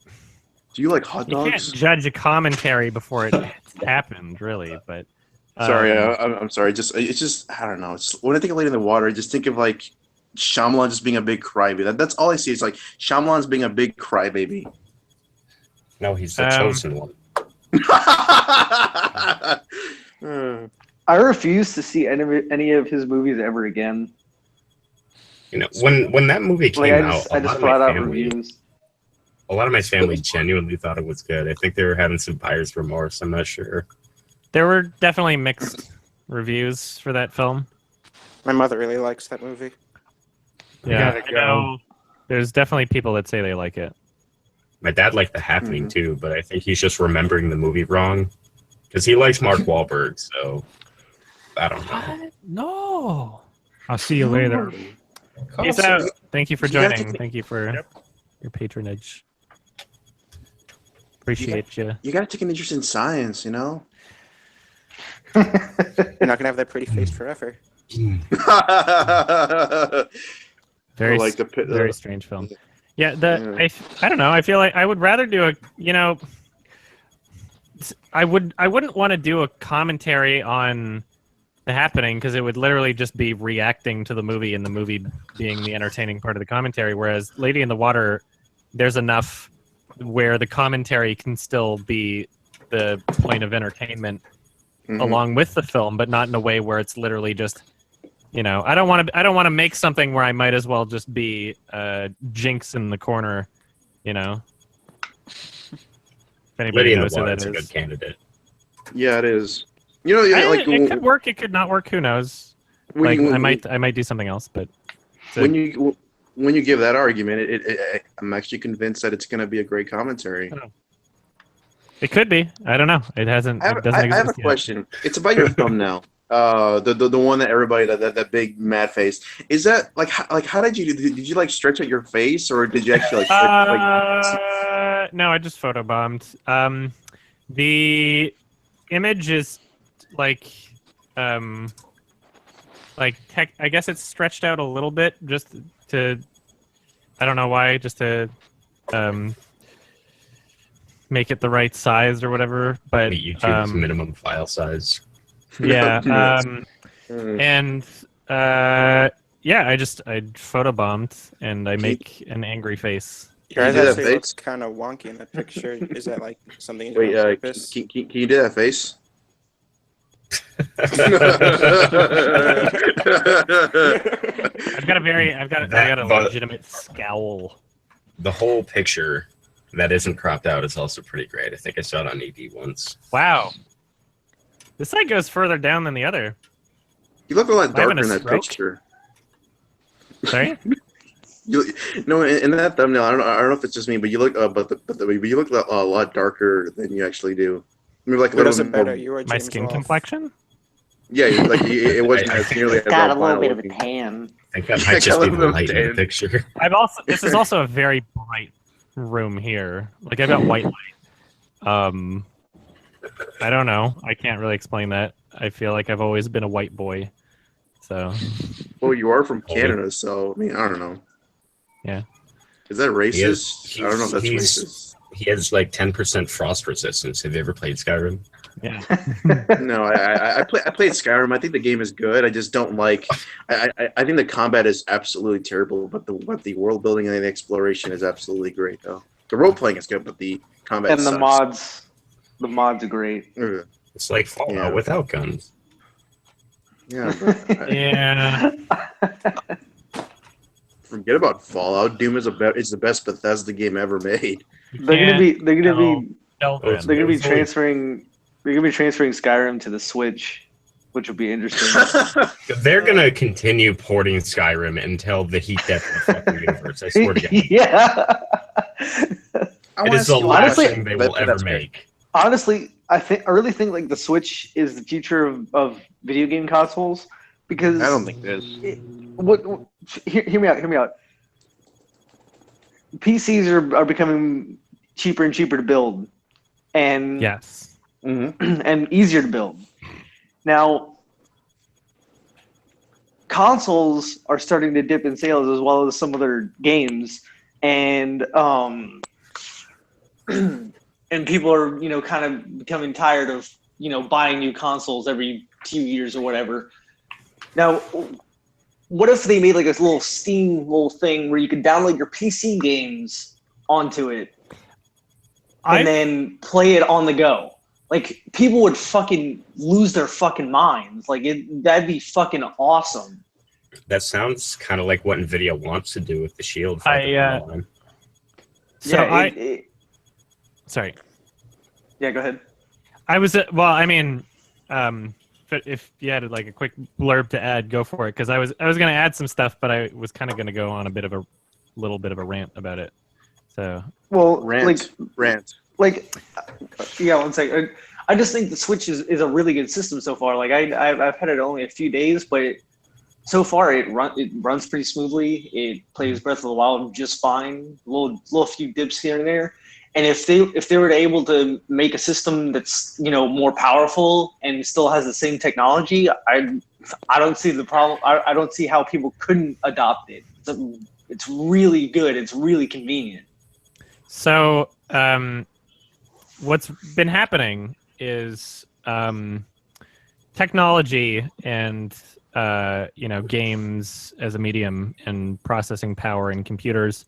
Do you like hot dogs? You can't judge a commentary before it happened, really. But sorry, I'm sorry. It's just I don't know. It's when I think of Lady in the Water, I just think of like Shyamalan just being a big crybaby. That's all I see. It's like Shyamalan's being a big crybaby. No, he's the chosen one. I refuse to see any of his movies ever again. When that movie came out, I just brought out reviews. A lot of my family genuinely thought it was good. I think they were having some buyer's remorse. I'm not sure. There were definitely mixed reviews for that film. My mother really likes that movie. Yeah, I know. There's definitely people that say they like it. My dad liked The Happening too, but I think he's just remembering the movie wrong because he likes Mark Wahlberg. So I don't know. No. I'll see you later. Peace out. Thank you for joining. Thank you for your patronage. Appreciate you. You gotta take an interest in science, you know. You're not gonna have that pretty face forever. Very strange film. Yeah, I don't know. I feel like I would rather do I wouldn't want to do a commentary on The Happening because it would literally just be reacting to the movie and the movie being the entertaining part of the commentary. Whereas Lady in the Water, there's enough where the commentary can still be the point of entertainment along with the film, but not in a way where it's literally just, I don't want to make something where I might as well just be Jinx in the corner, If anybody knows who that is. A good candidate. Yeah, it is. It could work. It could not work. Who knows? I might do something else, but when you give that argument, I'm actually convinced that it's going to be a great commentary. It could be. I don't know. It hasn't. It doesn't exist I have a yet. question. It's about your thumbnail. The one that everybody that big mad face. Is that like how did you did you like stretch out your face, or did you actually No, I just photobombed. The image is like I guess it's stretched out a little bit just to, I don't know why, just to make it the right size or whatever. But YouTube's minimum file size. Yeah. And yeah, I photobombed and I make an angry face. Your eyes actually looks kind of wonky in that picture. Is that like something you do on purpose? Can you do that face? I've got a legitimate scowl. The whole picture that isn't cropped out is also pretty great. I think I saw it on ED once. Wow. This side goes further down than the other. You look a lot darker in that picture. Sorry? No, in that thumbnail, I don't know if it's just me, but you look, you look a lot darker than you actually do. Maybe like a little bit more. My skin complexion? Yeah, it wasn't as nearly as got a little bit of a tan. I think that might just be the light in the picture. This is also a very bright room here. Like I've got white light. I don't know. I can't really explain that. I feel like I've always been a white boy. So. Well, you are from Canada, so I mean, I don't know. Yeah. Is that racist? I don't know if that's racist. He has like 10% frost resistance. Have you ever played Skyrim? Yeah. No, I played Skyrim. I think the game is good. I just don't like. I think the combat is absolutely terrible, but the world building and the exploration is absolutely great, though. The role playing is good, but the combat and sucks. The mods are great. It's like Fallout without guns. Yeah. Yeah. Forget about Fallout. Doom is the best Bethesda game ever made. They're gonna be transferring Skyrim to the Switch, which will be interesting. They're gonna continue porting Skyrim until the heat death of the fucking universe. I swear to God. Yeah. It is the last thing they will ever make. Honestly, I really think like the Switch is the future of video game consoles because I don't think it is. Hear me out. PCs are becoming cheaper and cheaper to build, and yes, and easier to build. Now, consoles are starting to dip in sales as well as some other games, and and people are kind of becoming tired of buying new consoles every few years or whatever. Now, what if they made like this little Steam thing where you could download your PC games onto it and then play it on the go? Like people would fucking lose their fucking minds. Like that'd be fucking awesome. That sounds kind of like what Nvidia wants to do with the Shield. Sorry. Yeah, go ahead. But if you had like a quick blurb to add, go for it. Because I was going to add some stuff, but I was kind of going to go on a little bit of a rant about it. So rant. Like, yeah, one second. I just think the Switch is a really good system so far. Like I've had it only a few days, but so far it runs pretty smoothly. It plays Breath of the Wild just fine. Little few dips here and there. And if they were able to make a system that's more powerful and still has the same technology, I don't see the problem. I don't see how people couldn't adopt it. It's really good. It's really convenient. So what's been happening is technology and games as a medium and processing power in computers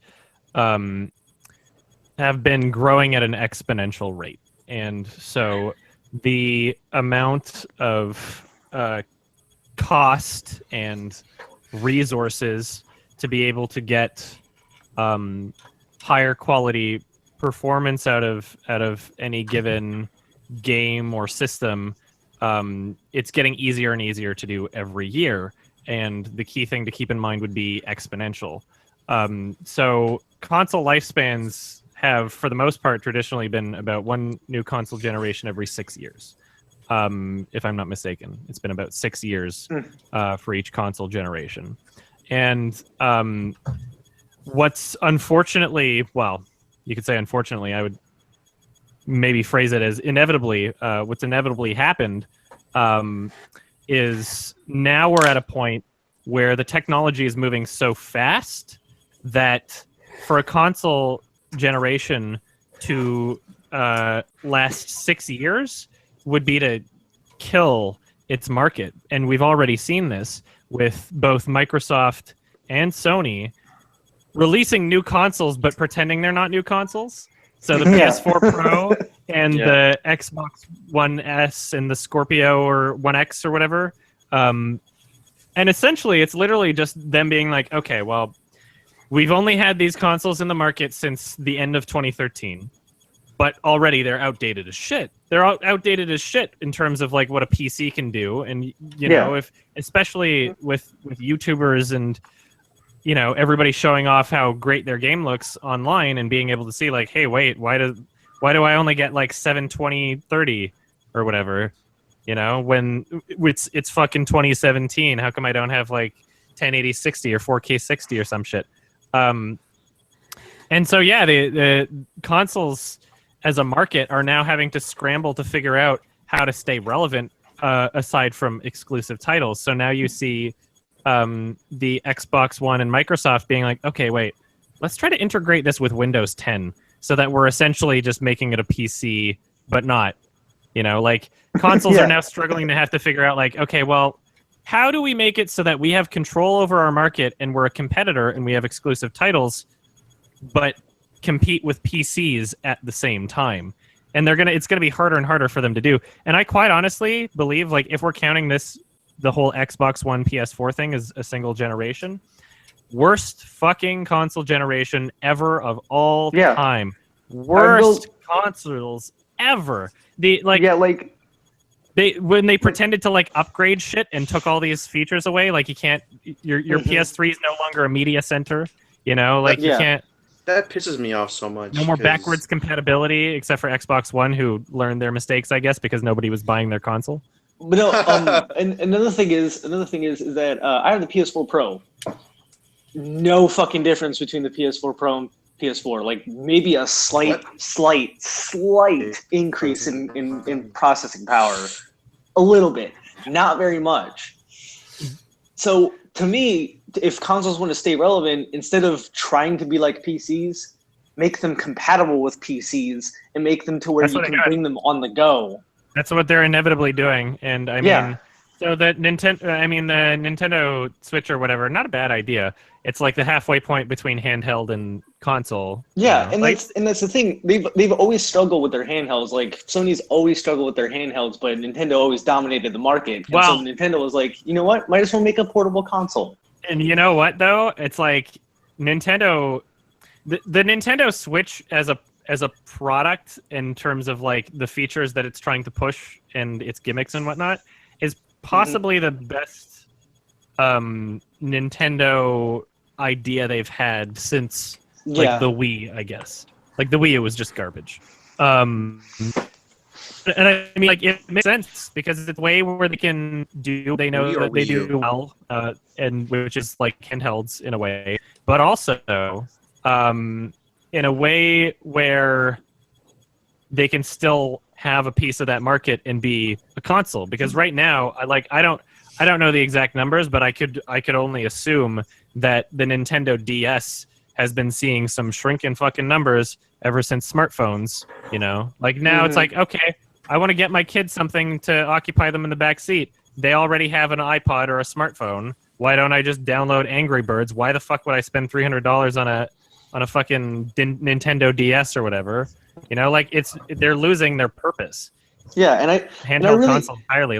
have been growing at an exponential rate. And so the amount of cost and resources to be able to get higher quality performance out of any given game or system, it's getting easier and easier to do every year. and the key thing to keep in mind would be exponential. So console lifespans have, for the most part, traditionally been about one new console generation every 6 years. If I'm not mistaken, it's been about 6 years for each console generation. And what's unfortunately, well, you could say unfortunately, I would maybe phrase it as inevitably, what's inevitably happened is now we're at a point where the technology is moving so fast that for a console generation to last 6 years would be to kill its market. And we've already seen this with both Microsoft and Sony releasing new consoles but pretending they're not new consoles. So the PS4 Pro and the Xbox One S and the Scorpio or One X or whatever. And essentially, it's literally just them being like, okay, well, we've only had these consoles in the market since the end of 2013. But already they're outdated as shit. They're outdated as shit in terms of like what a PC can do. And, you know, if especially with YouTubers and, you know, everybody showing off how great their game looks online and being able to see like, hey, wait, why do I only get like 720/30 or whatever, you know, when it's fucking 2017? How come I don't have like 1080/60 or 4K/60 or some shit? And so yeah, the consoles as a market are now having to scramble to figure out how to stay relevant aside from exclusive titles. So now you see the Xbox One and Microsoft being like, okay, wait, let's try to integrate this with Windows 10 so that we're essentially just making it a PC, but not, you know, like consoles are now struggling to have to figure out like, okay, well, how do we make it so that we have control over our market and we're a competitor and we have exclusive titles, but compete with PCs at the same time? And it's gonna be harder and harder for them to do. And I quite honestly believe, like, if we're counting the whole Xbox One PS4 thing as a single generation, worst fucking console generation ever of all time. Worst consoles ever. When they pretended to like upgrade shit and took all these features away, like you can't, your PS3 is no longer a media center, you know, like you can't. That pisses me off so much. No more backwards compatibility, except for Xbox One, who learned their mistakes, I guess, because nobody was buying their console. But no, and another thing is that I have the PS4 Pro. No fucking difference between the PS4 Pro and PS4. Like maybe a slight increase in processing power, a little bit, not very much. So to me, if consoles want to stay relevant, instead of trying to be like PCs, make them compatible with PCs and make them to where you can bring them on the go. That's what they're inevitably doing, and I mean, so the Nintendo Switch or whatever, not a bad idea. It's like the halfway point between handheld and console. Yeah, and that's the thing. They've always struggled with their handhelds. Like Sony's always struggled with their handhelds, but Nintendo always dominated the market. And so Nintendo was like, you know what? Might as well make a portable console. And you know what though? It's like Nintendo, the Nintendo Switch as a product in terms of like the features that it's trying to push and its gimmicks and whatnot is possibly the best Nintendo idea they've had since like the Wii, I guess. Like the Wii, it was just garbage. And I mean, like, it makes sense because it's a way where they can do, they know that they do well, and which is like handhelds in a way, but also in a way where they can still have a piece of that market and be a console. Because right now, I don't know the exact numbers, but I could only assume that the Nintendo DS has been seeing some shrinking fucking numbers ever since smartphones. You know, like now it's like, okay, I want to get my kids something to occupy them in the back seat. They already have an iPod or a smartphone. Why don't I just download Angry Birds? Why the fuck would I spend $300 on a fucking Nintendo DS or whatever? You know, like they're losing their purpose. Yeah, and handheld console entirely.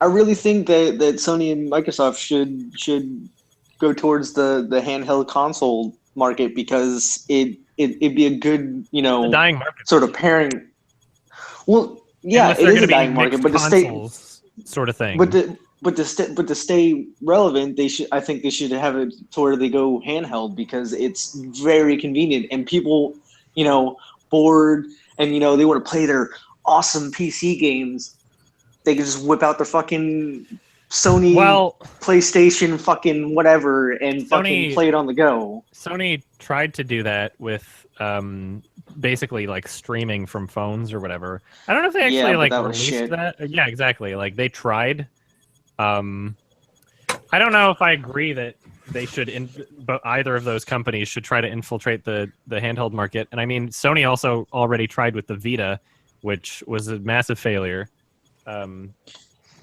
I really think that Sony and Microsoft should go towards the handheld console market because it'd be a good, you know, the dying market sort of pairing. Well, yeah, it is a dying market, but the state sort of thing. But But to stay relevant, I think they should have it to where they go handheld, because it's very convenient, and people, bored, and they want to play their awesome PC games. They can just whip out the fucking Sony PlayStation fucking whatever and fucking play it on the go. Sony tried to do that with basically like streaming from phones or whatever. I don't know if they actually released that. Yeah, exactly. Like they tried. I don't know if I agree that they should, but either of those companies should try to infiltrate the handheld market. And I mean, Sony also already tried with the Vita, which was a massive failure,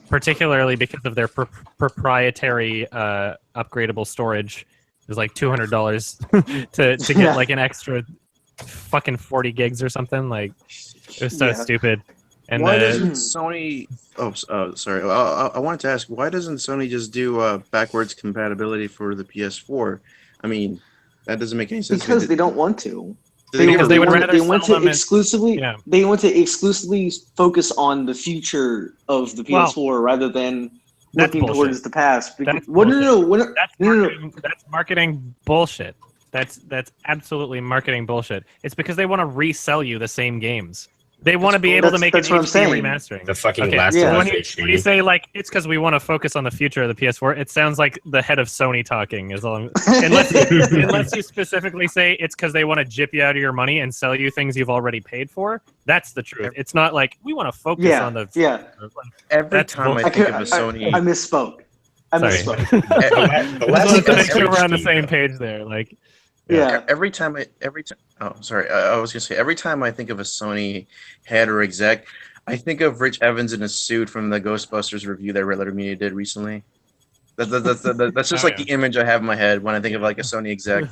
particularly because of their proprietary upgradable storage. It was like $200 to get like an extra fucking 40 gigs or something. Like it was so stupid. And why doesn't Sony? Oh, sorry. I wanted to ask, why doesn't Sony just do backwards compatibility for the PS4? I mean, that doesn't make any sense. Because they don't want to. They want to exclusively. Yeah. They want to exclusively focus on the future of the PS4 rather than looking towards the past. That's marketing bullshit. That's absolutely marketing bullshit. It's because they want to resell you the same games. They want to be able to make an HD remastering. The fucking last one. When you say like it's because we want to focus on the future of the PS4, it sounds like the head of Sony talking. Unless you specifically say it's because they want to jip you out of your money and sell you things you've already paid for. That's the truth. It's not like we want to focus on the. Every time I think of a Sony, I misspoke. Make sure we're on the same page there. Like. Yeah. Every time I think of a Sony head or exec, I think of Rich Evans in a suit from the Ghostbusters review that Red Letter Media did recently. That's just the image I have in my head when I think of like a Sony exec.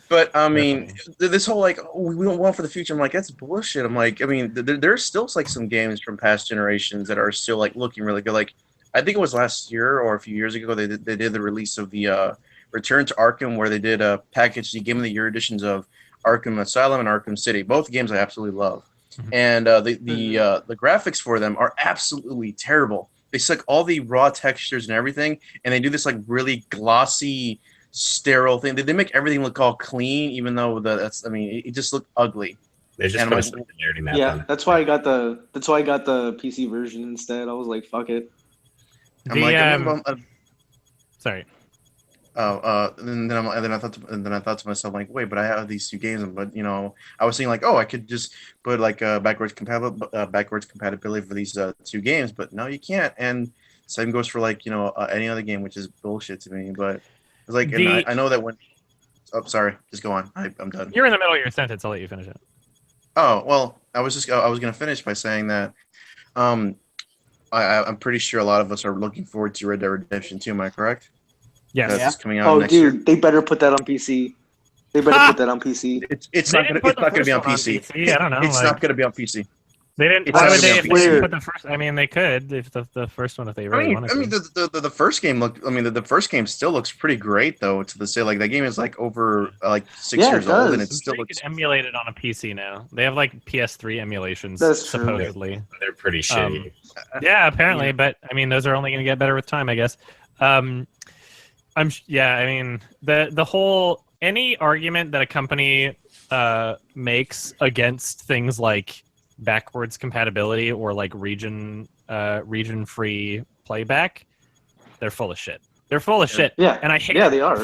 But I mean, this whole like, we don't want for the future. I'm like, that's bullshit. I'm like, I mean, there's still like some games from past generations that are still like looking really good. Like, I think it was last year or a few years ago they did the release of the Return to Arkham, where they did a package, the Game of the Year editions of Arkham Asylum and Arkham City. Both games I absolutely love, and the graphics for them are absolutely terrible. They suck all the raw textures and everything, and they do this like really glossy, sterile thing. They make everything look all clean, even though it just looked ugly. They just put a clarity map on it. That's why I got the PC version instead. I was like, fuck it. Sorry. And then I thought to myself, like, wait, but I have these two games, but I was thinking like, oh, I could just put like backwards compatibility for these two games, but no, you can't. And same goes for like any other game, which is bullshit to me. But it's like, I know that when. Oh, sorry, just go on. I'm done. You're in the middle of your sentence. I'll let you finish it. Oh well, I was gonna finish by saying that, I'm pretty sure a lot of us are looking forward to Red Dead Redemption 2. Am I correct? Yes. That's coming out next year. They better put that on PC. It's not going to be on PC. I don't know. It's not going to be on PC. They didn't. Why would they put the first? I mean, they could if the first one if they really wanted to. I mean, the first game looked. I mean, the first game still looks pretty great though. To say like that game is like over like 6 years old and it still looks. You can emulate it on a PC now. They have like PS3 emulations supposedly. They're pretty shitty. Yeah, apparently, but I mean, those are only going to get better with time, I guess. I mean, the whole any argument that a company makes against things like backwards compatibility or like region free playback, they're full of shit. They're full of shit. Yeah. And I hate they are.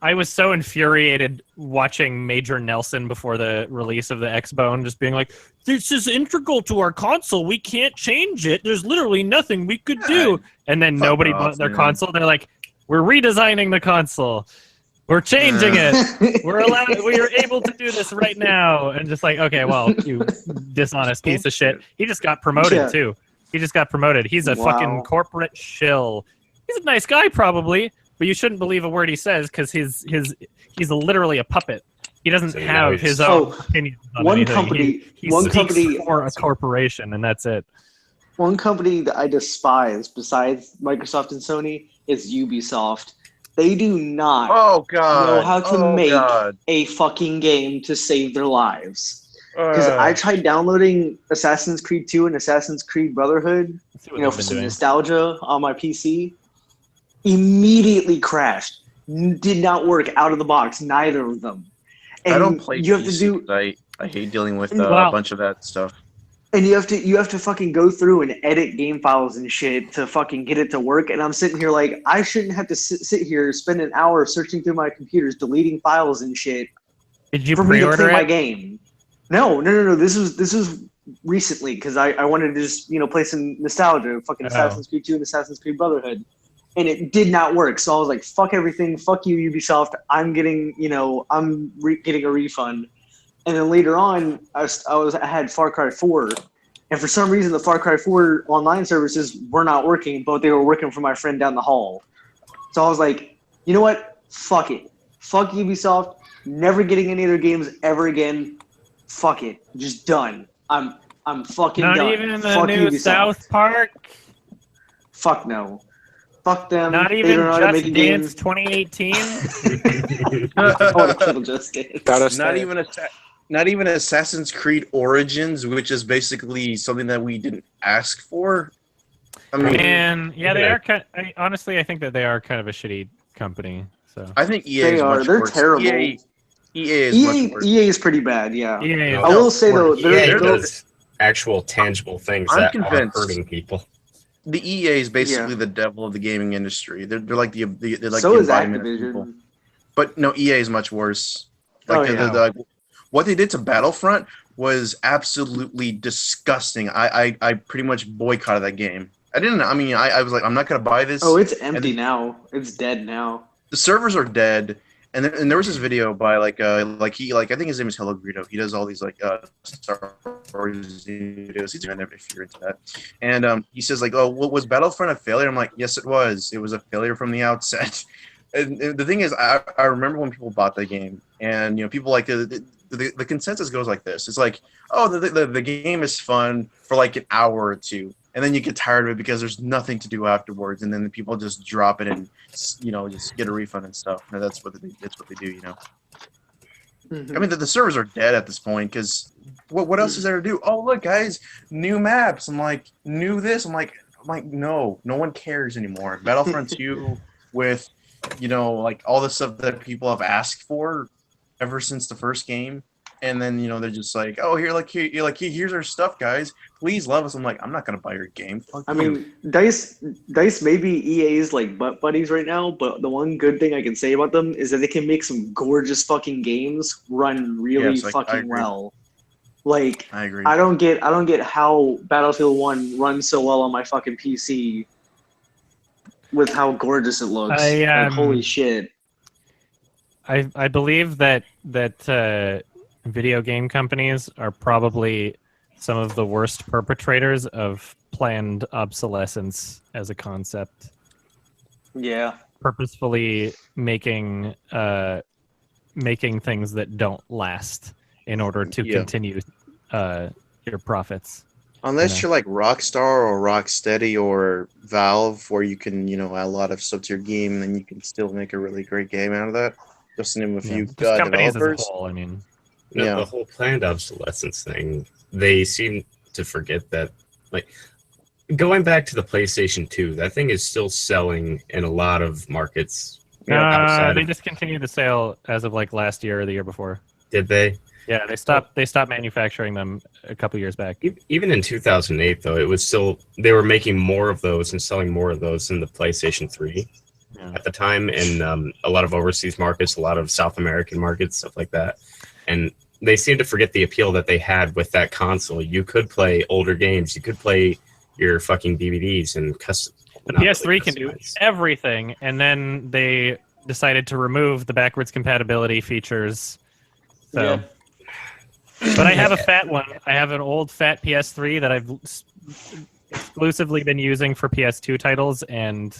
I was so infuriated watching Major Nelson before the release of the Xbone just being like, this is integral to our console. We can't change it. There's literally nothing we could do. And then nobody bought their console. They're like, we're redesigning the console. We're changing it. We are able to do this right now. And just like, okay, well, you dishonest piece of shit. He just got promoted too. He just got promoted. He's a fucking corporate shill. He's a nice guy probably, but you shouldn't believe a word he says because he's literally a puppet. He doesn't have his own opinions on anything. He speaks for a corporation, and that's it. One company that I despise besides Microsoft and Sony is Ubisoft. They do not know how to make a fucking game to save their lives. Because I tried downloading Assassin's Creed 2 and Assassin's Creed Brotherhood, for some nostalgia on my PC. Immediately crashed. Did not work out of the box. Neither of them. And I don't play you have PC to do. I hate dealing with a bunch of that stuff. And you have to fucking go through and edit game files and shit to fucking get it to work. And I'm sitting here like, I shouldn't have to sit here, spend an hour searching through my computers, deleting files and shit. Did you for me to pre-order play my it? game? No. This was recently because I wanted to just play some nostalgia, fucking Assassin's Creed 2 and Assassin's Creed Brotherhood, and it did not work. So I was like, fuck everything, fuck you, Ubisoft. I'm getting getting a refund. And then later on, I had Far Cry 4, and for some reason the Far Cry 4 online services were not working, but they were working for my friend down the hall. So I was like, you know what? Fuck it. Fuck Ubisoft. Never getting any of their games ever again. Fuck it. Just done. I'm fucking done. Not even the Fuck new Ubisoft. South Park? Fuck no. Fuck them. Not They even don't know how to Just make a game. Dance 2018? I want to kill Just Dance. Not even Assassin's Creed Origins, which is basically something that we didn't ask for. I mean, and yeah, they are honestly, I think that they are kind of a shitty company. So I think EA is much They're worse. terrible. EA is much worse. EA is pretty bad, yeah. EA I will say though, EA does actual tangible things I'm that convinced. are hurting people. The EA is basically the devil of the gaming industry. They're like the so the is embodiment of people. Activision. But no, EA is much worse. Like what they did to Battlefront was absolutely disgusting. I pretty much boycotted that game. I was like, I'm not gonna buy this. Oh, it's empty now. It's dead now. The servers are dead. And there was this video by I think his name is Hello Greedo. He does all these Star Wars videos. He's if you're into that. And he says was Battlefront a failure? I'm like, yes, it was. It was a failure from the outset. And the thing is, I remember when people bought the game, and people like the consensus goes like this. It's like, oh, the game is fun for like an hour or two, and then you get tired of it because there's nothing to do afterwards, and then the people just drop it and just get a refund and stuff. And that's what they do. Mm-hmm. I mean, the servers are dead at this point because what else is there to do? Oh, look, guys, new maps. I'm like, new this. I'm like, no one cares anymore. Battlefront 2 with all the stuff that people have asked for ever since the first game, and then they're just like, oh, here's our stuff, guys. Please love us. I'm like, I'm not gonna buy your game. Fuck you. mean, Dice maybe EA's like butt buddies right now, but the one good thing I can say about them is that they can make some gorgeous fucking games run really fucking well. Like, I agree. I don't get how Battlefield 1 runs so well on my fucking PC with how gorgeous it looks. Holy shit. I believe that video game companies are probably some of the worst perpetrators of planned obsolescence as a concept. Yeah. Purposefully making things that don't last in order to continue your profits. Unless you're like Rockstar or Rocksteady or Valve, where you can, add a lot of stuff to your game, and then you can still make a really great game out of that. Just to name a few companies developers. As a whole, I mean, the whole planned obsolescence thing. They seem to forget that, like, going back to the PlayStation 2, that thing is still selling in a lot of markets. They discontinued the sale as of like last year or the year before. Did they? Yeah, they stopped manufacturing them a couple years back. Even in 2008, though, it was still, they were making more of those and selling more of those in the PlayStation 3 at the time, in a lot of overseas markets, a lot of South American markets, stuff like that. And they seem to forget the appeal that they had with that console. You could play older games. You could play your fucking DVDs and custom. The PS3 can do everything, and then they decided to remove the backwards compatibility features. So. But I have a fat one. I have an old fat PS3 that I've exclusively been using for PS2 titles, and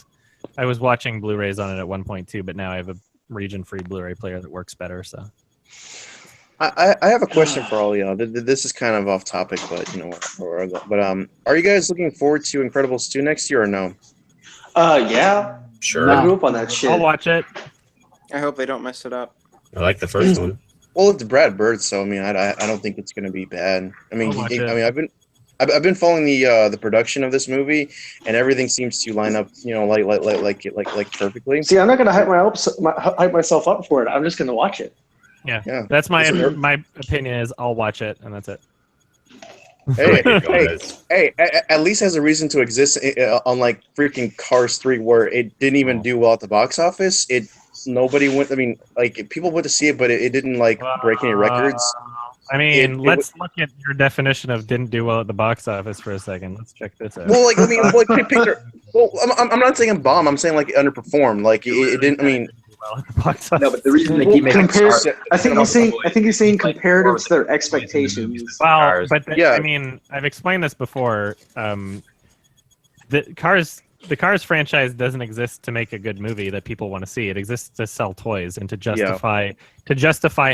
I was watching Blu-rays on it at one point too, but now I have a region-free Blu-ray player that works better. So, I have a question for all y'all. This is kind of off topic, but are you guys looking forward to Incredibles 2 next year or no? Yeah. Sure. I grew up on that shit. I'll watch it. I hope they don't mess it up. I like the first one. Well, it's Brad Bird, so I mean, I don't think it's going to be bad. I mean, I'll watch it. I've been following the production of this movie, and everything seems to line up, you know, like perfectly. See, I'm not gonna hype myself up for it. I'm just gonna watch it. Yeah. That's my opinion. Is I'll watch it, and that's it. Hey, at least has a reason to exist. Unlike freaking Cars 3, where it didn't even do well at the box office. Nobody went. I mean, like people went to see it, but it didn't like break any records. I mean, let's look at your definition of didn't do well at the box office for a second. Let's check this out. Well, like I mean, like Pixar. Well, I'm not saying bomb. I'm saying like it underperformed. Like it didn't. I mean, well at the box office. No, but the reason they keep making I think you're saying comparative to their expectations. Well, but I mean, I've explained this before. The Cars franchise doesn't exist to make a good movie that people want to see. It exists to sell toys and to justify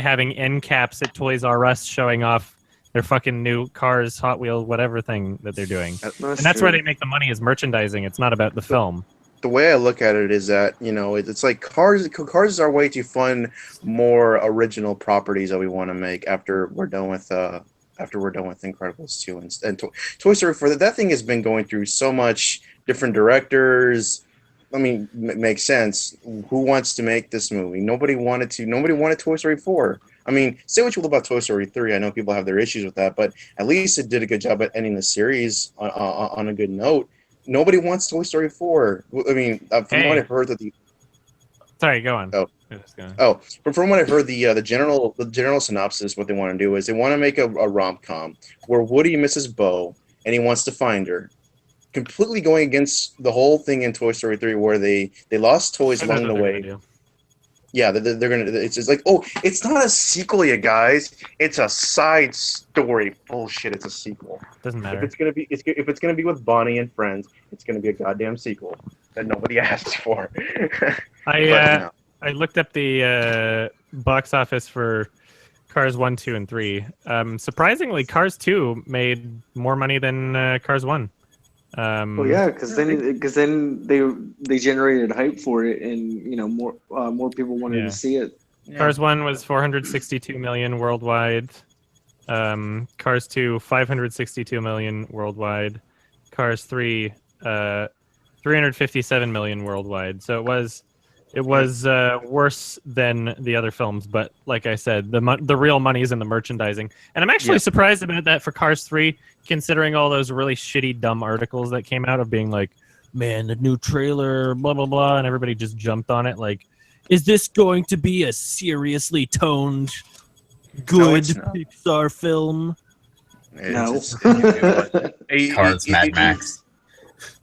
having end caps at Toys R Us showing off their fucking new Cars, Hot Wheels, whatever thing that they're doing. That's where they make the money is merchandising. It's not about the film. The way I look at it is that, you know, it's like Cars is our way to fund more original properties that we want to make after we're done with Incredibles 2 and Toy Story 4. That thing has been going through so much different directors. I mean, makes sense. Who wants to make this movie? Nobody wanted Toy Story 4. I mean, say what you will about Toy Story 3. I know people have their issues with that, but at least it did a good job at ending the series on a good note. Nobody wants Toy Story 4. I mean, from what I've heard that the... Sorry, go on. But from what I've heard, the general synopsis, what they want to do is they want to make a rom-com where Woody misses Bo and he wants to find her. Completely going against the whole thing in Toy Story 3 where they lost toys along the way. Yeah, they're gonna. It's just like, oh, it's not a sequel, you guys. It's a side story. Bullshit. It's a sequel. Doesn't matter. If it's gonna be with Bonnie and friends, it's gonna be a goddamn sequel that nobody asked for. I looked up the box office for Cars 1, 2, and 3. Surprisingly, Cars 2 made more money than Cars 1. Well, yeah, because then they generated hype for it, and you know more people wanted to see it. Cars 1 was 462 million worldwide. Cars 2 562 million worldwide. Cars 3 357 million worldwide. So it was worse than the other films, but like I said, the real money is in the merchandising. And I'm actually surprised about that for Cars 3, considering all those really shitty, dumb articles that came out of being like, man, the new trailer, blah, blah, blah, and everybody just jumped on it. Like, is this going to be a seriously toned, good Pixar film? No. Cars Mad Max.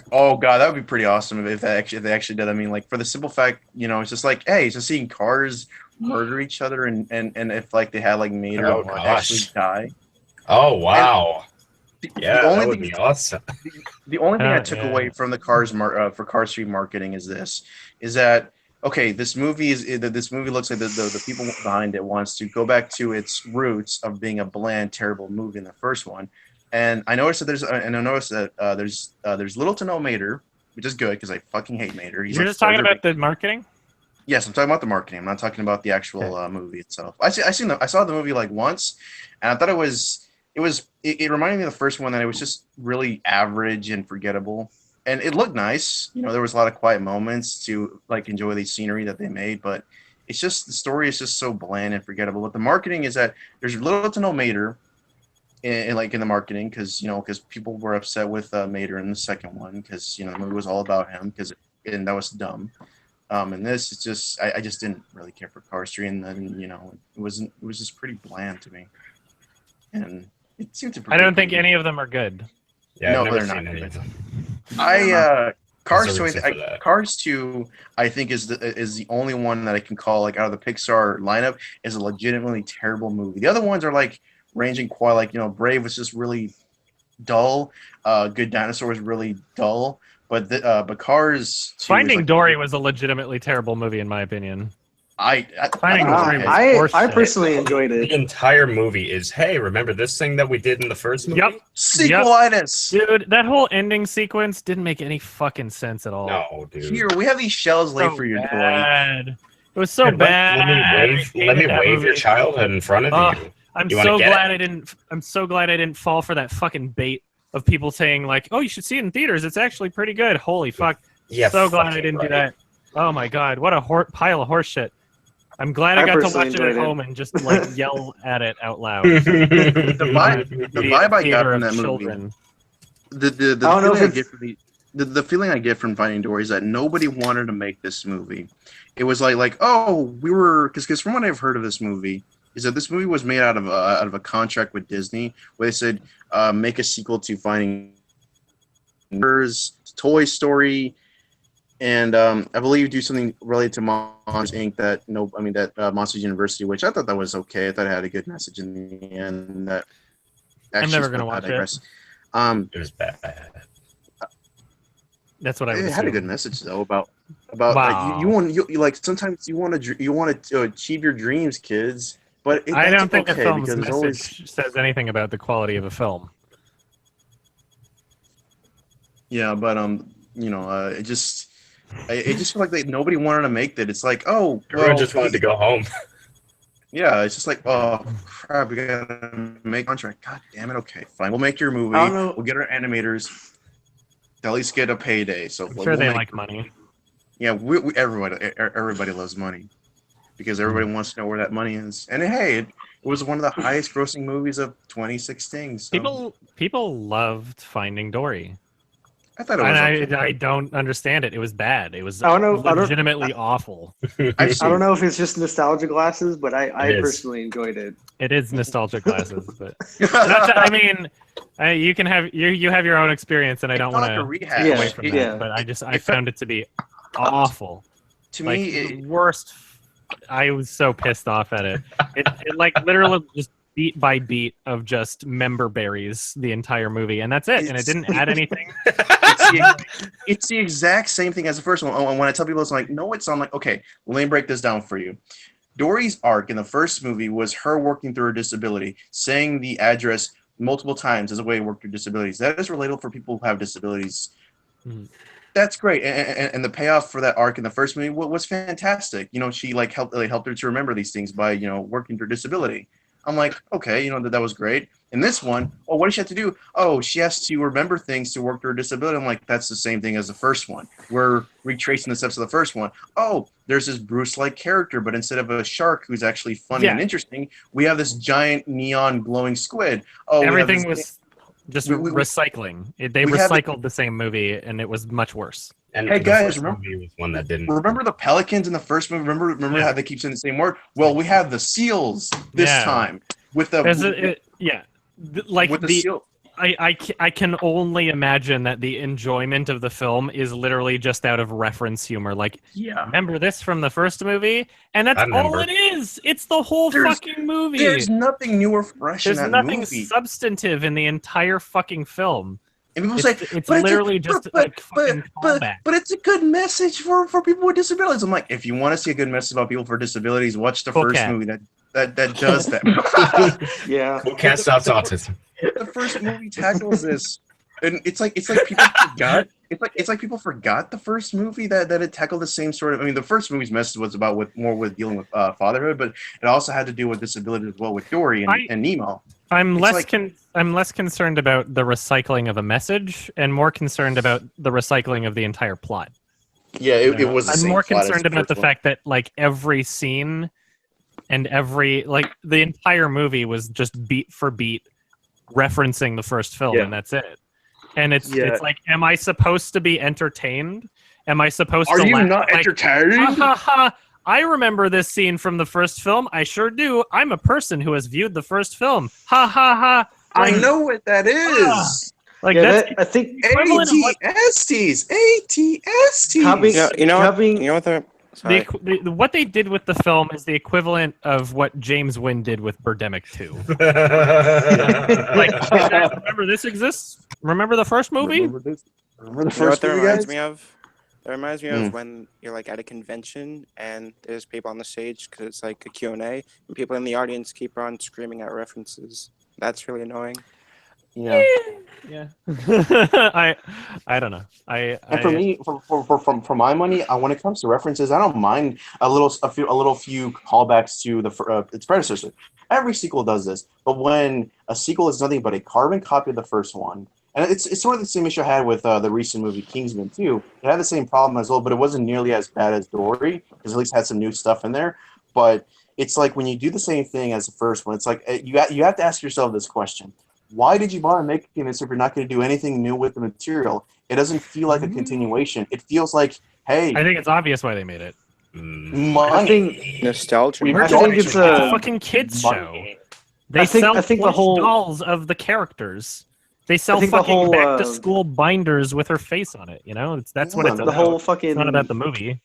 Oh god, that would be pretty awesome if they actually did. I mean, like for the simple fact, you know, it's just like, hey, it's just seeing cars murder each other, and if like they had like Mater actually die. Oh wow. That would be awesome. The only thing I took away from the Cars for Cars 3 marketing is that okay, this movie looks like the people behind it wants to go back to its roots of being a bland, terrible movie in the first one. And I noticed that there's little to no Mater, which is good because I fucking hate Mater. You're just talking about the marketing? Yes, I'm talking about the marketing. I'm not talking about the actual movie itself. I saw the movie like once, and I thought it reminded me of the first one that it was just really average and forgettable. And it looked nice. You know, there was a lot of quiet moments to like enjoy the scenery that they made, but it's just the story is just so bland and forgettable. But the marketing is that there's little to no Mater. In the marketing, because people were upset with Mater in the second one because the movie was all about him and that was dumb. And this is just I just didn't really care for Cars 3, and then it was just pretty bland to me, and it seemed to. I don't think any of them are good. Yeah, no, they're not good. Cars 2 I think is the only one that I can call like out of the Pixar lineup is a legitimately terrible movie. The other ones are like ranging quite like Brave was just really dull. Good Dinosaur was really dull, but Cars 2 Finding Dory was a legitimately terrible movie in my opinion. I personally enjoyed it. The entire movie is, hey, remember this thing that we did in the first movie? Yep. Sequelitis. Dude, that whole ending sequence didn't make any fucking sense at all. No, dude. Here, we have these shells laid for your Dory. It was so bad. Let me wave your childhood in front of you. I'm You so glad I didn't. I'm so glad I didn't fall for that fucking bait of people saying like, "Oh, you should see it in theaters. It's actually pretty good." Holy fuck! Yeah, so glad I didn't do that. Oh my god, what a pile of horse shit. I'm glad I got to watch it at home and just like yell at it out loud. The vibe I got from that movie. The feeling I get from Finding Dory is that nobody wanted to make this movie. It was like oh, we were because from what I've heard of this movie is that this movie was made out of a contract with Disney where they said make a sequel to Finding Toy Story, and I believe do something related to Monsters Inc. that Monsters University, which I thought that was okay. I thought it had a good message in the end. That I'm never gonna watch it. It was bad. That's what I. It had a good message though about wow. like sometimes you want to achieve your dreams, kids. But I don't think the film's message says anything about the quality of a film. Yeah, but it just felt like nobody wanted to make that. It's like, oh, everyone just wanted to go home. Yeah, it's just like, oh crap, we gotta make a contract. God damn it. Okay, fine, we'll make your movie. We'll get our animators. They'll at least get a payday. So I'm sure they like money. Yeah, everybody loves money because everybody wants to know where that money is. And hey, it was one of the highest grossing movies of 2016. So. People loved Finding Dory. I thought it was. And I don't understand it. It was bad. It was legitimately awful. I don't know if it's just nostalgia glasses, but I personally enjoyed it. It is nostalgia glasses, but I mean, you can have you have your own experience, and I don't want to take away from that. But I found it to be awful. To like, me, the worst. I was so pissed off at it. It like literally just beat by beat of just member berries the entire movie, and that's it. And it didn't add anything. It's the exact same thing as the first one. When I tell people, it's like, no, it's on. Like, okay, let me break this down for you. Dory's arc in the first movie was her working through her disability, saying the address multiple times as a way to work through disabilities. That is relatable for people who have disabilities. Mm-hmm. That's great, and the payoff for that arc in the first movie was fantastic. She helped her to remember these things by working through disability. I'm like, okay, that was great. In this one, what does she have to do? Oh, she has to remember things to work through her disability. I'm like, that's the same thing as the first one. We're retracing the steps of the first one. Oh, there's this Bruce-like character, but instead of a shark who's actually funny and interesting, we have this giant neon glowing squid. Oh, everything was just recycling. They recycled the same movie, and it was much worse. And hey guys, remember one that didn't. Remember the pelicans in the first movie? Remember how they keep saying the same word? Well, we have the seals this time with the with the seal. I can only imagine that the enjoyment of the film is literally just out of reference humor. Like, remember this from the first movie? And that's all it is. It's the whole fucking movie. There's nothing new or fresh in that movie. There's nothing substantive in the entire fucking film. And people say, it's literally just like fucking callback. But it's a good message for people with disabilities. I'm like, if you want to see a good message about people for disabilities, watch the first movie that does that. Yeah. Cool Cat stops autism. The first movie tackles this, and it's like people forgot. It's like people forgot the first movie that it tackled the same sort of. I mean, the first movie's message was about more with dealing with fatherhood, but it also had to do with disability as well with Dory and Nemo. I'm less concerned about the recycling of a message and more concerned about the recycling of the entire plot. Yeah, it was. The I'm more concerned about the fact that like every scene and the entire movie was just beat for beat referencing the first film, and that's it. And it's like, am I supposed to be entertained? Am I supposed to? Are you not entertained? Ha ha ha! I remember this scene from the first film. I sure do. I'm a person who has viewed the first film. Ha ha ha! I know what that is. That's I think ATSTs. What they did with the film is the equivalent of what James Wynn did with Birdemic 2. Remember this exists? Remember the first movie? Remember the first movie, guys? That reminds me of when you're like at a convention and there's people on the stage because it's like a Q&A and people in the audience keep on screaming at references. That's really annoying. Yeah. Yeah. I don't know. And for me, for my money, when it comes to references, I don't mind a little few callbacks to its predecessor. Every sequel does this, but when a sequel is nothing but a carbon copy of the first one, and it's sort of the same issue I had with the recent movie Kingsman too. It had the same problem as well, but it wasn't nearly as bad as Dory, because at least it had some new stuff in there. But it's like when you do the same thing as the first one, it's like you have to ask yourself this question: why did you bother making this if you're not going to do anything new with the material? It doesn't feel like a continuation. It feels like, hey, I think it's obvious why they made it. Money. I think nostalgia. I think it's a fucking kids show. They I think sell the whole dolls of the characters. They sell think the fucking whole, back to school binders with her face on it. You know, that's what it's the about. whole fucking. It's not about the movie.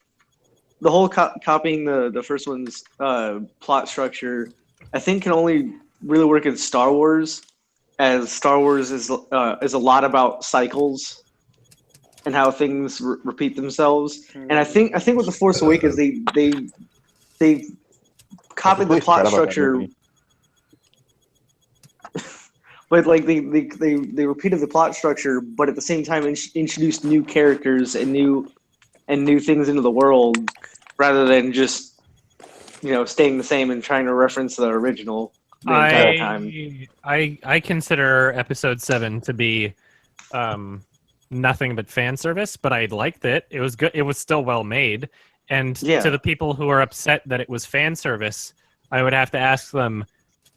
The whole copying the first one's plot structure, I think, can only really work in Star Wars, as Star Wars is a lot about cycles and how things repeat themselves. And I think with the Force Awakens, they copied the plot structure, but like they repeated the plot structure, but at the same time introduced new characters and new things into the world, rather than just staying the same and trying to reference the original the entire time. I consider Episode 7 to be nothing but fan service, but I liked it. It was good. It was still well made. And to the people who are upset that it was fan service, I would have to ask them,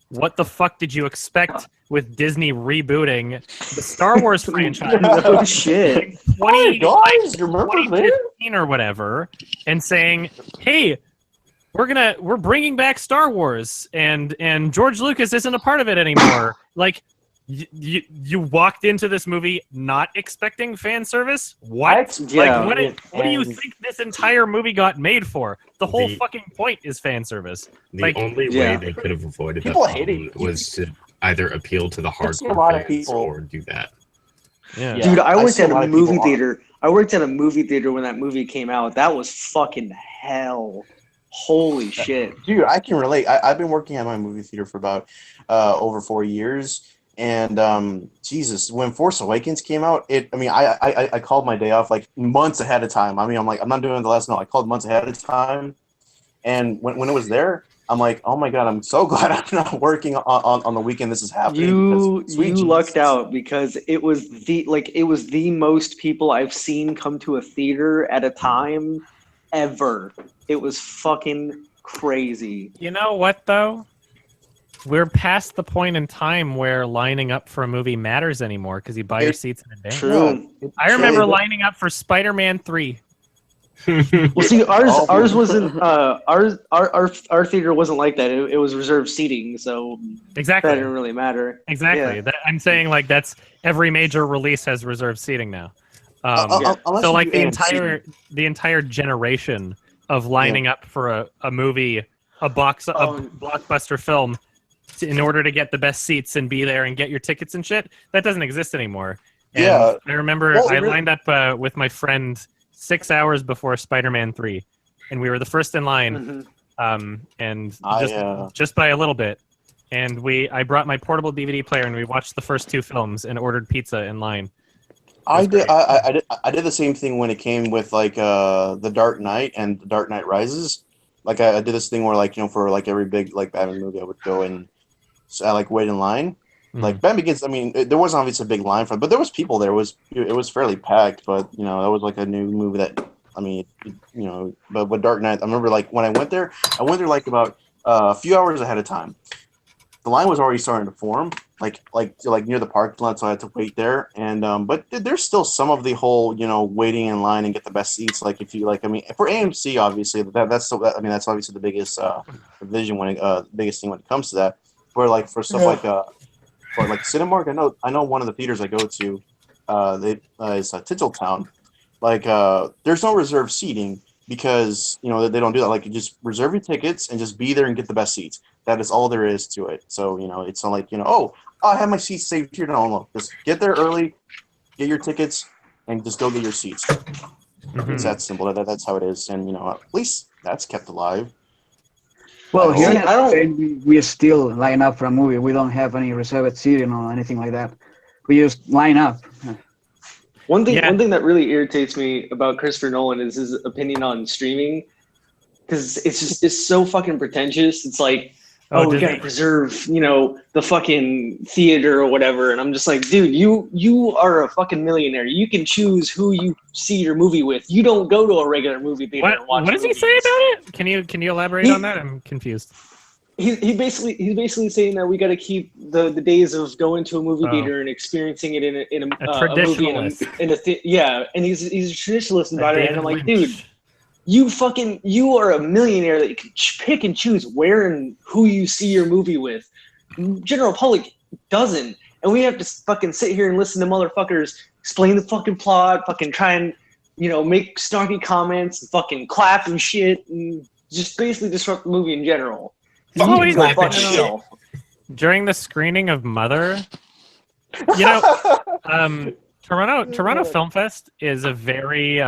what the fuck did you expect with Disney rebooting the Star Wars franchise? Oh shit! 2015 or whatever, and saying, "Hey, we're bringing back Star Wars, and George Lucas isn't a part of it anymore." Like, you walked into this movie not expecting fan service? What? What do you think this entire movie got made for? The whole fucking point is fan service. The only way they could have avoided that problem was to either appeal to the hardcore fans or do that. Yeah. Dude, I worked at a movie theater. I worked at a movie theater when that movie came out. That was fucking hell. Holy shit. Dude, I can relate. I've been working at my movie theater for about over 4 years. And Jesus, when Force Awakens came out, I called my day off like months ahead of time. I mean, I'm like, I'm not doing the last note. I called months ahead of time. And when it was there, I'm like, oh my God, I'm so glad I'm not working on the weekend this is happening. You lucked out, because it was the most people I've seen come to a theater at a time ever. It was fucking crazy. You know what though? We're past the point in time where lining up for a movie matters anymore, because you buy your seats in advance. True. I remember lining up for Spider-Man 3. Well, see, ours wasn't. Our theater wasn't like that. It was reserved seating, so exactly that didn't really matter. Exactly. Yeah. I'm saying like that's every major release has reserved seating now. So like the entire generation of lining up for a movie, a blockbuster film, in order to get the best seats and be there and get your tickets and shit, that doesn't exist anymore. And I remember I lined up with my friend 6 hours before Spider-Man 3, and we were the first in line, and just by a little bit. And I brought my portable DVD player, and we watched the first two films and ordered pizza in line. I did the same thing when it came with like The Dark Knight and The Dark Knight Rises. Like I did this thing where like for like every big like Batman movie, I would go and like wait in line. Like Batman Begins, I mean, there wasn't obviously a big line for it, but there was people there. It was fairly packed, but that was like a new movie that, I mean, but with Dark Knight, I remember like when I went there like about a few hours ahead of time. The line was already starting to form, like near the parking lot, so I had to wait there. And but there's still some of the whole waiting in line and get the best seats. Like if you I mean, for AMC, obviously that's obviously the biggest division biggest thing when it comes to that. For like for stuff for like Cinemark, I know one of the theaters I go to, is Tinseltown. Like there's no reserved seating because they don't do that. Like you just reserve your tickets and just be there and get the best seats. That is all there is to it. So it's not like I have my seats saved here. No, look, just get there early, get your tickets, and just go get your seats. It's that simple. That's how it is, and at least that's kept alive. Well, here we still line up for a movie. We don't have any reserved seating or anything like that. We just line up. One thing that really irritates me about Christopher Nolan is his opinion on streaming, because it's so fucking pretentious. It's like, we gotta preserve, the fucking theater or whatever. And I'm just like, dude, you are a fucking millionaire. You can choose who you see your movie with. You don't go to a regular movie theater and watch. What does he say about it? Can you elaborate on that? I'm confused. He's basically saying that we got to keep the days of going to a movie theater and experiencing it in a traditionalist. And he's a traditionalist about it, and I'm like, dude, you are a millionaire that you can pick and choose where and who you see your movie with. General public doesn't, and we have to fucking sit here and listen to motherfuckers explain the fucking plot, fucking try and make snarky comments, and fucking clap and shit, and just basically disrupt the movie in general. During the screening of Mother, Toronto Film Fest is a very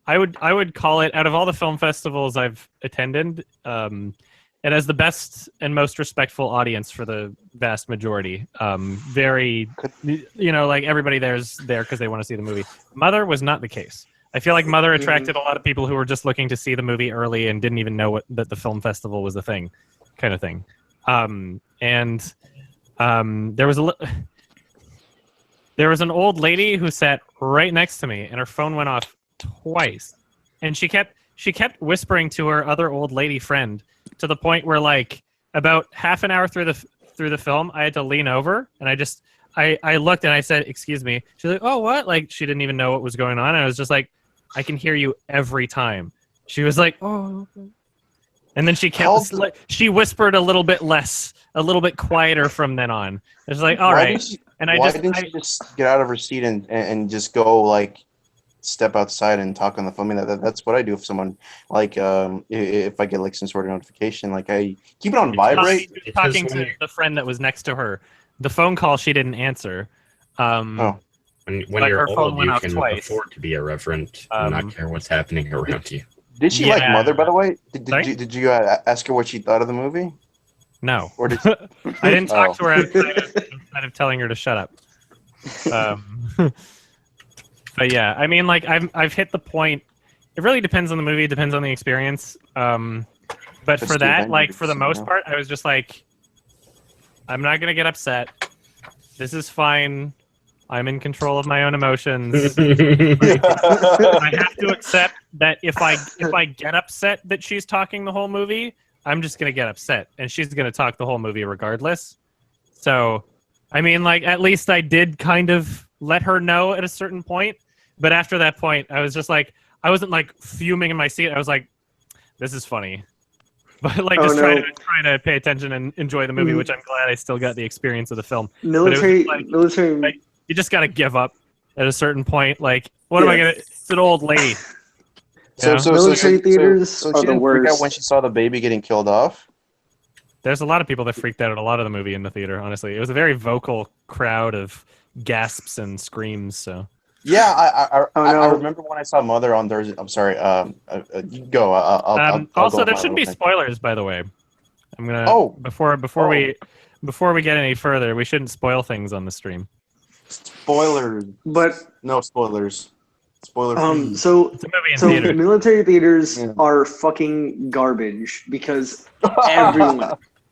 I would call it, out of all the film festivals I've attended, it has the best and most respectful audience for the vast majority. Very, like everybody there's there because they want to see the movie. Mother was not the case. I feel like Mother attracted a lot of people who were just looking to see the movie early and didn't even know that the film festival was a thing, kind of thing. There was an old lady who sat right next to me, and her phone went off twice, and she kept whispering to her other old lady friend to the point where, like, about half an hour through the film, I had to lean over, and I looked and I said, "Excuse me." She's like, "Oh, what?" Like, she didn't even know what was going on, and I was just like, "I can hear you every time." She was like, "Oh," and then she whispered a little bit less, a little bit quieter from then on. It was like, "All right." Why didn't she just get out of her seat and just go, like, step outside and talk on the phone? I mean, that's what I do if someone, like, if I get, like, some sort of notification, like, I keep it on vibrate. Talking to the friend that was next to her. The phone call she didn't answer. When you're old, you can afford to be irreverent and not care what's happening around you. Did she like Mother, by the way? Did you ask her what she thought of the movie? No. Or did I didn't talk to her outside of telling her to shut up. But yeah, I mean, like, I've hit the point. It really depends on the movie. It depends on the experience. But for that, like, for the most part, I was just like, I'm not gonna get upset. This is fine. I'm in control of my own emotions. I have to accept that if I get upset that she's talking the whole movie, I'm just gonna get upset, and she's gonna talk the whole movie regardless. So, I mean, like, at least I did kind of let her know at a certain point. But after that point, I was just like, I wasn't like fuming in my seat. I was like, this is funny. But like, trying to pay attention and enjoy the movie, which I'm glad I still got the experience of the film. Military. Like, you just gotta give up at a certain point. Like, what am I gonna? It's an old lady. Military theaters are the worst. Freak out when she saw the baby getting killed off. There's a lot of people that freaked out at a lot of the movie in the theater. Honestly, it was a very vocal crowd of gasps and screams. So. Yeah, I remember when I saw Mother on Thursday. I'm sorry. You go. I'll also, go there shouldn't be spoilers, by the way. I'm gonna. Before we get any further, we shouldn't spoil things on the stream. Spoilers, but no spoilers. Spoiler. So it's a movie in theater. Military theaters are fucking garbage because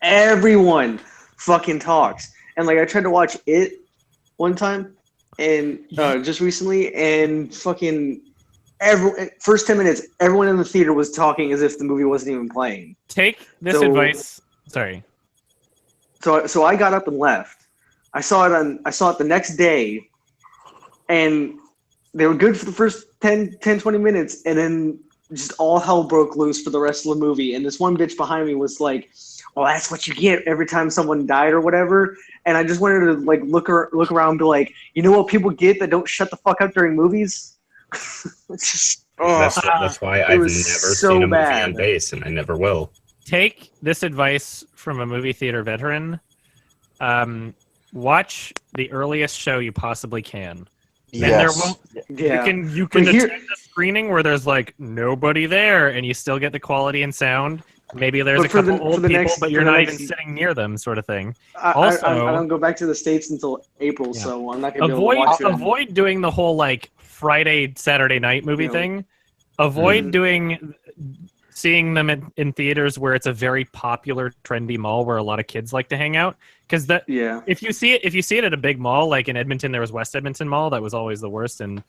everyone fucking talks. And like, I tried to watch it one time. And just recently, and fucking first 10 minutes, everyone in the theater was talking as if the movie wasn't even playing. Take this advice. Sorry. So I got up and left. I saw it the next day, and they were good for the first 10, 20 minutes, and then just all hell broke loose for the rest of the movie. And this one bitch behind me was like, "Oh, that's what you get every time someone died or whatever." And I just wanted to like look around and be like, you know what people get that don't shut the fuck up during movies? That's why I've never seen a movie on base, and I never will. Take this advice from a movie theater veteran. Watch the earliest show you possibly can. Yes. And you can attend a screening where there's like nobody there, and you still get the quality and sound. maybe there's a couple old people, but you're not even sitting near them, sort of thing. Also, I don't go back to the States until April, so I'm not gonna be able to watch it. Avoid doing the whole like Friday, Saturday night movie thing. Avoid seeing them in theaters where it's a very popular, trendy mall where a lot of kids like to hang out. Because if you see it at a big mall, like in Edmonton, there was West Edmonton Mall. That was always the worst, and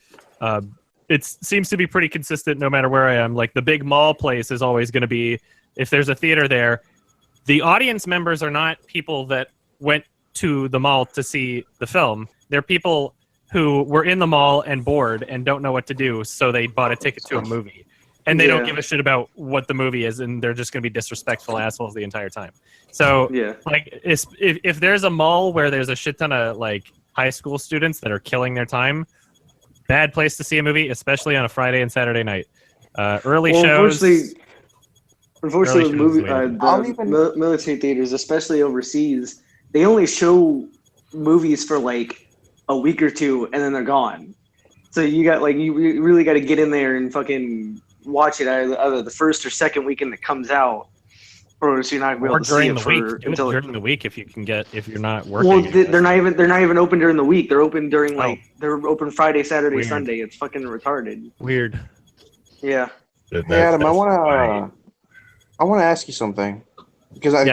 it seems to be pretty consistent no matter where I am. Like the big mall place is always going to be, if there's a theater there, the audience members are not people that went to the mall to see the film. They're people who were in the mall and bored and don't know what to do, so they bought a ticket to a movie. And they don't give a shit about what the movie is, and they're just going to be disrespectful assholes the entire time. So, like, if there's a mall where there's a shit ton of, like, high school students that are killing their time, bad place to see a movie, especially on a Friday and Saturday night. Early shows... Unfortunately, the military theaters, especially overseas, they only show movies for, like, a week or two, and then they're gone. So you really got to get in there and fucking watch it either the first or second weekend that comes out, or so you're not able to see it during the week if you're not working. Well, they're not even open during the week. They're open during they're open Friday, Saturday, Sunday. It's fucking retarded. Weird. Yeah. Hey Adam, I want to ask you something because I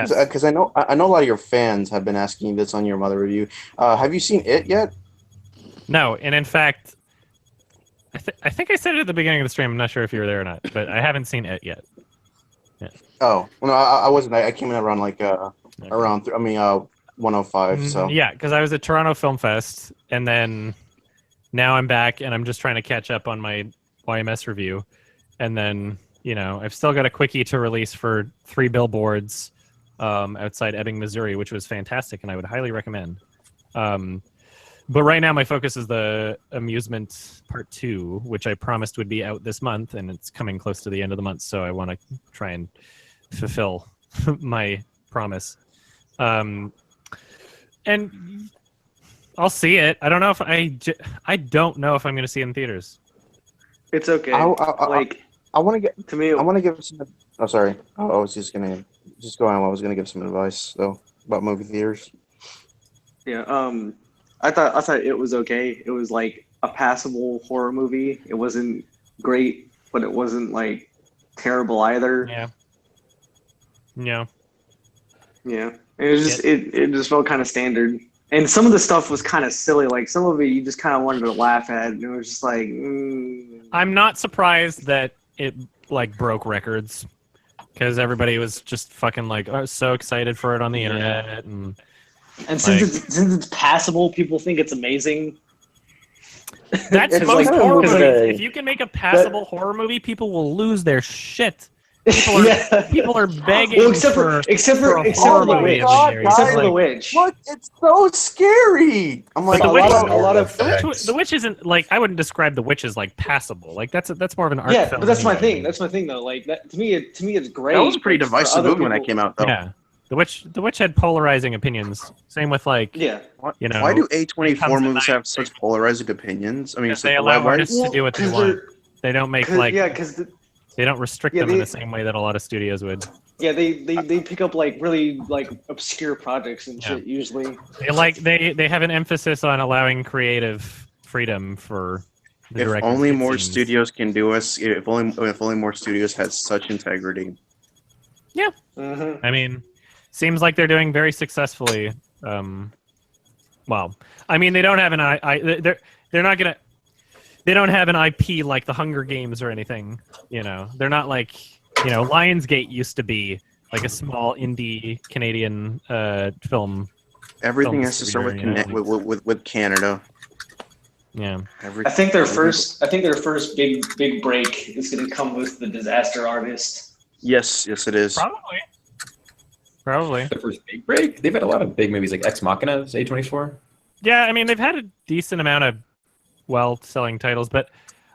know a lot of your fans have been asking you this on your Mother review. Have you seen it yet? No, and in fact, I think I said it at the beginning of the stream. I'm not sure if you were there or not, but I haven't seen it yet. Yeah. Oh, well, no, I wasn't. I came in around 105. So yeah, because I was at Toronto Film Fest, and then now I'm back, and I'm just trying to catch up on my YMS review, and then I've still got a quickie to release for 3 billboards outside Ebbing, Missouri, which was fantastic, and I would highly recommend. But right now, my focus is the Amusement Part 2, which I promised would be out this month, and it's coming close to the end of the month, so I want to try and fulfill my promise. And I'll see it. I don't know if I don't know if I'm going to see it in theaters. It's okay. I want to get to me. I want to give some. Oh, sorry. I was just gonna go on. I was gonna give some advice though about movie theaters. Yeah. I thought it was okay. It was like a passable horror movie. It wasn't great, but it wasn't like terrible either. Yeah. Yeah. Yeah. It was just it just felt kind of standard. And some of the stuff was kind of silly. Like some of it you just kind of wanted to laugh at, and it was just like. I'm not surprised that it like broke records because everybody was just fucking like so excited for it on the internet and since it's passable, people think it's amazing. That's most horror movies. If you can make a passable horror movie, people will lose their shit. People are begging except for The Witch. Look, it's so scary. I'm like, The Witch isn't like, I wouldn't describe The Witch as like passable. Like that's more of an art film. Yeah, but that's my thing. That's my thing though. Like that to me, it's great. That was a pretty divisive movie when that came out, though. Yeah, The Witch had polarizing opinions. Same with like, why do A24 movies have such polarizing opinions? I mean, they allow artists to do what they want. They don't make like they don't restrict them in the same way that a lot of studios would. Yeah, they pick up like really like obscure projects and shit usually. They have an emphasis on allowing creative freedom for the directors. If only more studios can do us. If only more studios had such integrity. Yeah, I mean, seems like they're doing very successfully. Well, I mean, they don't have they're not gonna. They don't have an IP like the Hunger Games or anything, They're not like, Lionsgate used to be like a small indie Canadian film. Everything has to start with Canada. Yeah. I think their first big break is going to come with The Disaster Artist. Yes, it is. Probably. The first big break? They've had a lot of big movies like Ex Machina, A24. Yeah, I mean, they've had a decent amount of well-selling titles, but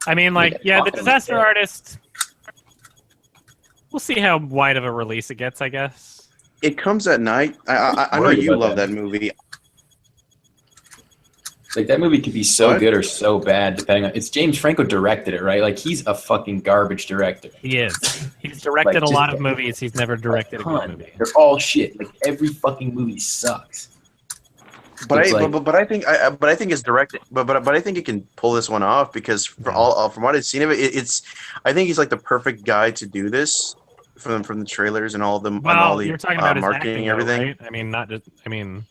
I mean, like, The Disaster Artist, we'll see how wide of a release it gets, I guess. It comes at night. I know you love that movie. Like that movie could be so good or so bad depending on. It's James Franco directed it, right? Like he's a fucking garbage director. He is. He's directed a lot of movies. He's never directed a good movie. They're all shit. Like every fucking movie sucks. But I think it's directed. But I think he can pull this one off because from what I've seen of it, it's. I think he's like the perfect guy to do this from the trailers and all the you're talking about marketing his acting, and everything. Right? I mean, not just. I mean.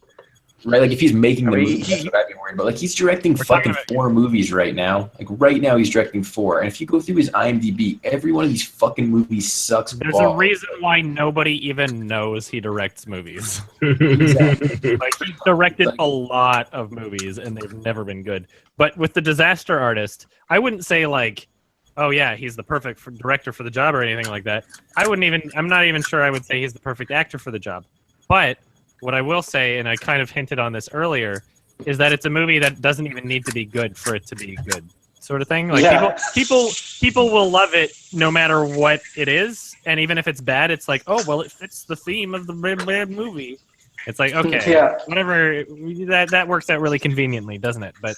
Right, like if he's making the movie, that's what I'd be worried about. Like he's directing fucking 4 movies right now. Like right now, he's directing 4. And if you go through his IMDb, every one of these fucking movies sucks. There's a reason why nobody even knows he directs movies. Exactly. Like he's directed a lot of movies, and they've never been good. But with The Disaster Artist, I wouldn't say like, oh yeah, he's the perfect director for the job or anything like that. I'm not even sure I would say he's the perfect actor for the job. But what I will say, and I kind of hinted on this earlier, is that it's a movie that doesn't even need to be good for it to be good, sort of thing. Like people will love it no matter what it is, and even if it's bad, it's like, oh well, it fits the theme of the movie. It's like, okay, whatever. That works out really conveniently, doesn't it? But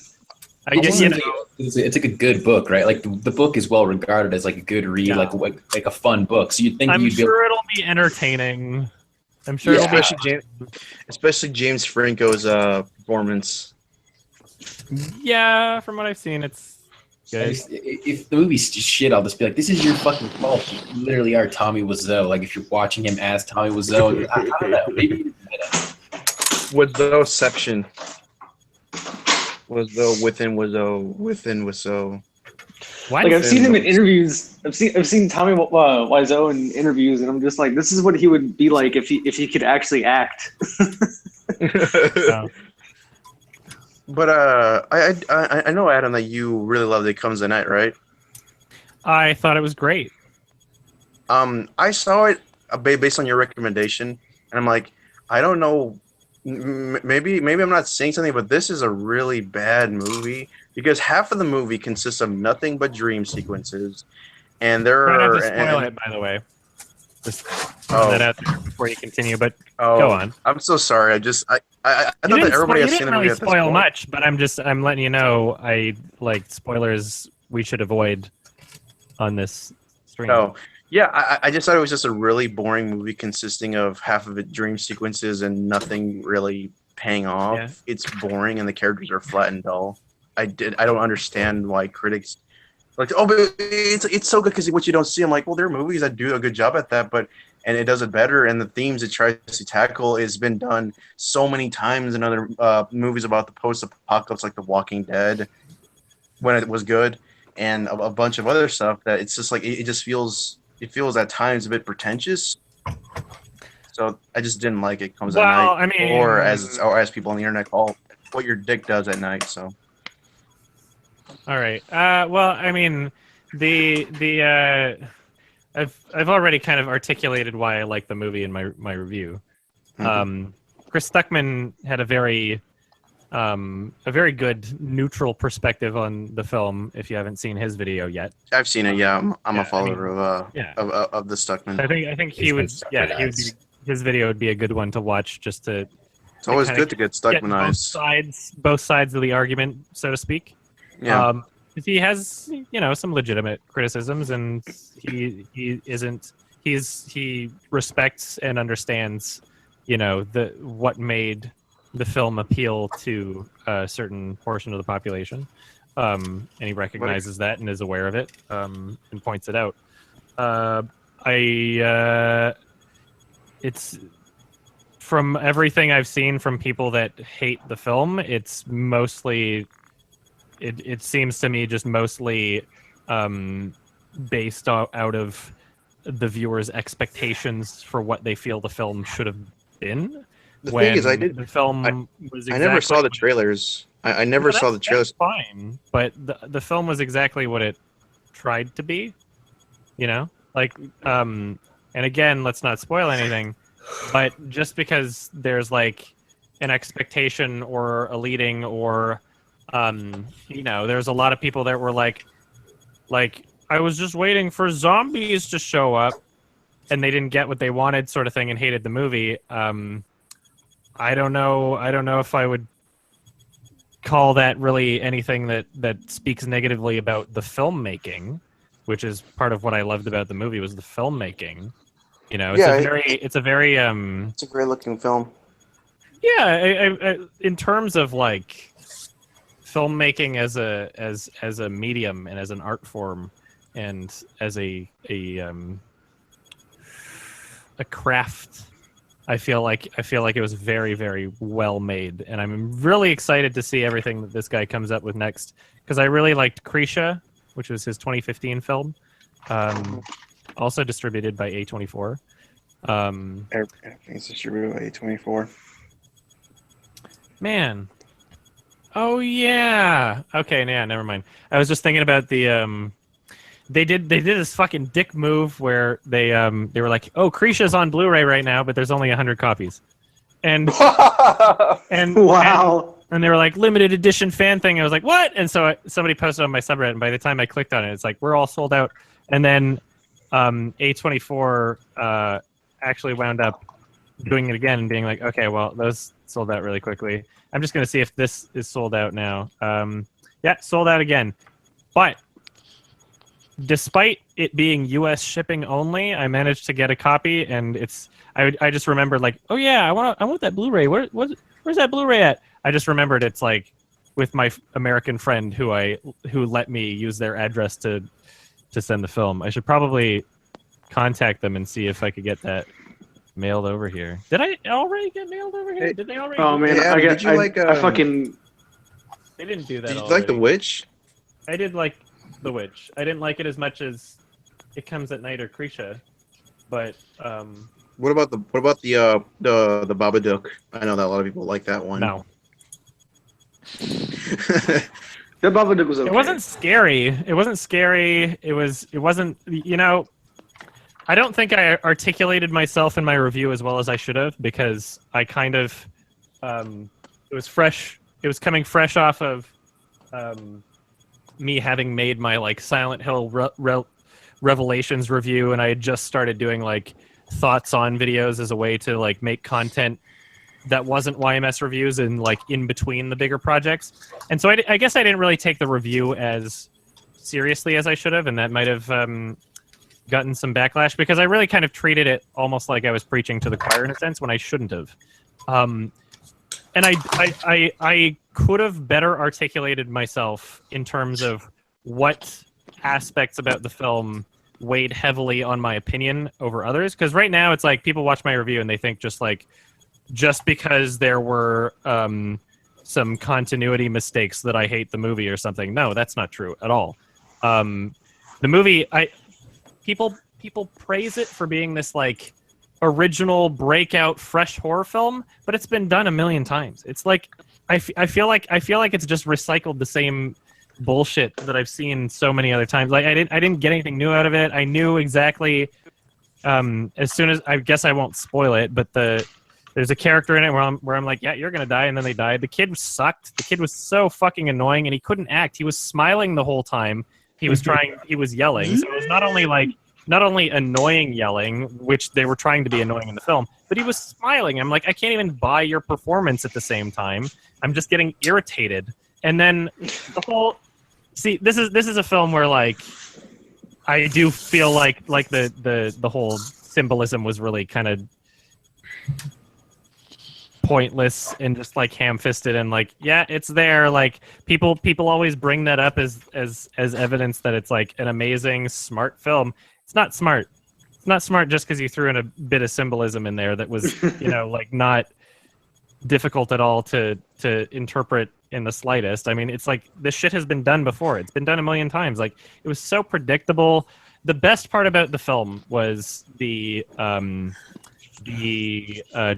I guess it's like a good book, right? Like the book is well regarded as like a good read, like a fun book. So you'd think I'm sure it'll be entertaining. I'm sure, especially James Franco's performance. Yeah, from what I've seen, it's good. If the movie's shit, I'll just be like, "This is your fucking fault. You literally are Tommy Wiseau." Like if you're watching him as Tommy Wiseau, I don't know. Maybe Wiseau section. Wiseau within Wiseau. Like I've seen him in interviews. I've seen Tommy Wiseau in interviews, and I'm just like, this is what he would be like if he could actually act. But I know, Adam, that you really loved It Comes the Night, right? I thought it was great. I saw it based on your recommendation, and I'm like, I don't know. Maybe I'm not saying something, but this is a really bad movie because half of the movie consists of nothing but dream sequences, and there Try are. not to spoil it, by the way. Just throw that out there before you continue, but go on. I'm so sorry. I thought that everybody has seen the movie at this point. Spoil much, but I'm letting you know. I like spoilers. We should avoid on this stream. Oh. Yeah, I just thought it was just a really boring movie consisting of half of it dream sequences and nothing really paying off. Yeah. It's boring and the characters are flat and dull. I don't understand why critics like, oh, but it's so good because what you don't see. I'm like, well, there are movies that do a good job at that, and it does it better. And the themes it tries to tackle has been done so many times in other movies about the post-apocalypse, like The Walking Dead, when it was good, and a bunch of other stuff that it's just like it just feels. It feels at times a bit pretentious, so I just didn't like It Comes at Night, I mean, or as people on the internet call What Your Dick Does at Night. So, all right. Well, I mean, I've already kind of articulated why I like the movie in my review. Mm-hmm. Chris Stuckman had a very good neutral perspective on the film. If you haven't seen his video yet, I've seen it. Yeah, I'm a follower of the Stuckman. I think he would. Yeah, his video would be a good one to watch. Just to. It's always good to get Stuckmanized. Both sides of the argument, so to speak. Yeah. He has some legitimate criticisms, and he respects and understands what made the film appeal to a certain portion of the population, and he recognizes that and is aware of it, and points it out. It's from everything I've seen from people that hate the film, it's mostly, it seems to me just mostly based out of the viewer's expectations for what they feel the film should have been. The thing is, I never saw the trailers. I never saw the trailers. That's fine, but the film was exactly what it tried to be. And again, let's not spoil anything, but just because there's like an expectation or a leading or there's a lot of people that were like I was just waiting for zombies to show up and they didn't get what they wanted, sort of thing, and hated the movie. I don't know if I would call that really anything that speaks negatively about the filmmaking, which is part of what I loved about the movie was the filmmaking. You know, it's a very it's a great looking film. Yeah, I, in terms of like filmmaking as a medium and as an art form and as a craft, I feel like it was very, very well made, and I'm really excited to see everything that this guy comes up with next, because I really liked Krisha, which was his 2015 film, also distributed by A24. Everything's distributed by A24. Man. Oh yeah. Okay, yeah, never mind. I was just thinking about the they did this fucking dick move where they were like, "Oh, Krisha's on Blu-ray right now, but there's only 100 copies." And and wow. And they were like, limited edition fan thing. I was like, "What?" And so somebody posted on my subreddit, and by the time I clicked on it, it's like, "We're all sold out." And then A24 actually wound up doing it again and being like, "Okay, well, those sold out really quickly. I'm just going to see if this is sold out now." Yeah, sold out again. But despite it being U.S. shipping only, I managed to get a copy, and I just remembered like, oh yeah, I want that Blu-ray. Where's that Blu-ray at? I just remembered it's like with my American friend who let me use their address to send the film. I should probably contact them and see if I could get that mailed over here. Did I already get mailed over here? Did they already? Oh man, yeah, I fucking. They didn't do that. Did you already. like The Witch? I did like The Witch. I didn't like it as much as It Comes at Night or Krisha, but What about the Babadook? I know that a lot of people like that one. No. The Babadook was okay. It wasn't scary. It wasn't. You know, I don't think I articulated myself in my review as well as I should have, because I kind of it was fresh. It was coming fresh off of me having made my like Silent Hill Revelations review, and I had just started doing like thoughts on videos as a way to like make content that wasn't YMS reviews and like in between the bigger projects. And so I guess I didn't really take the review as seriously as I should have, and that might have gotten some backlash, because I really kind of treated it almost like I was preaching to the choir in a sense when I shouldn't have. And I could have better articulated myself in terms of what aspects about the film weighed heavily on my opinion over others. Because right now it's like people watch my review and they think just because there were some continuity mistakes that I hate the movie or something. No, that's not true at all. The movie, people praise it for being this like original breakout fresh horror film, but it's been done a million times. It's like I feel like it's just recycled the same bullshit that I've seen so many other times. Like I didn't get anything new out of it. I knew exactly as soon as, I guess I won't spoil it, but there's a character in it where I'm like, yeah, you're gonna die, and then they died. The kid sucked. The kid was so fucking annoying, and he couldn't act. He was smiling the whole time. He was yelling. So it was not only annoying yelling, which they were trying to be annoying in the film, but he was smiling. I'm like, I can't even buy your performance at the same time. I'm just getting irritated. And then the whole, see, this is a film where like I do feel like the whole symbolism was really kind of pointless and just like ham-fisted, and like, yeah, it's there. Like people always bring that up as evidence that it's like an amazing smart film. It's not smart. It's not smart just because you threw in a bit of symbolism in there that was, you know, like not difficult at all to interpret in the slightest. I mean, it's like this shit has been done before. It's been done a million times. Like it was so predictable. The best part about the film was the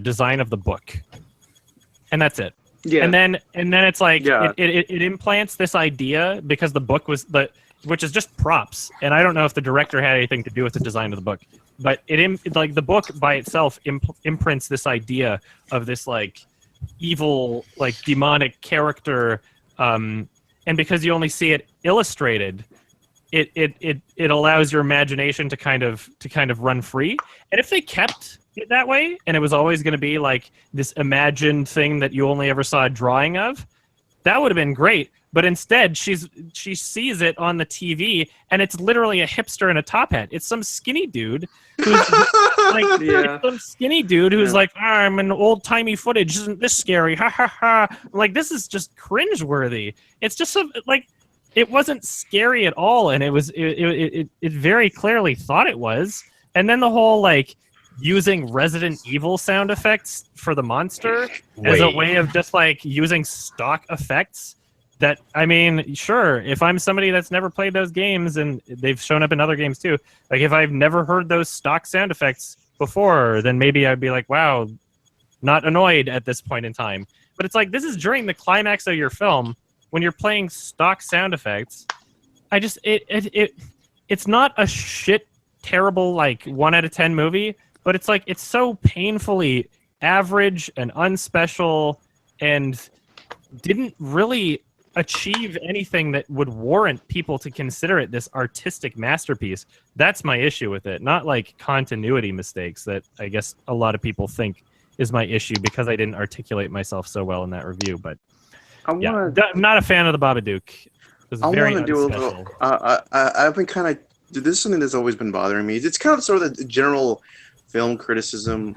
design of the book, and that's it. Yeah. And then it's like it implants this idea, because the book was which is just props, and I don't know if the director had anything to do with the design of the book, but like the book by itself imprints this idea of this like evil, like demonic character, and because you only see it illustrated, it allows your imagination to kind of run free. And if they kept it that way, and it was always going to be like this imagined thing that you only ever saw a drawing of, That would have been great. But instead, she sees it on the TV, and it's literally a hipster in a top hat. It's some skinny dude who's it's some skinny dude who's like, I'm in old timey footage. Isn't this scary? Ha ha ha! Like, this is just cringeworthy. It's just so, like, it wasn't scary at all, and it very clearly thought it was. And then the whole like using Resident Evil sound effects for the monster as a way of just like using stock effects. That, I mean, sure, if I'm somebody that's never played those games, and they've shown up in other games too, like if I've never heard those stock sound effects before, then maybe I'd be like, wow, not annoyed at this point in time. But it's like, this is during the climax of your film, when you're playing stock sound effects. It's not a shit, terrible, like 1 out of 10 movie, but it's like, it's so painfully average and unspecial and didn't really achieve anything that would warrant people to consider it this artistic masterpiece. That's my issue with it, not like continuity mistakes that I guess a lot of people think is my issue because I didn't articulate myself so well in that review. But I'm not a fan of the Babadook. I want to do a little. I've been kind of. This is something that's always been bothering me. It's kind of sort of the general film criticism.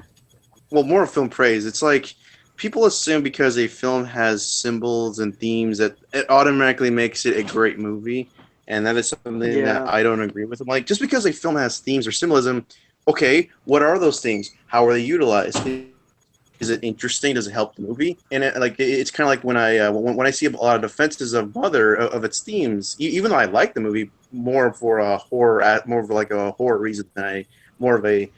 Well, more film praise. It's like, people assume because a film has symbols and themes that it automatically makes it a great movie, and that is something that I don't agree with. I'm like, just because a film has themes or symbolism, okay, what are those things? How are they utilized? Is it interesting? Does it help the movie? And it's kind of like when I see a lot of defenses of Mother of its themes, even though I like the movie more for a horror, more of like a horror reason than more of a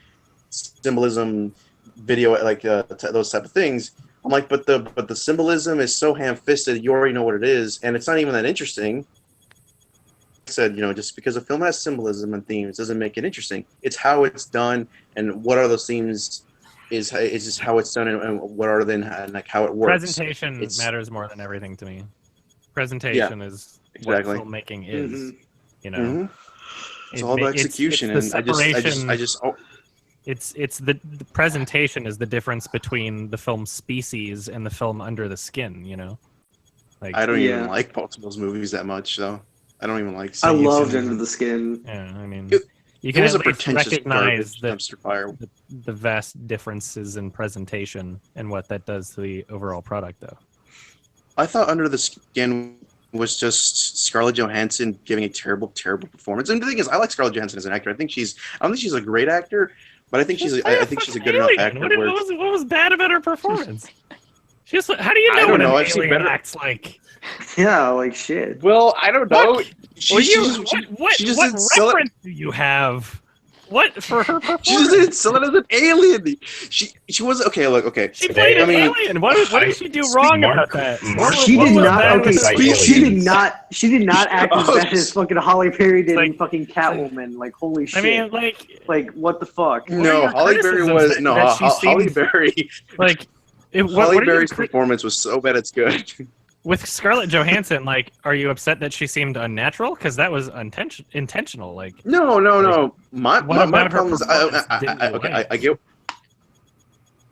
symbolism video, like those type of things. I'm like, but the symbolism is so ham-fisted, you already know what it is, and it's not even that interesting. I said, just because a film has symbolism and themes doesn't make it interesting. It's how it's done, and what are those themes is just how it's done, and what are they, and like how it works. Presentation matters more than everything to me. Presentation is exactly what filmmaking is. It's all about execution, and I just. It's the presentation is the difference between the film Species and the film Under the Skin, Like, I don't even like both of those movies that much, though. I don't even like. I loved Under the Skin. Yeah, I mean, you can at least recognize the vast differences in presentation and what that does to the overall product, though. I thought Under the Skin was just Scarlett Johansson giving a terrible, terrible performance. And the thing is, I like Scarlett Johansson as an actor. I don't think she's a great actor. But I think she's a good enough actor. What was bad about her performance? How do you know what an alien acts like? Yeah, like shit. Well, I don't know. What reference do you have? What for her performance? She just didn't sell it as an alien. She was okay. Look, okay. She played an alien. What did she do wrong about that? She did not. Okay, she did not. She did not act as bad as fucking Halle Berry did in fucking Catwoman. Like, holy shit. I mean, like what the fuck? No, Halle Berry was Halle Berry. Like, Halle Berry's performance was so bad it's good. With Scarlett Johansson, like, are you upset that she seemed unnatural? Because that was intentional. Like, no. My problem is, I get.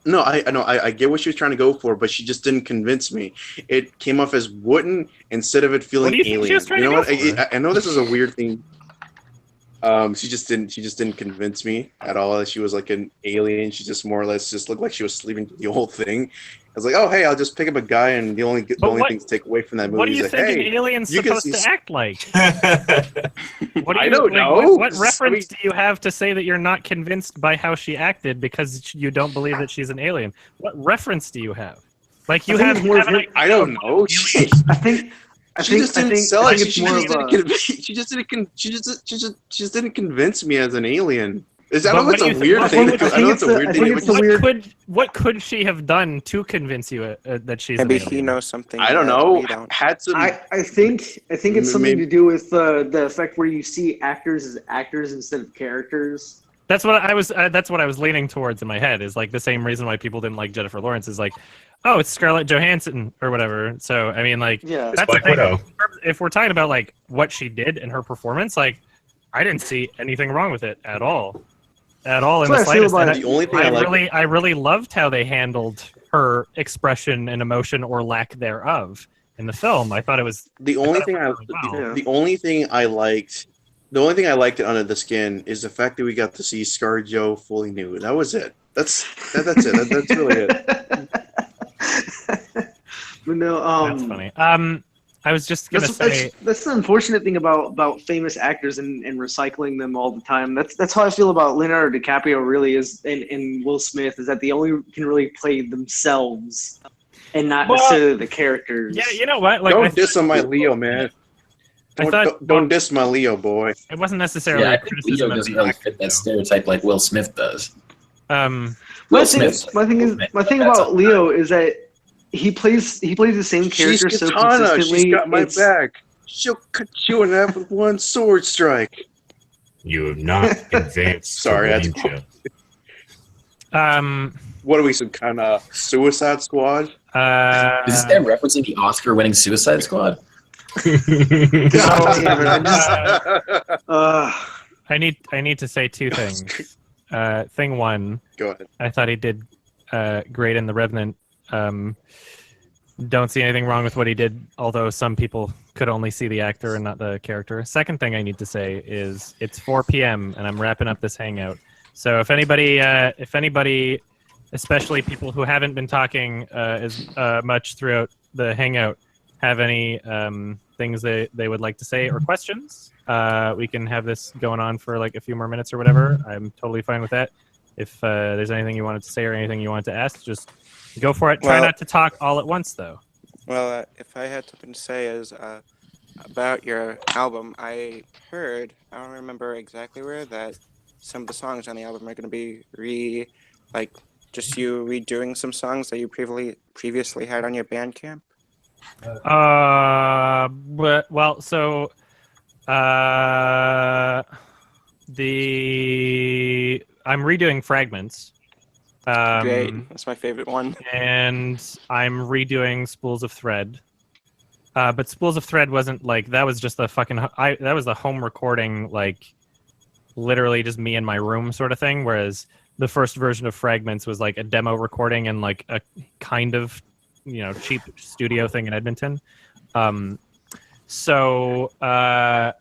No, I get what she was trying to go for, but she just didn't convince me. It came off as wooden instead of it feeling alien. You know what? I know this is a weird thing. She just didn't convince me at all. She was like an alien. She just more or less just looked like she was sleeping through the whole thing. I was like, oh hey, I'll just pick up a guy, and the only thing to take away from that movie what do you is think hey, an alien's supposed to act like? I don't know. What reference do you have to say that you're not convinced by how she acted because you don't believe that she's an alien? What reference do you have? Like you have I don't know. I think she just didn't sell it. She just didn't convince me as an alien. I know it's a weird thing. What could she have done to convince you that she's? Maybe he knows something. I don't know. Had some. I think it's something to do with the effect where you see actors as actors instead of characters. That's what I was. That's what I was leaning towards in my head. Is like the same reason why people didn't like Jennifer Lawrence. Is like, oh, it's Scarlett Johansson or whatever. So I mean, like, that's Black Widow. If we're talking about like what she did in her performance, like, I didn't see anything wrong with it at all. At all in the slightest. I really loved how they handled her expression and emotion or lack thereof in the film. I thought it was the only thing I liked under the skin is the fact that we got to see ScarJo fully nude. That was it. That's it. That's really it. But no, that's funny. I was just gonna say that's the unfortunate thing about famous actors and recycling them all the time. That's how I feel about Leonardo DiCaprio. Really is, and Will Smith is that they only can really play themselves and not necessarily the characters. Yeah, you know what? Like, don't diss on my Leo, man. Don't diss my Leo boy. It wasn't necessarily. Yeah, I think Leo doesn't really fit that stereotype like Will Smith does. My thing about Leo is that he plays the same character so consistently. She's got my back. She'll cut you in half with one sword strike. You have not advanced. Sorry, that's what are we, some kind of Suicide Squad? Is this guy referencing the Oscar-winning Suicide Squad? I need to say two things. Thing one, go ahead. I thought he did great in The Revenant. Don't see anything wrong with what he did, although some people could only see the actor and not the character. Second thing I need to say is it's 4 p.m. and I'm wrapping up this hangout. So if anybody, especially people who haven't been talking as much throughout the hangout, have any things they would like to say or questions, we can have this going on for like a few more minutes or whatever. I'm totally fine with that. If there's anything you wanted to say or anything you wanted to ask, just go for it. Try not to talk all at once, though. Well, if I had something to say is about your album, I heard, I don't remember exactly where, that some of the songs on the album are going to be just you redoing some songs that you previously had on your Bandcamp. I'm redoing Fragments. Great, that's my favorite one. And I'm redoing Spools of Thread. But Spools of Thread wasn't like, that was just the fucking, that was the home recording, like literally just me in my room sort of thing. Whereas the first version of Fragments was like a demo recording and like a kind of, cheap studio thing in Edmonton. So the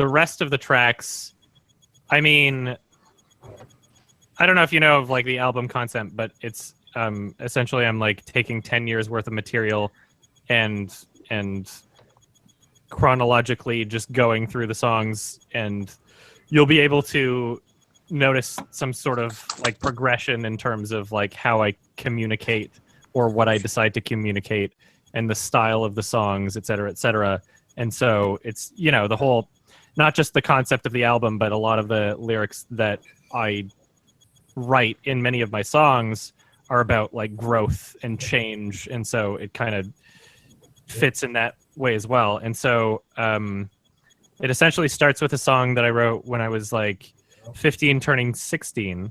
rest of the tracks, I mean, I don't know if you know of like the album concept, but it's essentially I'm like taking 10 years worth of material and chronologically just going through the songs, and you'll be able to notice some sort of like progression in terms of like how I communicate or what I decide to communicate and the style of the songs, et cetera, et cetera. And so it's, the whole, not just the concept of the album, but a lot of the lyrics that I write in many of my songs are about like growth and change. And so it kind of fits in that way as well. And so it essentially starts with a song that I wrote when I was like 15 turning 16.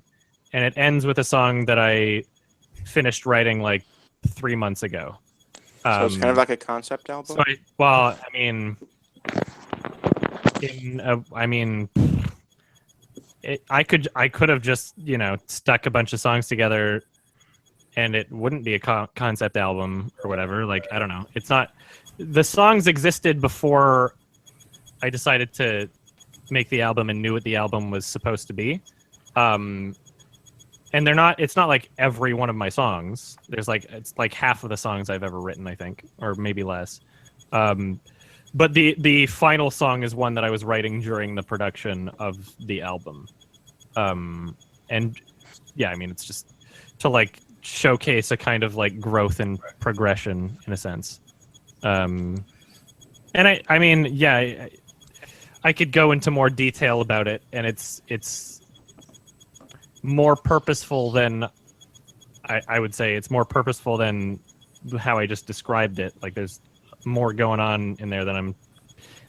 And it ends with a song that I finished writing like 3 months ago. So it's kind of like a concept album? I could have just, stuck a bunch of songs together and it wouldn't be a concept album or whatever. Like, I don't know. It's not, the songs existed before I decided to make the album and knew what the album was supposed to be. And it's not like every one of my songs. It's like half of the songs I've ever written, I think, or maybe less. But the final song is one that I was writing during the production of the album. And yeah, I mean, it's just to like showcase a kind of like growth and progression in a sense. And I mean, yeah, I could go into more detail about it, and it's more purposeful than I would say. It's more purposeful than how I just described it. Like there's more going on in there than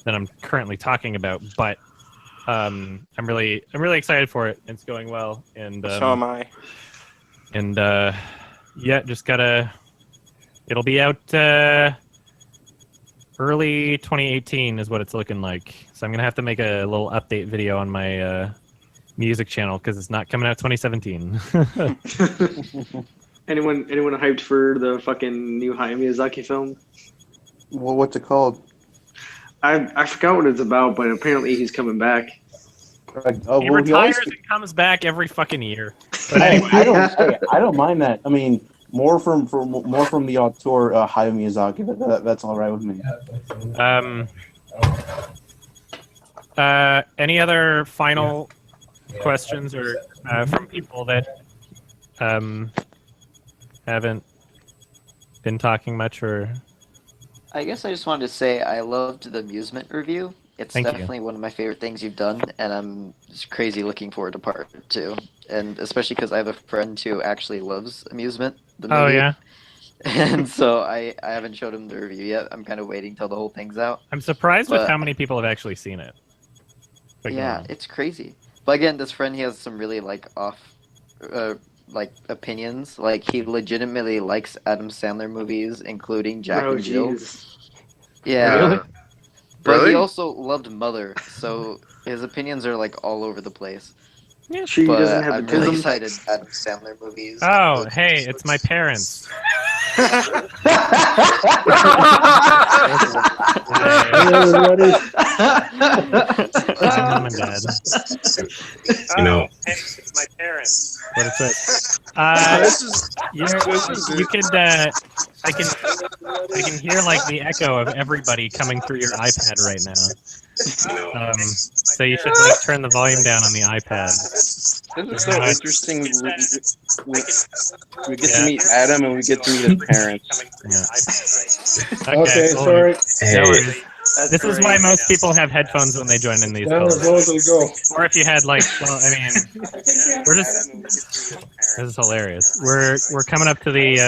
I'm currently talking about, but I'm really excited for it. It's going well, and so am I. And yeah, just it'll be out early 2018 is what it's looking like. So I'm gonna have to make a little update video on my music channel because it's not coming out 2017. Anyone hyped for the fucking new Hayao Miyazaki film? Well, what's it called? I forgot what it's about, but apparently he's coming back. He retires and comes back every fucking year. But Hey, anyway. I don't mind that. I mean, more from the auteur Hayao Miyazaki. That's all right with me. Any other final questions or from people that haven't been talking much? Or I guess I just wanted to say I loved the amusement review. It's Thank you. definitely one of my favorite things you've done, and I'm just crazy looking forward to part 2. And especially because I have a friend who actually loves amusement. The movie. Oh yeah. And so I haven't showed him the review yet. I'm kind of waiting till the whole thing's out. I'm surprised with how many people have actually seen it. But yeah, it's crazy. But again, this friend, he has some really like opinions. Like he legitimately likes Adam Sandler movies, including Jack and Jill. Jeez. Yeah. Really? But Really? he also loved Mother, so his opinions are like all over the place. Yeah, she But doesn't have I'm the really tisms. excited Adam Sandler movies. Oh, hey, it's my parents. My mom and dad. You know, Hey, it's my parents. What is this? You could. I can hear like the echo of everybody coming through your iPad right now. So you should like turn the volume down on the iPad. This is so interesting. We get to meet Adam and we get to meet his parents. Yeah. Okay, sorry. No worries. That's This is great. why most people have headphones when they join in these Down calls. as low as it'll go. Or if you had like, well, I mean, we're just. This is hilarious. We're coming up to the.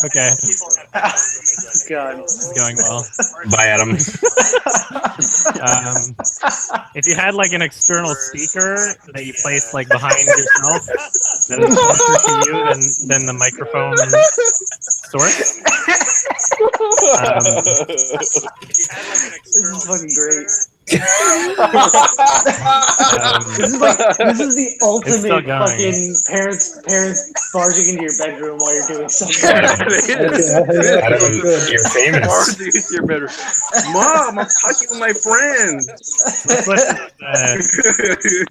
Okay. God. It's going well. bye, Adam. If you had like an external speaker that you placed like behind yourself, that is closer to you than the microphone source. This is fucking great. Um, This is the still ultimate going. fucking parents barging into your bedroom while you're doing something. Adam, you're famous. You're better. Mom, I'm talking to my friend. Let's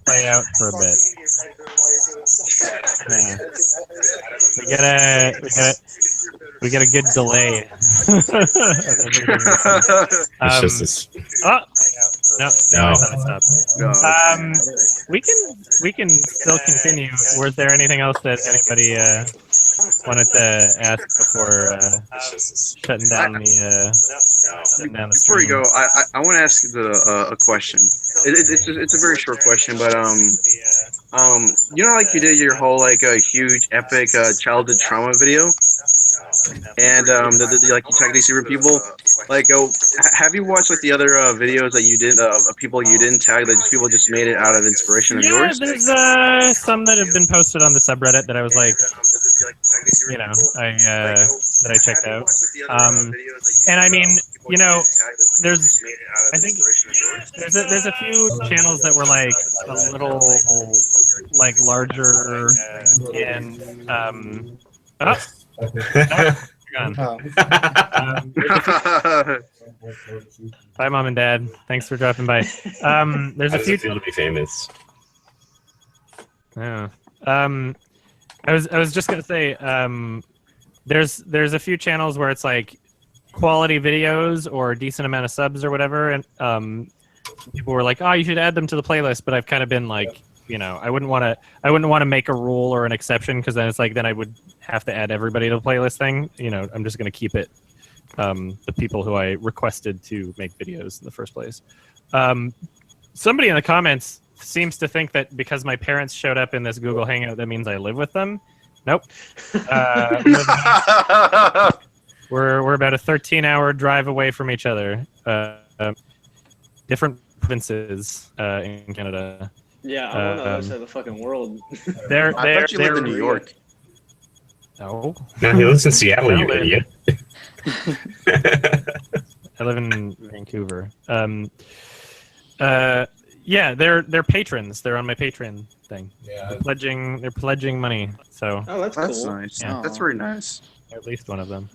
play out for a bit. Yeah. We get a good delay. It's just this. Oh no, I thought it stopped. We can still continue. Was there anything else that anybody wanted to ask before shutting down the Before we stream? go, I want to ask a question. It's a very short question, but you know, like you did your whole like huge epic childhood trauma video, and like you tagged these different people. Like, have you watched like the other videos that you did of people you didn't tag that people just made it out of inspiration of yours? There's some that have been posted on the subreddit that I was like, you know, that I checked out. And I mean, you know, I think there's a few channels that were like a little like larger and bye, Mom and Dad. Thanks for dropping by. There's How a does few. it feel to be famous? Yeah. I was just gonna say, there's a few channels where it's like quality videos or a decent amount of subs or whatever, and people were like, "Oh, you should add them to the playlist." But I've kind of been like, you know, I wouldn't want to make a rule or an exception because then it's like then I would have to add everybody to the playlist thing. You know, I'm just gonna keep it the people who I requested to make videos in the first place. Somebody in the comments seems to think that because my parents showed up in this Google Hangout, that means I live with them. Nope. We're about a 13-hour drive away from each other. Different provinces in Canada. Yeah, I'm on the other side of the fucking world. I thought you lived in New York. No. No, he lives in Seattle, you idiot. I live in Vancouver. Yeah, they're patrons. They're on my Patreon thing. Yeah. They're pledging money. So. Oh, that's That's cool. nice. Yeah. That's very nice. At least one of them.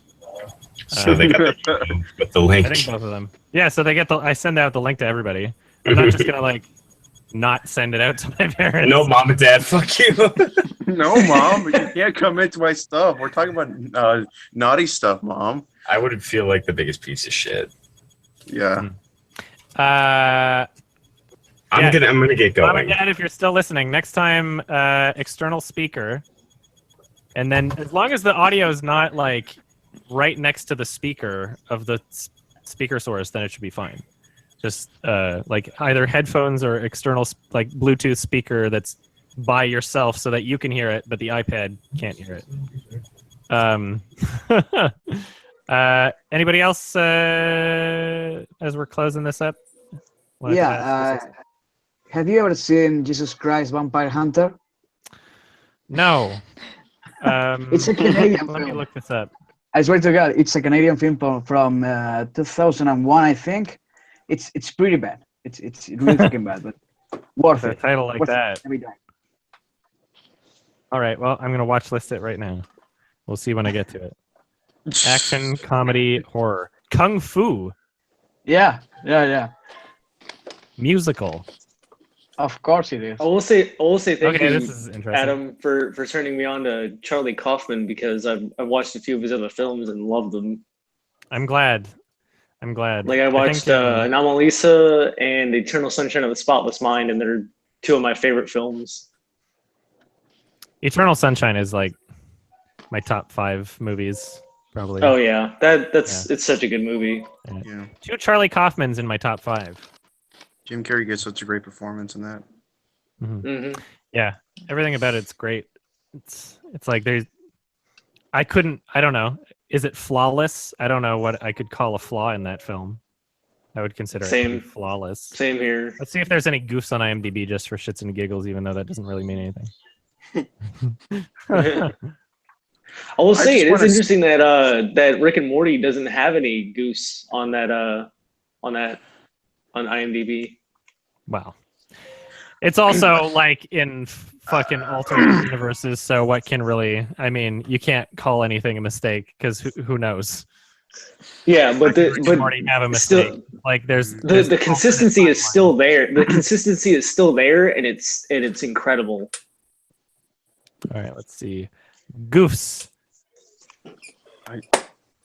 So they got the link. I think both of them. Yeah, so they get I send out the link to everybody. I'm not just gonna like not send it out to my parents. No, mom and dad, fuck you. No, mom, you can't come into my stuff. We're talking about naughty stuff, mom. I would feel like the biggest piece of shit. Yeah. I'm gonna get going. Mom and Dad, if you're still listening, next time external speaker, and then as long as the audio is not like right next to the speaker of the speaker source, then it should be fine. Just like either headphones or external like Bluetooth speaker that's by yourself so that you can hear it, but the iPad can't hear it. Anybody else as we're closing this up? Yeah. Have you ever seen Jesus Christ Vampire Hunter? No. It's a Canadian film. Let me look this up. I swear to God, it's a Canadian film from 2001, I think. It's pretty bad. It's really fucking bad, but worth it. A title like that. Every time. All right. Well, I'm gonna watch list it right now. We'll see when I get to it. Action, comedy, horror, kung fu. Yeah. Musical. Of course it is. I will say thank you, this is interesting. Adam, for turning me on to Charlie Kaufman, because I've watched a few of his other films and loved them. I'm glad. Like I watched Anomalisa and Eternal Sunshine of the Spotless Mind, and they're two of my favorite films. Eternal Sunshine is like my top 5 movies, probably. Oh yeah, it's such a good movie. Yeah. 2 Charlie Kaufmans in my top 5. Jim Carrey gets such a great performance in that. Mm-hmm. Yeah, everything about it's great. It's like I don't know. Is it flawless? I don't know what I could call a flaw in that film. I would consider it to be flawless. Same here. Let's see if there's any goofs on IMDb just for shits and giggles, even though that doesn't really mean anything. I will say it is interesting that Rick and Morty doesn't have any goose on IMDb. Wow. It's also like in fucking alternate universes, so what can really, I mean, you can't call anything a mistake because who knows? Yeah, but Morty have a mistake. Still, like there's the consistency is still there. The consistency is still there, and it's incredible. All right, let's see. Goofs.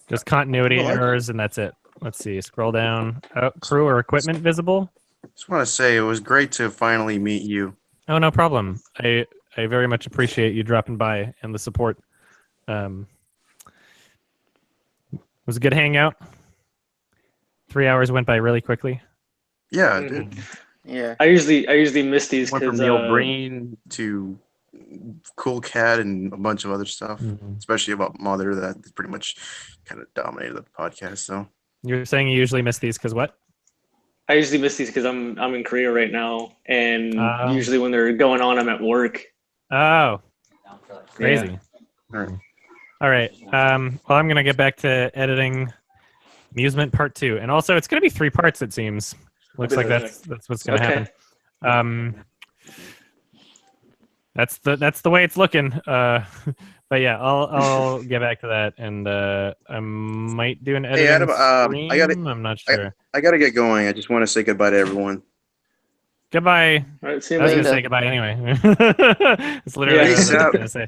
Just continuity errors, and that's it. Let's see. Scroll down. Oh, crew or equipment visible. Just want to say it was great to finally meet you. Oh, no problem. I very much appreciate you dropping by and the support. It was a good hangout. 3 hours went by really quickly. Yeah, it did. Yeah. I usually miss these Went from Neal Breen to Cool Cat and a bunch of other stuff, especially about Mother that pretty much kind of dominated the podcast. So you're saying you usually miss these because what? I usually miss these because I'm in Korea right now, and usually when they're going on, I'm at work. Oh, crazy! Yeah. All right. Well, I'm gonna get back to editing Amusement Part 2, and also it's gonna be 3 parts. It seems. Looks like that's what's gonna happen. That's the way it's looking. But yeah, I'll get back to that, and I might do an editing. Hey Adam, I'm not sure. I gotta get going. I just want to say goodbye to everyone. Goodbye. All right, see you I was later. gonna say goodbye anyway. It's literally what I was gonna say.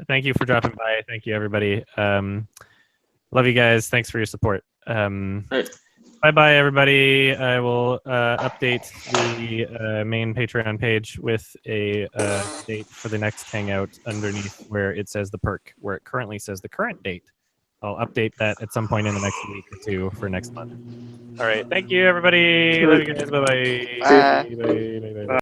Thank you for dropping by. Thank you, everybody. Love you guys. Thanks for your support. Bye-bye, everybody. I will update the main Patreon page with a date for the next Hangout underneath where it says the perk, where it currently says the current date. I'll update that at some point in the next week or 2 for next month. All right. Thank you, everybody. Love you guys. Bye-bye. Bye. Bye. Bye. Bye. Bye.